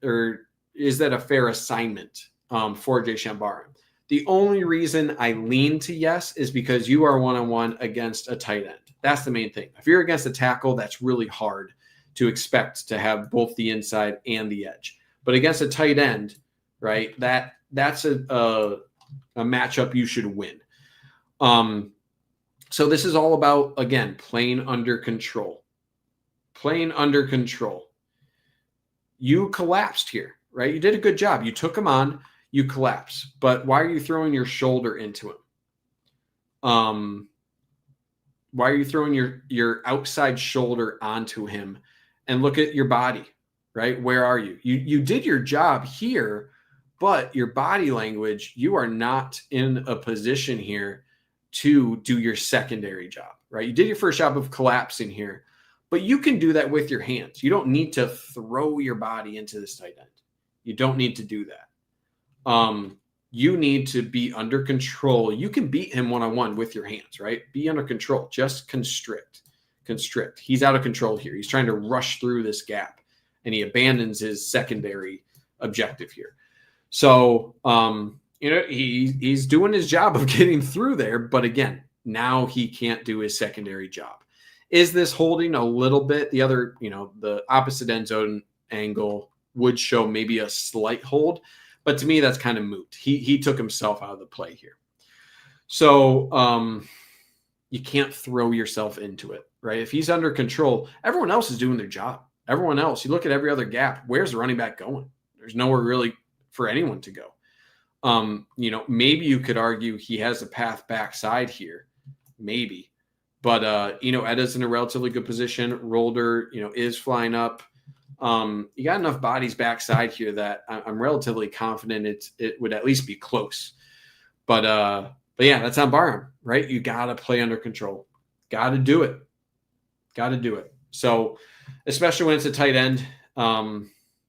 Or is that a fair assignment for Jayshawn Barham? The only reason I lean to yes is because you are one-on-one against a tight end. That's the main thing. If you're against a tackle, that's really hard to expect to have both the inside and the edge. But against a tight end, right, that's a matchup you should win. So this is all about, again, playing under control. Playing under control. You collapsed here, right? You did a good job. You took him on. You collapse. But why are you throwing your shoulder into him? Why are you throwing your outside shoulder onto him? And look at your body, right? Where are you? You did your job here, but your body language, you are not in a position here to do your secondary job, right? You did your first job of collapsing here, but you can do that with your hands. You don't need to throw your body into this tight end. You don't need to do that. You need to be under control. You can beat him one-on-one with your hands, right? Be under control. Just constrict. He's out of control here. He's trying to rush through this gap, and he abandons his secondary objective here. So, he's doing his job of getting through there, but again, now he can't do his secondary job. Is this holding a little bit? The other, the opposite end zone angle would show maybe a slight hold, but to me, that's kind of moot. He took himself out of the play here. So you can't throw yourself into it, right? If he's under control, everyone else is doing their job. Everyone else, you look at every other gap, where's the running back going? There's nowhere really for anyone to go. Maybe you could argue he has a path backside here, maybe. But, Eda's in a relatively good position. Rolder, is flying up. You got enough bodies backside here that I'm relatively confident it would at least be close. But yeah, that's on Barham, right? You got to play under control. Got to do it. So especially when it's a tight end,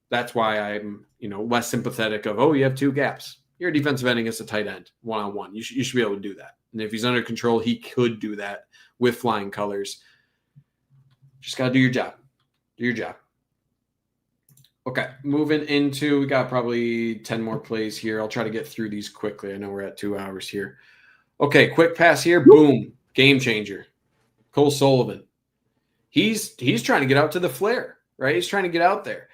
that's why I'm, less sympathetic of, you have two gaps. You're a defensive end against a tight end one-on-one. You should be able to do that. And if he's under control, he could do that with flying colors. Just got to do your job. Okay, moving into, we got probably 10 more plays here. I'll try to get through these quickly. I know we're at 2 hours here. Okay, quick pass here. Boom. Game changer. Cole Sullivan. He's trying to get out to the flare, right? He's trying to get out there.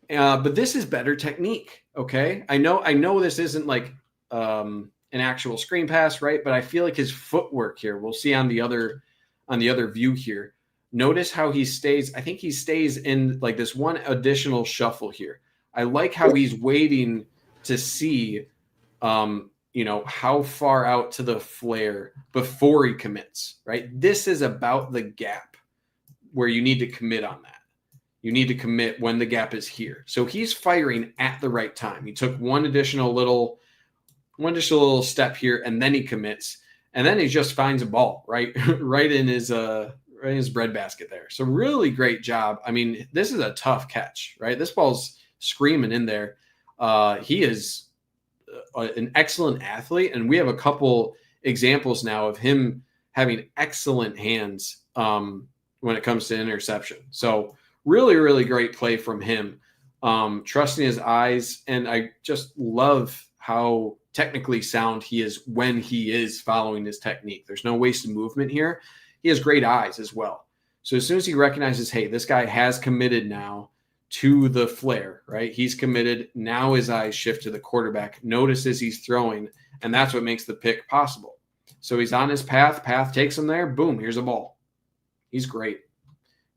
But this is better technique, okay? I know this isn't like an actual screen pass, right? But I feel like his footwork here, we'll see on the other view here. Notice how he stays. I think he stays in like this one additional shuffle here. I like how he's waiting to see, how far out to the flare before he commits, right? This is about the gap where you need to commit on that. You need to commit when the gap is here. So he's firing at the right time. He took one additional little step here, and then he commits, and then he just finds a ball right in his breadbasket there. So really great job. I mean, this is a tough catch, right? This ball's screaming in there. He is an excellent athlete, and we have a couple examples now of him having excellent hands when it comes to interception. So really, really great play from him. Trusting his eyes, and I just love how technically sound he is when he is following his technique. There's no wasted movement here. He has great eyes as well. So as soon as he recognizes, hey, this guy has committed now to the flare, right? He's committed. Now his eyes shift to the quarterback, notices he's throwing, and that's what makes the pick possible. So he's on his path. Path takes him there. Boom, here's a ball. He's great.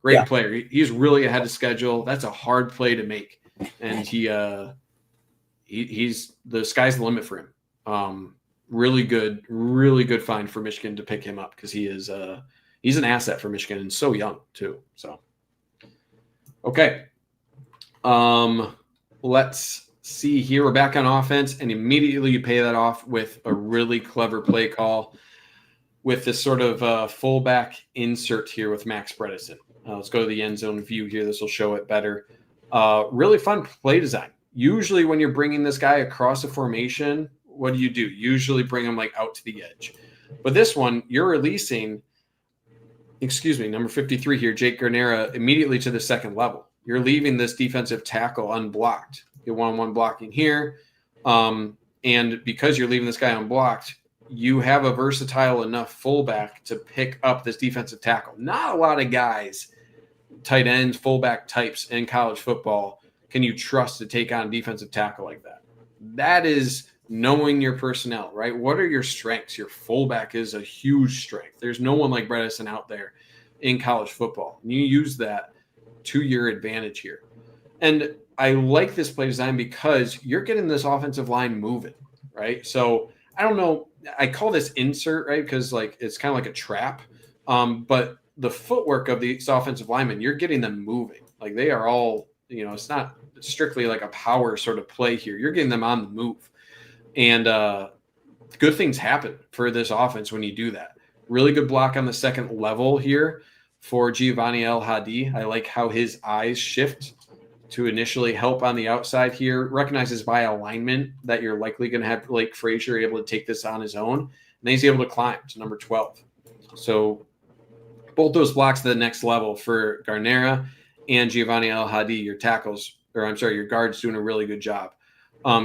Great player. He's really ahead of schedule. That's a hard play to make. And he's the sky's the limit for him. Really good find for Michigan to pick him up because he's an asset for Michigan and so young too. So, okay. Let's see here. We're back on offense, and immediately you pay that off with a really clever play call with this sort of fullback insert here with Max Bredesen. Let's go to the end zone view here. This will show it better. Really fun play design. Usually when you're bringing this guy across a formation, what do? Usually bring him like out to the edge. But this one, you're releasing, number 53 here, Jake Garnera, immediately to the second level. You're leaving this defensive tackle unblocked. Get one-on-one blocking here. And because you're leaving this guy unblocked, you have a versatile enough fullback to pick up this defensive tackle. Not a lot of guys, tight ends, fullback types in college football, can you trust to take on defensive tackle like that. That is knowing your personnel, right? What are your strengths? Your fullback is a huge strength. There's no one like Bredesen out there in college football. And you use that to your advantage here. And I like this play design because you're getting this offensive line moving, right? So I don't know. I call this insert, right? Because like it's kind of like a trap. But the footwork of these offensive linemen, you're getting them moving. Like they are all, it's not strictly like a power sort of play here. You're getting them on the move. And good things happen for this offense when you do that. Really good block on the second level here for Giovanni El Hadi. I like how his eyes shift to initially help on the outside here. Recognizes by alignment that you're likely going to have Blake Frazier able to take this on his own. And then he's able to climb to number 12. So both those blocks to the next level for Garnera and Giovanni El Hadi, your guards doing a really good job.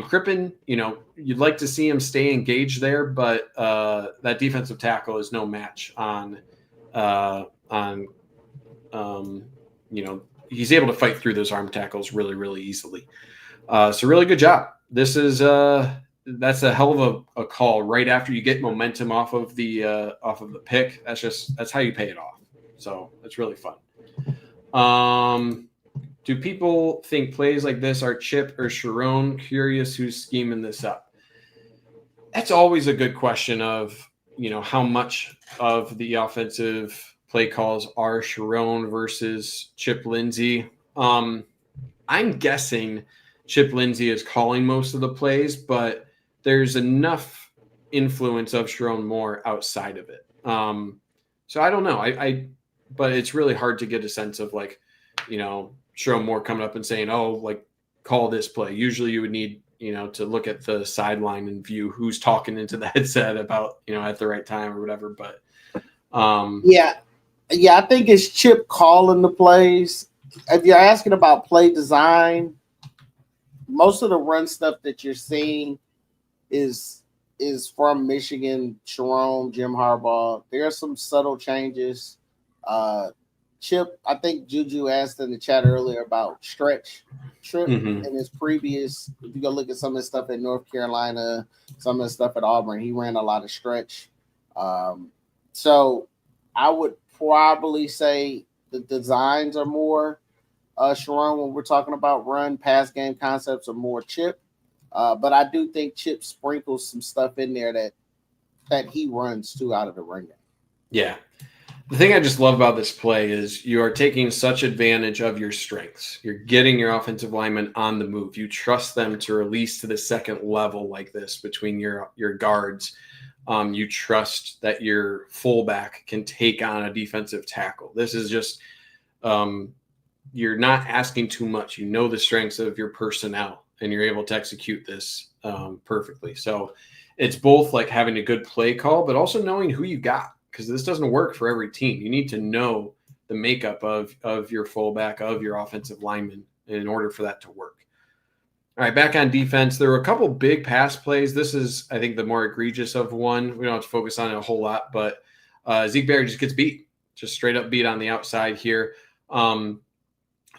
Crippen, you'd like to see him stay engaged there, but that defensive tackle is no match on he's able to fight through those arm tackles really, really easily. So really good job. This is that's a hell of a call right after you get momentum off of the pick. That's how you pay it off. So it's really fun. Do people think plays like this are Chip or Sharon? Curious who's scheming this up. That's always a good question of, how much of the offensive play calls are Sharon versus Chip Lindsey. I'm guessing Chip Lindsey is calling most of the plays, but there's enough influence of Sharon Moore outside of it. So I don't know. But it's really hard to get a sense of like, Sharon Moore coming up and saying, oh, like call this play. Usually you would need, to look at the sideline and view who's talking into the headset about, at the right time or whatever. But yeah, I think it's Chip calling the plays. If you're asking about play design, most of the run stuff that you're seeing is from Michigan, Sharon, Jim Harbaugh. There are some subtle changes. Chip, I think Juju asked in the chat earlier about stretch trip in his previous. If you go look at some of his stuff at North Carolina, some of the stuff at Auburn, he ran a lot of stretch. So I would probably say the designs are more Sharon when we're talking about run pass game concepts are more Chip. But I do think Chip sprinkles some stuff in there that he runs too out of the ring game. Yeah. The thing I just love about this play is you are taking such advantage of your strengths. You're getting your offensive linemen on the move. You trust them to release to the second level like this between your guards. You trust that your fullback can take on a defensive tackle. This is just you're not asking too much. You know the strengths of your personnel, and you're able to execute this perfectly. So it's both like having a good play call, but also knowing who you got. Because this doesn't work for every team. You need to know the makeup of your fullback, of your offensive lineman in order for that to work. All right, back on defense, there were a couple big pass plays. This is, I think, the more egregious of one. We don't have to focus on it a whole lot, but Zeke Berry just gets beat, just straight up beat on the outside here.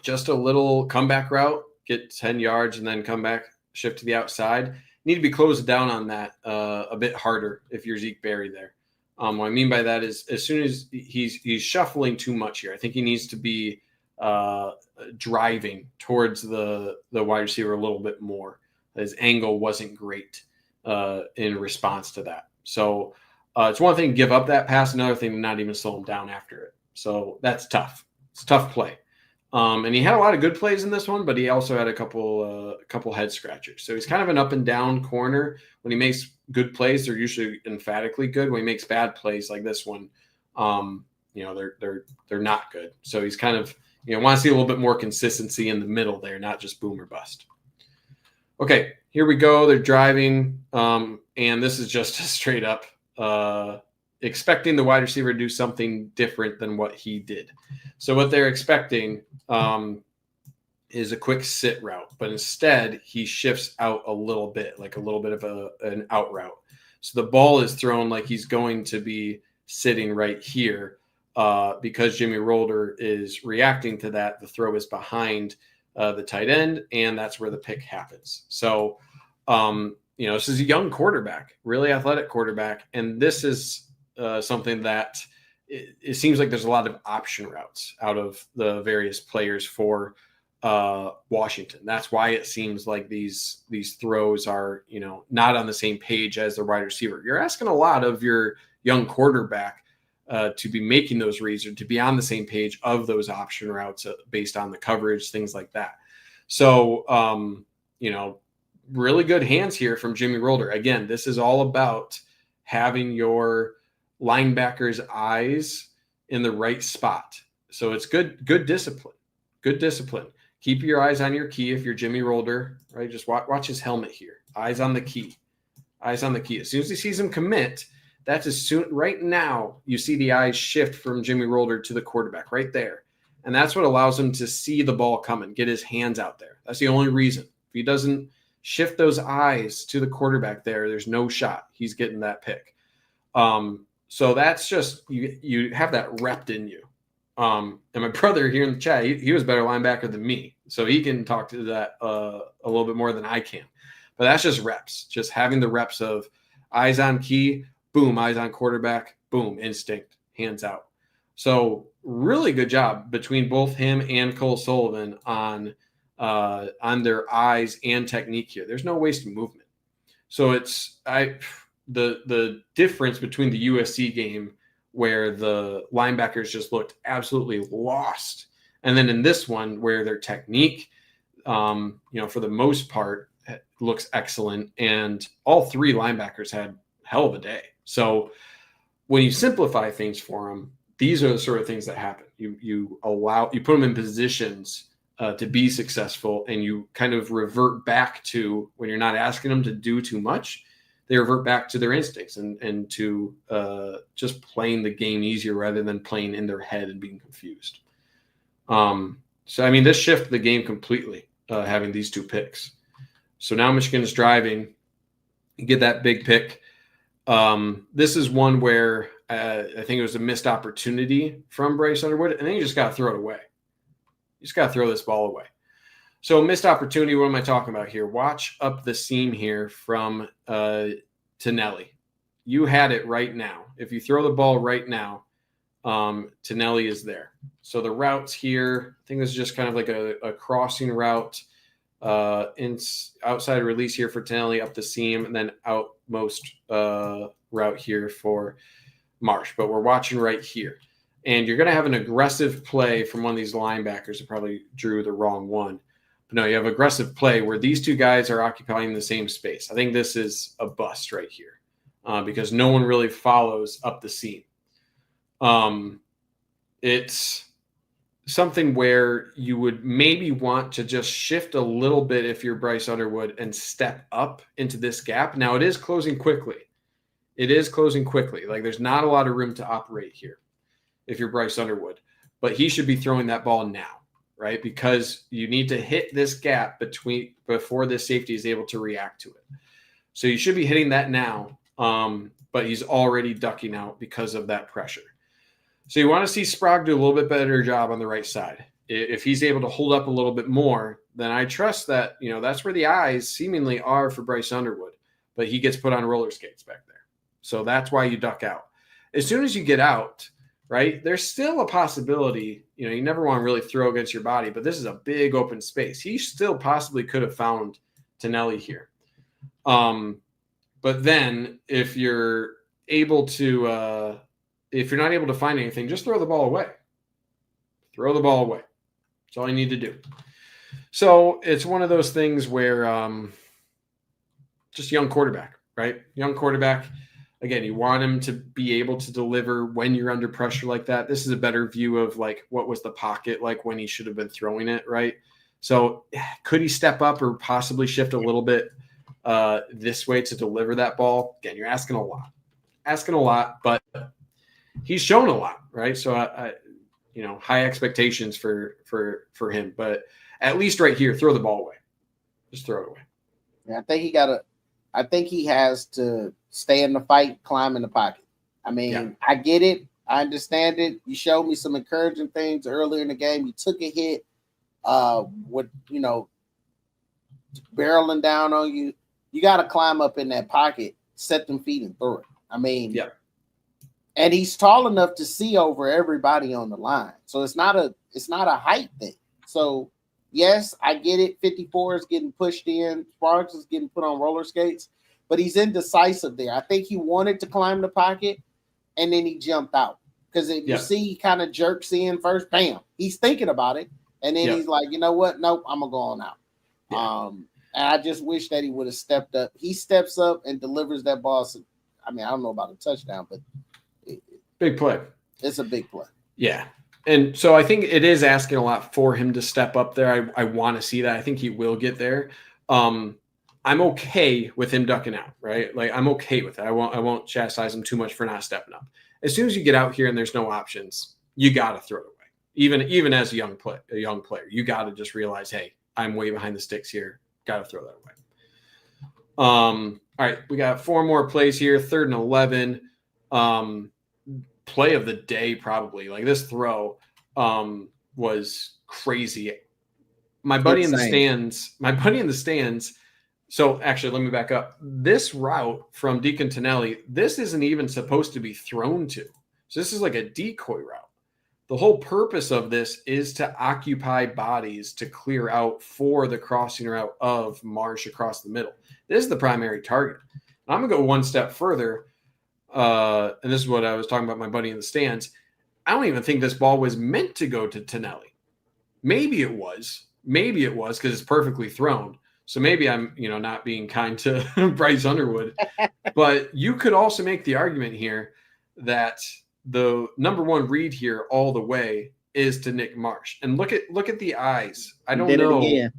Just a little comeback route, get 10 yards, and then come back, shift to the outside. Need to be closed down on that a bit harder if you're Zeke Berry there. What I mean by that is as soon as he's shuffling too much here, I think he needs to be driving towards the wide receiver a little bit more. His angle wasn't great in response to that. So it's one thing to give up that pass, another thing to not even slow him down after it. So that's tough. It's a tough play. And he had a lot of good plays in this one, but he also had a couple head scratchers. So he's kind of an up and down corner. When he makes good plays, they're usually emphatically good. When he makes bad plays like this one, they're not good. So he's kind of, want to see a little bit more consistency in the middle there, not just boom or bust. Okay, here we go. They're driving, and this is just a straight up expecting the wide receiver to do something different than what he did. So what they're expecting is a quick sit route, but instead he shifts out a little bit, like a little bit of an out route. So the ball is thrown like he's going to be sitting right here because Jimmy Rolder is reacting to that. The throw is behind the tight end, and that's where the pick happens. So, this is a young quarterback, really athletic quarterback, and this is something that it seems like there's a lot of option routes out of the various players for Washington. That's why it seems like these throws are, not on the same page as the wide receiver. You're asking a lot of your young quarterback to be making those reads or to be on the same page of those option routes based on the coverage, things like that. So, really good hands here from Jimmy Rolder. Again, this is all about having your linebacker's eyes in the right spot. So it's good discipline. Good discipline. Keep your eyes on your key if you're Jimmy Rolder, right? Just watch his helmet here. Eyes on the key. Eyes on the key. As soon as he sees him commit, that's as soon right now you see the eyes shift from Jimmy Rolder to the quarterback right there. And that's what allows him to see the ball coming, get his hands out there. That's the only reason. If he doesn't shift those eyes to the quarterback there's no shot he's getting that pick. So that's just, you have that repped in you. And my brother here in the chat, he was a better linebacker than me. So he can talk to that a little bit more than I can. But that's just reps, just having the reps of eyes on key, boom, eyes on quarterback, boom, instinct, hands out. So really good job between both him and Cole Sullivan on their eyes and technique here. There's no wasted movement. So the difference between the USC game where the linebackers just looked absolutely lost, and then in this one where their technique, for the most part, looks excellent, and all three linebackers had hell of a day. So when you simplify things for them, these are the sort of things that happen. You put them in positions to be successful, and you kind of revert back to, when you're not asking them to do too much, they revert back to their instincts and to just playing the game easier rather than playing in their head and being confused. This shifted the game completely, having these two picks. So now Michigan is driving. You get that big pick. This is one where I think it was a missed opportunity from Bryce Underwood, and then you just got to throw it away. You just got to throw this ball away. So missed opportunity, what am I talking about here? Watch up the seam here from Tonelli. You had it right now. If you throw the ball right now, Tonelli is there. So the routes here, I think this is just kind of like a crossing route. Outside release here for Tonelli up the seam, and then outmost route here for Marsh. But we're watching right here. And you're going to have an aggressive play from one of these linebackers who probably drew the wrong one. But no, you have aggressive play where these two guys are occupying the same space. I think this is a bust right here because no one really follows up the seam. It's something where you would maybe want to just shift a little bit if you're Bryce Underwood and step up into this gap. Now, it is closing quickly. Like, there's not a lot of room to operate here if you're Bryce Underwood. but he should be throwing that ball now, right? Because you need to hit this gap before this safety is able to react to it. So you should be hitting that now, but he's already ducking out because of that pressure. So you want to see Sprague do a little bit better job on the right side. If he's able to hold up a little bit more, then I trust that, that's where the eyes seemingly are for Bryce Underwood, but he gets put on roller skates back there. So that's why you duck out. As soon as you get out, right, there's still a possibility, you never want to really throw against your body, but this is a big open space. He still possibly could have found Tonelli here. But then if you're able to, if you're not able to find anything, just throw the ball away. Throw the ball away. That's all you need to do. So it's one of those things where just young quarterback, right? Young quarterback. Again, you want him to be able to deliver when you're under pressure like that. This is a better view of like what was the pocket like when he should have been throwing it, right? So could he step up or possibly shift a little bit this way to deliver that ball? Again, you're asking a lot, but he's shown a lot, right? So I high expectations for him, but at least right here, throw the ball away. Just throw it away. Yeah, I think he has to stay in the fight, climb in the pocket. I mean, I get it. I understand it. You showed me some encouraging things earlier in the game. You took a hit with, barreling down on you. You got to climb up in that pocket, set them feet and throw it. I mean, and he's tall enough to see over everybody on the line. So it's not a height thing. So yes, I get it. 54 is getting pushed in. Sparks is getting put on roller skates, but he's indecisive there. I think he wanted to climb the pocket, and then he jumped out. Because you see, he kind of jerks in first. Bam. He's thinking about it, and then he's like, you know what? Nope, I'm going to go on out. Yeah. And I just wish that he would have stepped up. He steps up and delivers that ball. So, I mean, I don't know about a touchdown, but big play. It's a big play. Yeah. And so I think it is asking a lot for him to step up there. I want to see that. I think he will get there. I'm okay with him ducking out, right? Like I'm okay with it. I won't chastise him too much for not stepping up. As soon as you get out here and there's no options, you got to throw it away. Even as a young player, you got to just realize, hey, I'm way behind the sticks here. Got to throw that away. All right, we got 4 more plays here. 3rd and 11. Play of the day, probably. Like this throw was crazy. My buddy in the stands. So actually, let me back up. This route from Deacon Tonelli, this isn't even supposed to be thrown to. So this is like a decoy route. The whole purpose of this is to occupy bodies to clear out for the crossing route of Marsh across the middle. This is the primary target. And I'm going to go one step further. And this is what I was talking about, my buddy in the stands. I don't even think this ball was meant to go to Tonelli. Maybe it was because it's perfectly thrown. So maybe I'm, not being kind to Bryce Underwood. But you could also make the argument here that the number 1 read here all the way is to Nick Marsh. And look at the eyes. I don't know.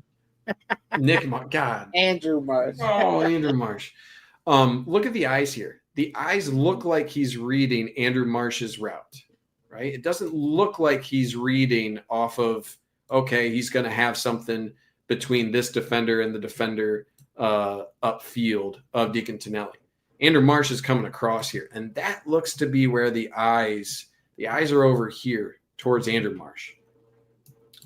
Nick Marsh. God. Andrew Marsh. Oh, Andrew Marsh. Look at the eyes here. The eyes look like he's reading Andrew Marsh's route, right? It doesn't look like he's reading off of, okay, he's going to have something between this defender and the defender upfield of Deacon Tonelli. Andrew Marsh is coming across here, and that looks to be where the eyes are over here towards Andrew Marsh.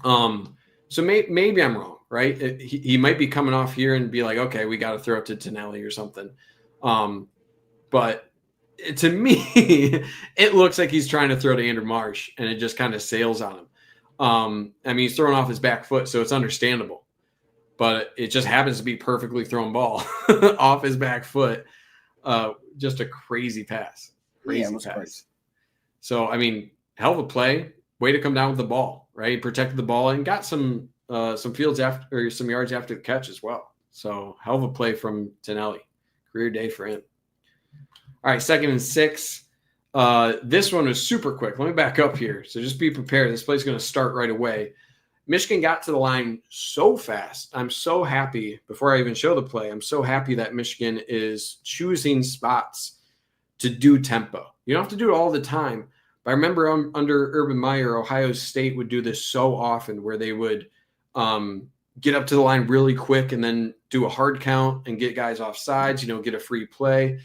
So maybe I'm wrong, right? He might be coming off here and be like, okay, we got to throw it to Tonelli or something. But to me, it looks like he's trying to throw to Andrew Marsh, and it just kind of sails on him. I mean, he's throwing off his back foot, so it's understandable. But it just happens to be perfectly thrown ball off his back foot. Just a crazy pass. Crazy pass. Crazy. So, I mean, hell of a play. Way to come down with the ball, right? Protected the ball and got some yards after the catch as well. So, hell of a play from Tonelli. Career day for him. All right, 2nd and 6. This one was super quick. Let me back up here. So just be prepared. This play's going to start right away. Michigan got to the line so fast. I'm so happy. Before I even show the play, I'm so happy that Michigan is choosing spots to do tempo. You don't have to do it all the time, But I remember under Urban Meyer, Ohio State would do this so often where they would get up to the line really quick and then do a hard count and get guys off sides, get a free play.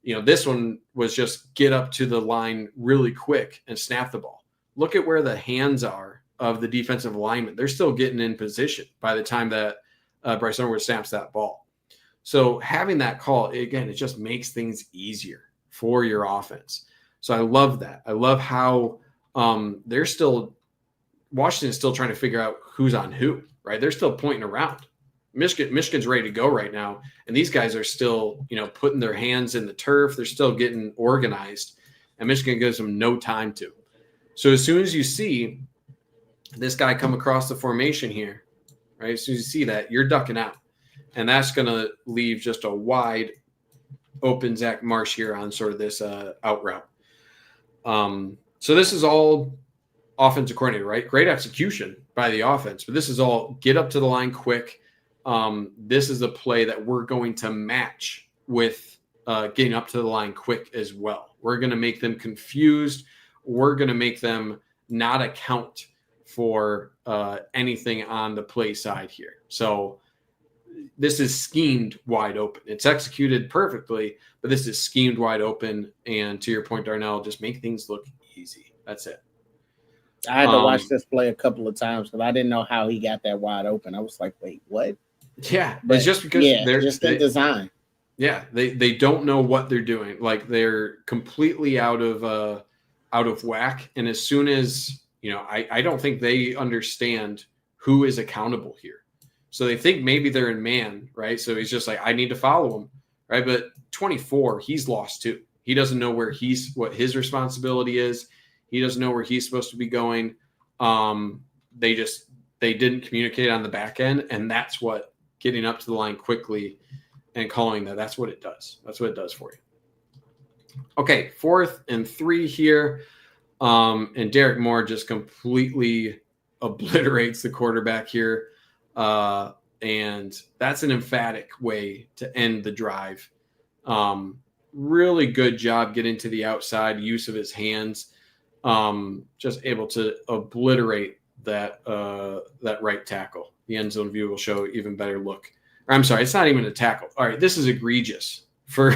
This one was just get up to the line really quick and snap the ball. Look at where the hands are of the defensive lineman. They're still getting in position by the time that Bryce Underwood snaps that ball. So having that call, again, it just makes things easier for your offense. So I love that. I love how Washington's still trying to figure out who's on who, right? They're still pointing around. Michigan's ready to go right now. And these guys are still, putting their hands in the turf. They're still getting organized. And Michigan gives them no time to. So as soon as you see this guy come across the formation here, right? As soon as you see that, you're ducking out. And that's going to leave just a wide open Zach Marsh here on sort of this out route. So this is all offensive coordinator, right? Great execution by the offense, but this is all get up to the line quick. This is a play that we're going to match with getting up to the line quick as well. We're going to make them confused. We're going to make them not account for anything on the play side here. So this is schemed wide open. It's executed perfectly, but this is schemed wide open. And to your point, Darnell, just make things look easy. That's it. I had to watch this play a couple of times because I didn't know how he got that wide open. I was like, wait, what? Yeah, but it's just because they're just in design. Yeah, they don't know what they're doing. Like they're completely out of whack. And as soon as, I don't think they understand who is accountable here. So they think maybe they're in man, right? So he's just like, I need to follow him, right? But 24, he's lost too. He doesn't know what his responsibility is. He doesn't know where he's supposed to be going. They didn't communicate on the back end, and that's what getting up to the line quickly and calling that's what it does. That's what it does for you. Okay, 4th and 3 here. And Derek Moore just completely obliterates the quarterback here. And that's an emphatic way to end the drive. Really good job getting to the outside, use of his hands. Just able to obliterate that right tackle. The end zone view will show even better look. Or, I'm sorry, it's not even a tackle. All right, this is egregious for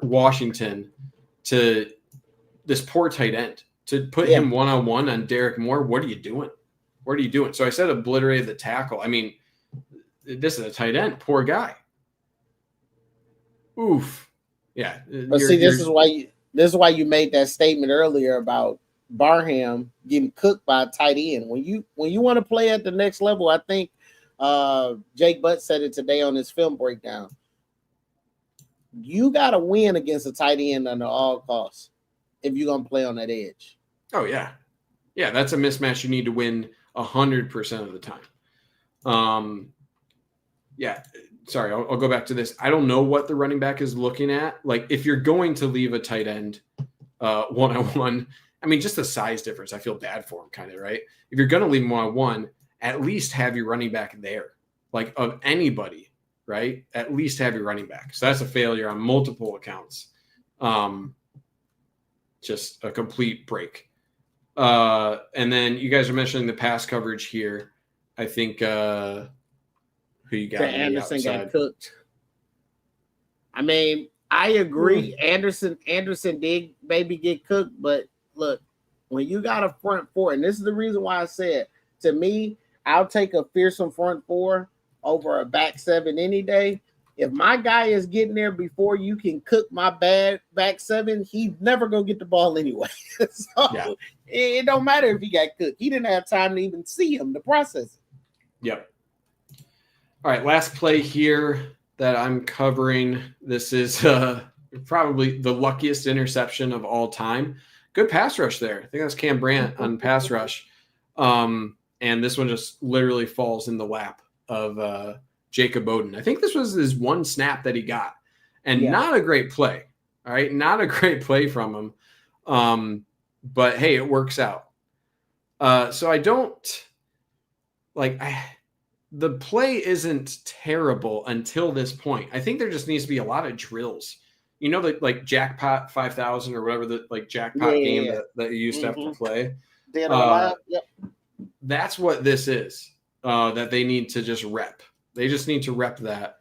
Washington to this poor tight end to put him one-on-one on Derek Moore. What are you doing? What are you doing? So I said obliterated the tackle. I mean, this is a tight end. Poor guy. Oof. Yeah. But see, this is why you made that statement earlier about Barham getting cooked by a tight end. When you want to play at the next level, I think Jake Butt said it today on his film breakdown. You got to win against a tight end under all costs if you're going to play on that edge. Oh, yeah. Yeah, that's a mismatch you need to win 100% of the time. Yeah, sorry, I'll go back to this. I don't know what the running back is looking at. Like, if you're going to leave a tight end one-on-one, I mean, just the size difference, I feel bad for him, kind of, right? If you're going to leave him one-on-one, at least have your running back there. Like, of anybody, right? At least have your running back. So that's a failure on multiple accounts. Just a complete break. And then you guys are mentioning the pass coverage here. I think who you got? Anderson got cooked. I mean, I agree. Anderson did maybe get cooked, but look, when you got a front four, and this is the reason why I said, to me, I'll take a fearsome front four over a back seven any day. If my guy is getting there before you can cook my bad back seven, he's never going to get the ball anyway. So it don't matter if he got cooked. He didn't have time to even see him to process it. Yep. All right, last play here that I'm covering. This is probably the luckiest interception of all time. Good pass rush there. I think that's Cam Brandt on pass rush. And this one just literally falls in the lap of Jacob Bowden. I think this was his one snap that he got. And not a great play. All right, not a great play from him. But, hey, it works out. So I don't – the play isn't terrible until this point. I think there just needs to be a lot of drills like Jackpot 5000 or whatever the like jackpot Yeah, game yeah. that you used to have to play. Dead or alive. Yep. That's what this is. That they need to just rep. They just need to rep that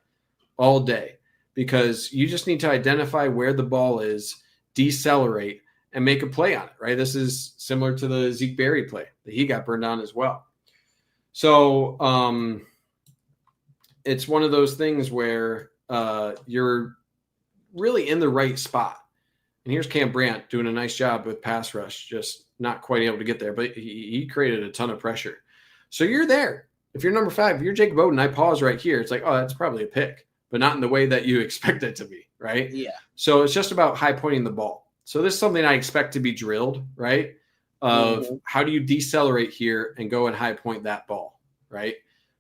all day, because you just need to identify where the ball is, decelerate, and make a play on it, right? This is similar to the Zeke Berry play that he got burned on as well. So it's one of those things where you're really in the right spot. And here's Cam Brandt doing a nice job with pass rush, just not quite able to get there, but he created a ton of pressure. So you're there. If you're number 5, if you're Jacob Oden, I pause right here. It's like, oh, that's probably a pick, but not in the way that you expect it to be, right? Yeah. So it's just about high pointing the ball. So this is something I expect to be drilled, right? Of how do you decelerate here and go and high point that ball, right?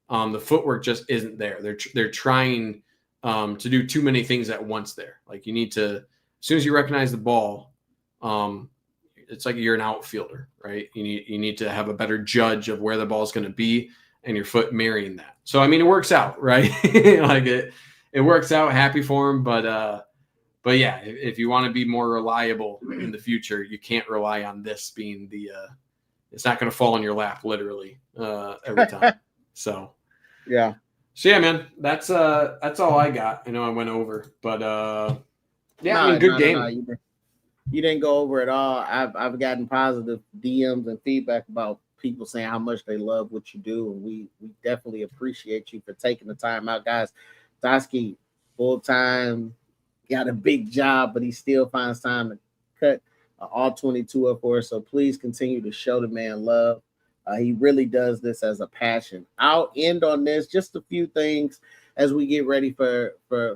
The footwork just isn't there. They're trying to do too many things at once there. Like you need to, as soon as you recognize the ball, it's like you're an outfielder, right? You need to have a better judge of where the ball is going to be and your foot marrying that. So, I mean, it works out, right? Like it works out. Happy for him. But yeah, if you want to be more reliable in the future, you can't rely on this being it's not going to fall in your lap literally every time. So, yeah. So yeah, man, that's all I got. I know I went over, but yeah, I mean, good game. No, you didn't go over at all. I've gotten positive DMs and feedback about people saying how much they love what you do, and we definitely appreciate you for taking the time out, guys. Toski, full time, got a big job, but he still finds time to cut all 22 up for us. So please continue to show the man love. He really does this as a passion. I'll end on this, just a few things as we get ready for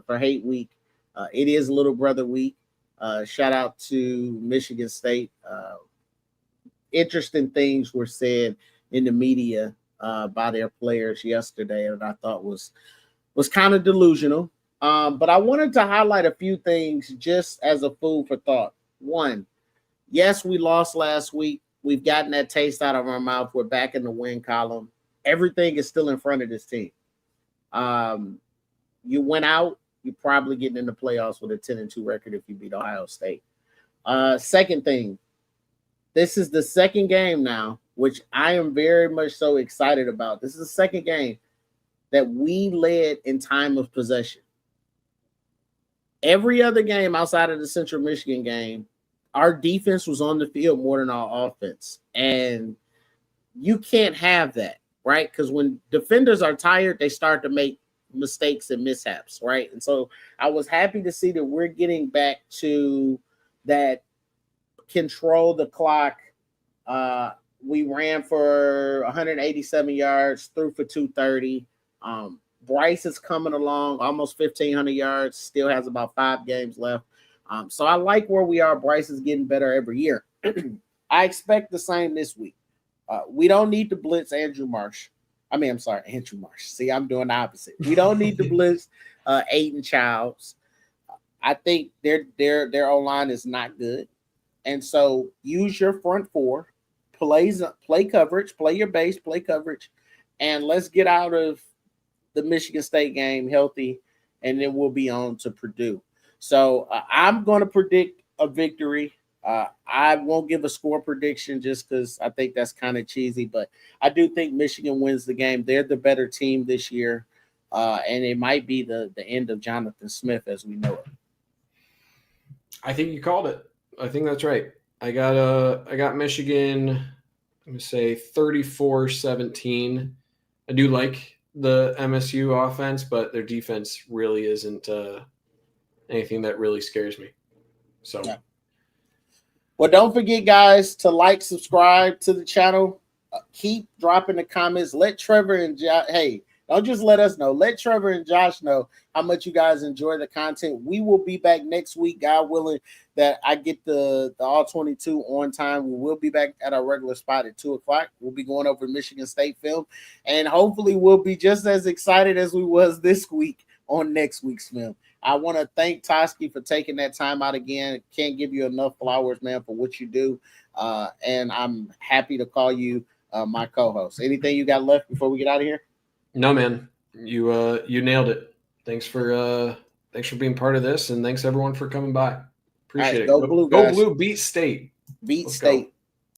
Hate Week. It is Little Brother Week. Shout out to Michigan State. Interesting things were said in the media by their players yesterday, and I thought was kind of delusional. But I wanted to highlight a few things just as a food for thought. One, yes, we lost last week. We've gotten that taste out of our mouth. We're back in the win column. Everything is still in front of this team. You went out, you're probably getting in the playoffs with a 10-2 record if you beat Ohio State. Second thing, this is the second game now, which I am very much so excited about. This is the second game that we led in time of possession. Every other game outside of the Central Michigan game, our defense was on the field more than our offense. And you can't have that, right? Because when defenders are tired, they start to make mistakes and mishaps, right? And so I was happy to see that we're getting back to that control the clock. We ran for 187 yards, threw for 230. Bryce is coming along, almost 1,500 yards, still has about 5 games left. So I like where we are. Bryce is getting better every year. I expect the same this week. We don't need to blitz Andrew Marsh. Andrew Marsh. See, I'm doing the opposite. We don't need to blitz Aiden Childs. I think their O-line is not good. And so use your front four, play coverage, play your base, play coverage, and let's get out of the Michigan State game healthy, and then we'll be on to Purdue. So I'm going to predict a victory. I won't give a score prediction just because I think that's kind of cheesy, but I do think Michigan wins the game. They're the better team this year, and it might be the end of Jonathan Smith as we know it. I think you called it. I think that's right. I got Michigan, I'm going to say 34-17. I do like the MSU offense, but their defense really isn't anything that really scares me. So, yeah. Well, don't forget, guys, to like, subscribe to the channel. Keep dropping the comments. Let Trevor and Josh, don't just let us know. Let Trevor and Josh know how much you guys enjoy the content. We will be back next week, God willing, that I get the all 22 on time. We will be back at our regular spot at 2:00. We'll be going over Michigan State film, and hopefully we'll be just as excited as we was this week on next week's film. I want to thank Toski for taking that time out again. Can't give you enough flowers, man, for what you do. And I'm happy to call you my co-host. Anything you got left before we get out of here? No, man. You nailed it. Thanks for thanks for being part of this, and thanks everyone for coming by. Appreciate it. Go Blue, go guys. Blue, beat State. Beat Let's State. Go.